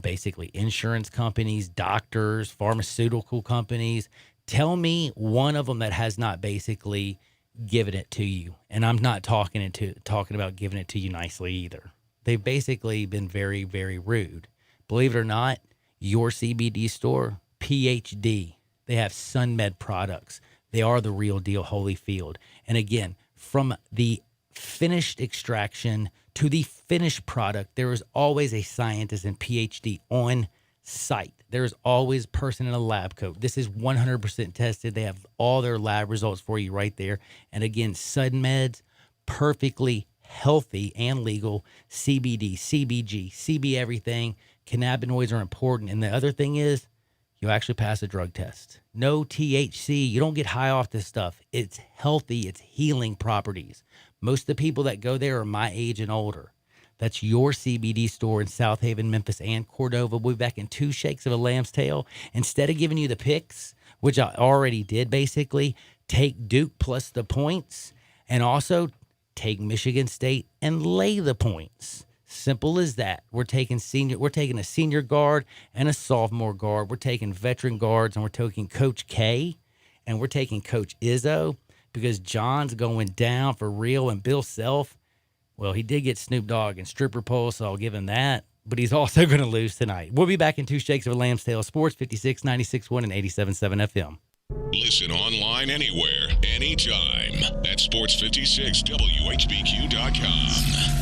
Speaker 1: basically insurance companies, doctors, pharmaceutical companies. Tell me one of them that has not basically given it to you. And I'm not talking about giving it to you nicely either. They've basically been very, very rude. Believe it or not, your CBD store, PhD, they have SunMed products. They are the real deal, Holyfield. And again, from the finished extraction to the finished product, there is always a scientist and PhD on site. There is always a person in a lab coat. This is 100% tested. They have all their lab results for you right there. And again, SunMed's perfectly healthy and legal CBD, CBG, CB everything. Cannabinoids are important. And the other thing is, you actually pass a drug test. No THC. You don't get high off this stuff. It's healthy. It's healing properties. Most of the people that go there are my age and older. That's your CBD store in South Haven, Memphis, and Cordova. We'll be back in 2 shakes of a lamb's tail. Instead of giving you the picks, which I already did basically, take Duke plus the points, and also take Michigan State and lay the points. Simple as that. We're taking a senior guard and a sophomore guard. We're taking veteran guards, and we're taking Coach K, and we're taking Coach Izzo, because John's going down for real, and Bill Self, well, he did get Snoop Dogg and stripper pole, so I'll give him that. But he's also going to lose tonight. We'll be back in 2 shakes of a lamb's tail. Sports 56, 96.1, and 87.7 FM.
Speaker 11: Listen online anywhere, anytime at sports56whbq.com.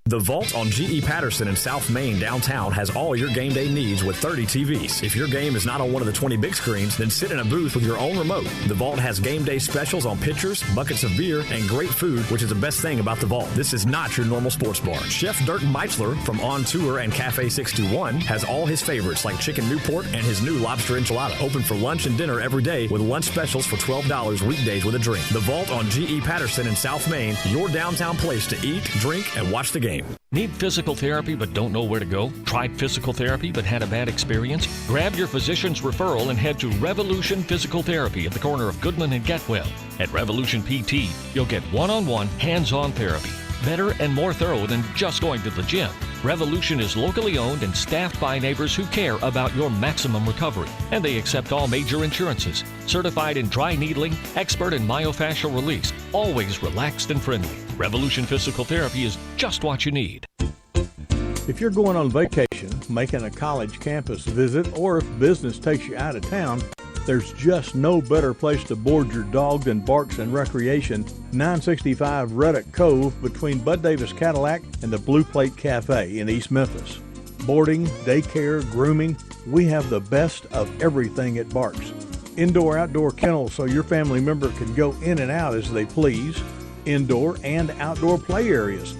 Speaker 12: The Vault on G.E. Patterson in South Main downtown has all your game day needs with 30 TVs. If your game is not on one of the 20 big screens, then sit in a booth with your own remote. The Vault has game day specials on pitchers, buckets of beer, and great food, which is the best thing about the Vault. This is not your normal sports bar. Chef Dirk Meitzler from On Tour and Cafe 621 has all his favorites like Chicken Newport and his new lobster enchilada. Open for lunch and dinner every day with lunch specials for $12 weekdays with a drink. The Vault on G.E. Patterson in South Main, your downtown place to eat, drink, and watch the game.
Speaker 13: Need physical therapy but don't know where to go? Tried physical therapy but had a bad experience? Grab your physician's referral and head to Revolution Physical Therapy at the corner of Goodman and Getwell. At Revolution PT, you'll get one-on-one, hands-on therapy. Better and more thorough than just going to the gym. Revolution is locally owned and staffed by neighbors who care about your maximum recovery. And they accept all major insurances. Certified in dry needling, expert in myofascial release. Always relaxed and friendly. Revolution Physical Therapy is just what you need.
Speaker 14: If you're going on vacation, making a college campus visit, or if business takes you out of town, There's just no better place to board your dog than Barks and Recreation, 965 Reddock Cove between Bud Davis Cadillac and the Blue Plate Cafe in East Memphis. Boarding, daycare, grooming, we have the best of everything at Barks. Indoor-outdoor kennels so your family member can go in and out as they please. Indoor and outdoor play areas.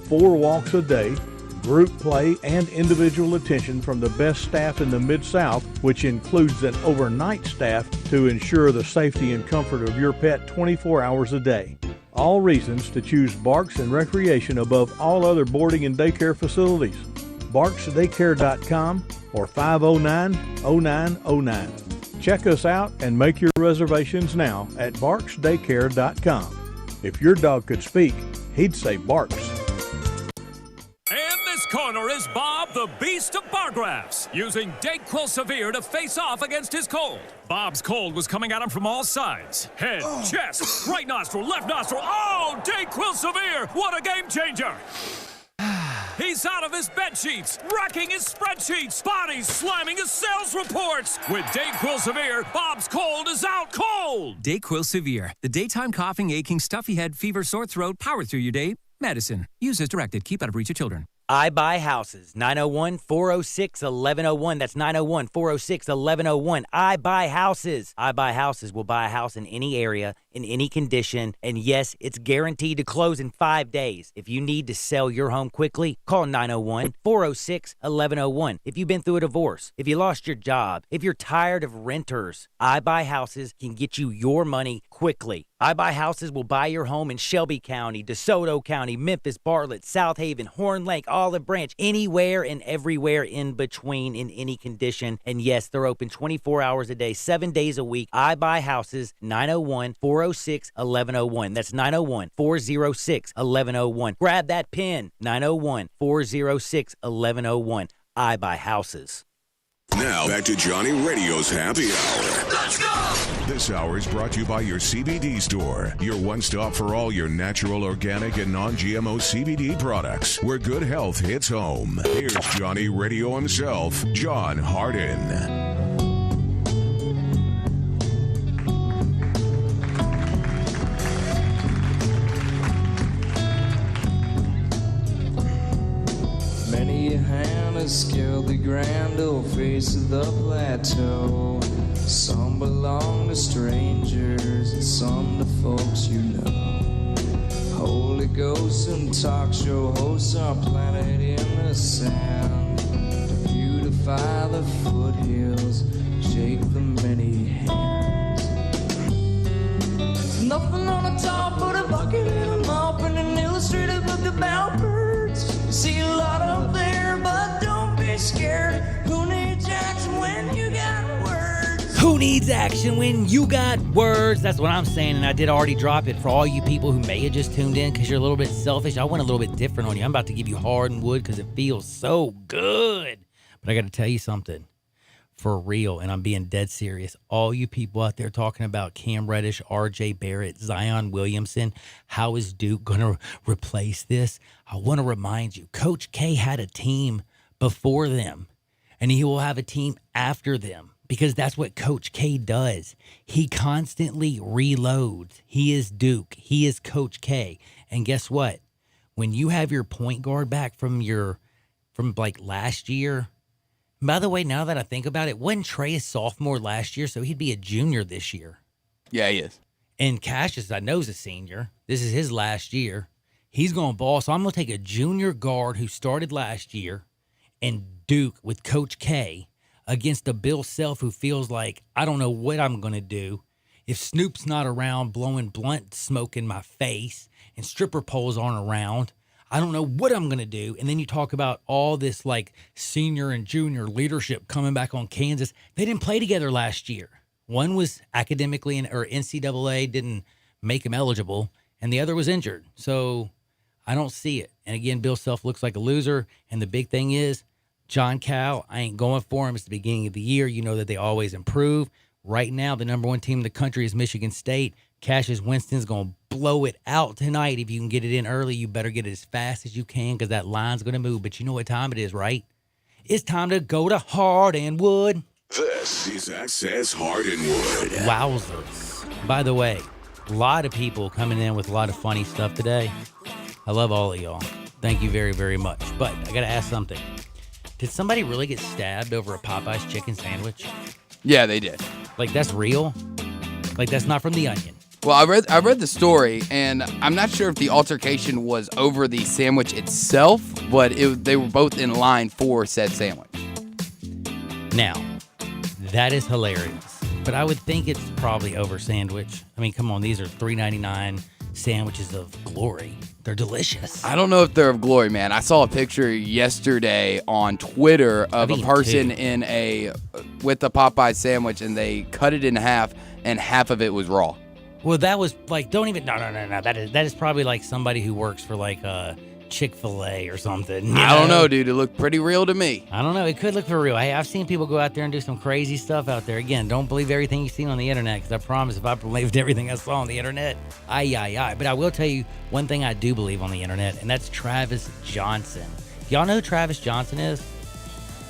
Speaker 14: 4 walks a day, group play, and individual attention from the best staff in the Mid-South, which includes an overnight staff to ensure the safety and comfort of your pet 24 hours a day. All reasons to choose Barks and Recreation above all other boarding and daycare facilities. BarksDaycare.com or 509-0909. Check us out and make your reservations now at BarksDaycare.com. If your dog could speak, he'd say Barks.
Speaker 9: This corner is Bob the Beast of Bargraphs, using Dayquil Severe to face off against his cold. Bob's cold was coming at him from all sides. Head, chest, right nostril, left nostril. Oh, Dayquil Severe! What a game changer! He's out of his bed sheets, wrecking his spreadsheets, bodies slamming his sales reports. With Dayquil Severe, Bob's cold is out cold.
Speaker 10: Dayquil Severe, the daytime coughing, aching, stuffy head, fever, sore throat, power through your day medicine. Use as directed. Keep out of reach of children.
Speaker 1: I Buy Houses, 901-406-1101. That's 901-406-1101. I Buy Houses. I Buy Houses will buy a house in any area, in any condition, and yes, it's guaranteed to close in 5 days. If you need to sell your home quickly, call 901-406-1101. If you've been through a divorce, if you lost your job, if you're tired of renters, I Buy Houses can get you your money quickly. I Buy Houses will buy your home in Shelby County, DeSoto County, Memphis, Bartlett, South Haven, Horn Lake, Olive Branch, anywhere and everywhere in between in any condition. And yes, they're open 24 hours a day, 7 days a week. I Buy Houses, 901-406-1101. That's 901-406-1101. Grab that pen, 901-406-1101. I Buy Houses.
Speaker 11: Now, back to Johnny Radio's Happy Hour.
Speaker 6: Let's go! This hour is brought to you by your CBD store, your one-stop for all your natural, organic, and non-GMO CBD products, where good health hits home. Here's Johnny Radio himself, John Harden.
Speaker 16: Many a hand has scaled the grand old face of the plateau. Some belong to strangers and some to folks you know. Holy Ghost and talk show hosts are planted in the sand to beautify the foothills, shake the many hands. There's nothing on the top but a bucket and a mop and an illustrated book about birds. You see a lot up there, but don't be scared. Who needs action when you got words?
Speaker 1: Who needs action when you got words? That's what I'm saying, and I did already drop it for all you people who may have just tuned in because you're a little bit selfish. I went a little bit different on you. I'm about to give you hard and wood because it feels so good. But I got to tell you something. For real, and I'm being dead serious. All you people out there talking about Cam Reddish, RJ Barrett, Zion Williamson, how is Duke going to replace this? I want to remind you, Coach K had a team before them, and he will have a team after them because that's what Coach K does. He constantly reloads. He is Duke. He is Coach K. And guess what? When you have your point guard back from like last year. By the way, now that I think about it, wasn't Trey a sophomore last year, so he'd be a junior this year?
Speaker 8: Yeah, he is.
Speaker 1: And Cassius, I know, is a senior. This is his last year. He's going to ball, so I'm going to take a junior guard who started last year and Duke with Coach K against a Bill Self who feels like, I don't know what I'm going to do. If Snoop's not around blowing blunt smoke in my face and stripper poles aren't around, I don't know what I'm going to do. And then you talk about all this like senior and junior leadership coming back on Kansas. They didn't play together last year. One was academically or NCAA didn't make him eligible, and the other was injured. So I don't see it. And again, Bill Self looks like a loser. And the big thing is, John Cal, I ain't going for him. It's the beginning of the year. You know that they always improve. Right now, the number one team in the country is Michigan State. Cassius Winston's going to blow it out tonight. If you can get it in early, you better get it as fast as you can because that line's going to move. But you know what time it is, right? It's time to go to Hard and Wood.
Speaker 11: This is Access Hardinwood.
Speaker 1: Wowzers. By the way, a lot of people coming in with a lot of funny stuff today. I love all of y'all. Thank you very, very much. But I got to ask something. Did somebody really get stabbed over a Popeye's chicken sandwich?
Speaker 8: Yeah, they did.
Speaker 1: Like, that's real? Like, that's not from The Onion?
Speaker 8: Well, I read the story, and I'm not sure if the altercation was over the sandwich itself, but they were both in line for said sandwich.
Speaker 1: Now, that is hilarious. But I would think it's probably over sandwich. I mean, come on, these are $3.99 sandwiches of glory. They're delicious.
Speaker 8: I don't know if they're of glory, man. I saw a picture yesterday on Twitter of a person with a Popeye sandwich, and they cut it in half, and half of it was raw.
Speaker 1: Well, that was like, no. That is probably like somebody who works for like Chick-fil-A or something.
Speaker 8: I don't know, dude. It looked pretty real to me.
Speaker 1: I don't know. It could look for real. Hey, I've seen people go out there and do some crazy stuff out there. Again, don't believe everything you've seen on the internet, because I promise if I believed everything I saw on the internet, But I will tell you one thing I do believe on the internet, and that's Travis Johnson. Y'all know who Travis Johnson is?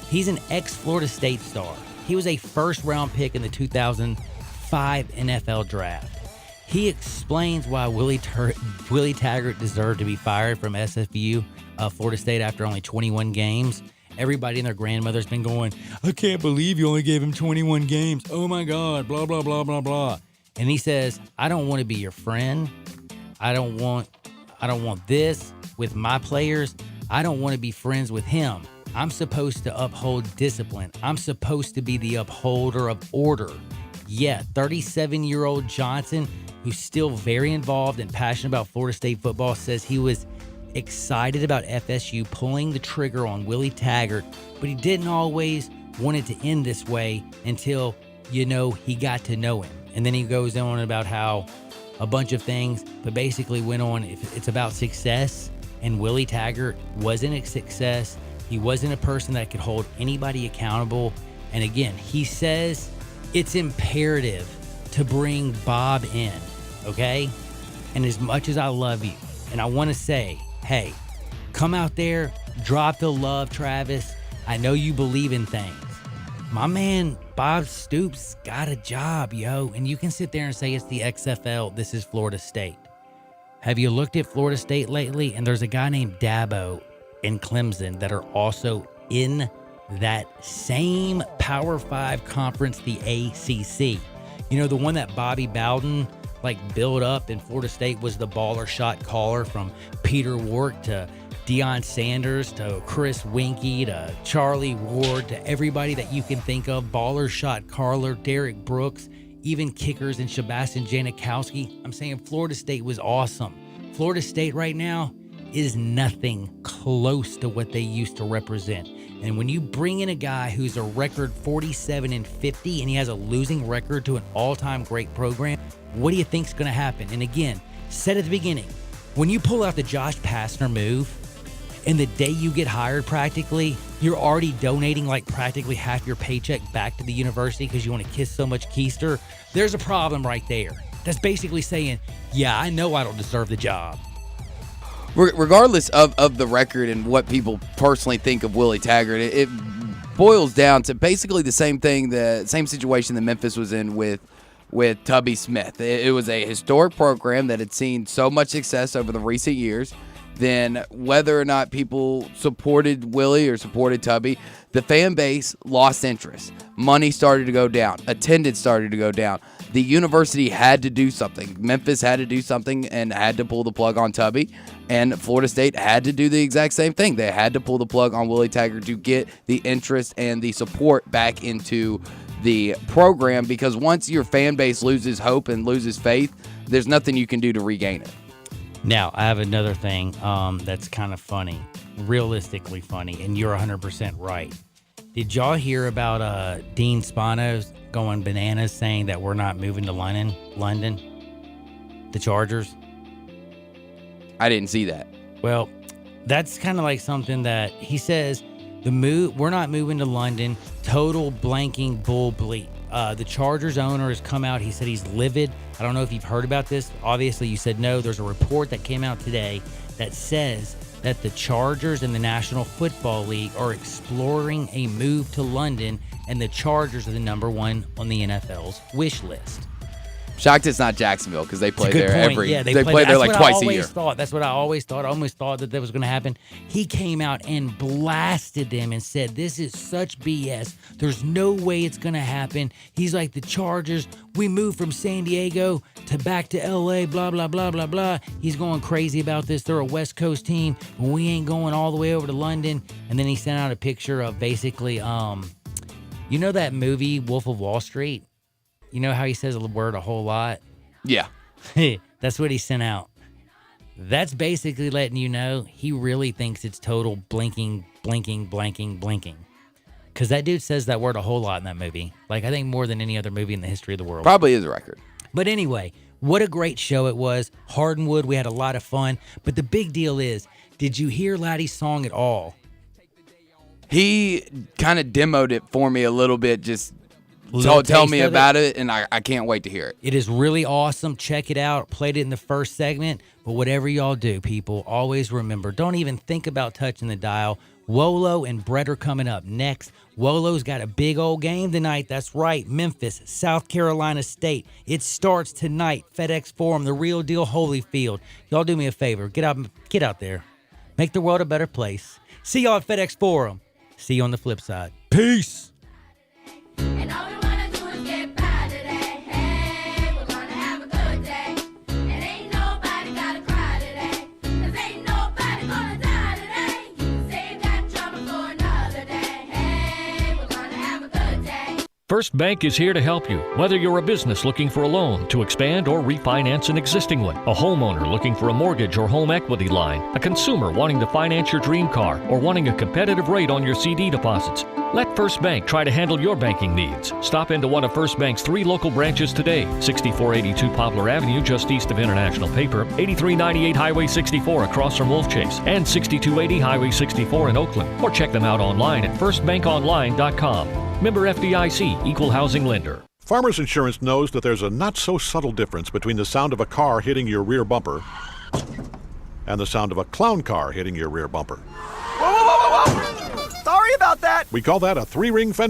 Speaker 1: He's an ex-Florida State star. He was a first-round pick in the 2005 NFL draft. He explains why Willie Taggart deserved to be fired from SFU, Florida State, after only 21 games. Everybody and their grandmother's been going, I can't believe you only gave him 21 games. Oh, my God, blah, blah, blah, blah, blah. And he says, I don't want to be your friend. I don't want this with my players. I don't want to be friends with him. I'm supposed to uphold discipline. I'm supposed to be the upholder of order. Yeah, 37-year-old Johnson, who's still very involved and passionate about Florida State football, says he was excited about FSU pulling the trigger on Willie Taggart, but he didn't always want it to end this way until, he got to know him. And then he goes on about how a bunch of things, but basically went on, if it's about success, and Willie Taggart wasn't a success. He wasn't a person that could hold anybody accountable. And again, he says it's imperative to bring Bob in, okay? And as much as I love you, and I want to say, hey, come out there, drop the love, Travis. I know you believe in things. My man, Bob Stoops, got a job, yo. And you can sit there and say it's the XFL, this is Florida State. Have you looked at Florida State lately? And there's a guy named Dabo and Clemson that are also in that same Power 5 conference, the ACC. The one that Bobby Bowden built up in Florida State was the baller shot caller, from Peter Wark to Deion Sanders to Chris Winkie to Charlie Ward to everybody that you can think of. Baller shot caller, Derek Brooks, even kickers and Sebastian Janikowski. I'm saying Florida State was awesome. Florida State right now is nothing close to what they used to represent. And when you bring in a guy who's a record 47-50 and he has a losing record to an all-time great program, what do you think's going to happen? And again, said at the beginning, when you pull out the Josh Pastner move, and the day you get hired, practically, you're already donating practically half your paycheck back to the university because you want to kiss so much keister, there's a problem right there. That's basically saying, yeah, I know I don't deserve the job.
Speaker 8: Regardless of the record and what people personally think of Willie Taggart, it boils down to basically the same thing, the same situation that Memphis was in with Tubby Smith. It was a historic program that had seen so much success over the recent years. Then whether or not people supported Willie or supported Tubby, the fan base lost interest. Money started to go down. Attendance started to go down. The university had to do something. Memphis had to do something and had to pull the plug on Tubby. And Florida State had to do the exact same thing. They had to pull the plug on Willie Taggart to get the interest and the support back into the program, because once your fan base loses hope and loses faith, there's nothing you can do to regain it.
Speaker 1: Now, I have another thing that's kind of funny, realistically funny, and you're 100% right. Did y'all hear about Dean Spanos going bananas saying that we're not moving to London, the Chargers?
Speaker 8: I didn't see that.
Speaker 1: Well, that's kind of like something that he says, we're not moving to London, total blanking bull bleep. The Chargers owner has come out. He said he's livid. I don't know if you've heard about this. Obviously, you said no. There's a report that came out today that says that the Chargers and the National Football League are exploring a move to London, and the Chargers are the number one on the NFL's wish list.
Speaker 8: Shocked it's not Jacksonville because they play there
Speaker 1: they
Speaker 8: play there like twice a year.
Speaker 1: That's what I always thought. I almost thought that was going to happen. He came out and blasted them and said, this is such BS. There's no way it's going to happen. He's like, the Chargers, we moved from San Diego to back to LA, blah, blah, blah, blah, blah. He's going crazy about this. They're a West Coast team, but we ain't going all the way over to London. And then he sent out a picture of basically, you know that movie, Wolf of Wall Street? You know how he says the word a whole lot?
Speaker 8: Yeah.
Speaker 1: That's what he sent out. That's basically letting you know he really thinks it's total blinking. Because that dude says that word a whole lot in that movie. Like, I think more than any other movie in the history of the world.
Speaker 8: Probably is a record.
Speaker 1: But anyway, what a great show it was. Hardwood, we had a lot of fun. But the big deal is, did you hear Laddie's song at all?
Speaker 8: He kind of demoed it for me a little bit, just tell me about it, and I can't wait to hear it.
Speaker 1: It is really awesome. Check it out. Played it in the first segment. But whatever y'all do, people, always remember, don't even think about touching the dial. Wolo and Brett are coming up next. Wolo's got a big old game tonight. That's right. Memphis, South Carolina State. It starts tonight. FedEx Forum, the real deal Holyfield. Y'all do me a favor. Get out there. Make the world a better place. See y'all at FedEx Forum. See you on the flip side. Peace.
Speaker 15: And all we wanna do is get by today. Hey, we're gonna have a good day. And ain't nobody gotta cry today. 'Cause ain't nobody gonna die today. You can save that trouble for another day. Hey, we're gonna have a good day.
Speaker 13: First Bank is here to help you, whether you're a business looking for a loan to expand or refinance an existing one, a homeowner looking for a mortgage or home equity line, a consumer wanting to finance your dream car, or wanting a competitive rate on your CD deposits. Let First Bank try to handle your banking needs. Stop into one of First Bank's 3 local branches today. 6482 Poplar Avenue, just east of International Paper, 8398 Highway 64 across from Wolf Chase, and 6280 Highway 64 in Oakland. Or check them out online at firstbankonline.com. Member FDIC, Equal Housing Lender.
Speaker 17: Farmers Insurance knows that there's a not-so-subtle difference between the sound of a car hitting your rear bumper and the sound of a clown car hitting your rear bumper.
Speaker 18: Whoa, whoa, whoa, whoa! Sorry about that!
Speaker 17: We call that a 3-ring fender.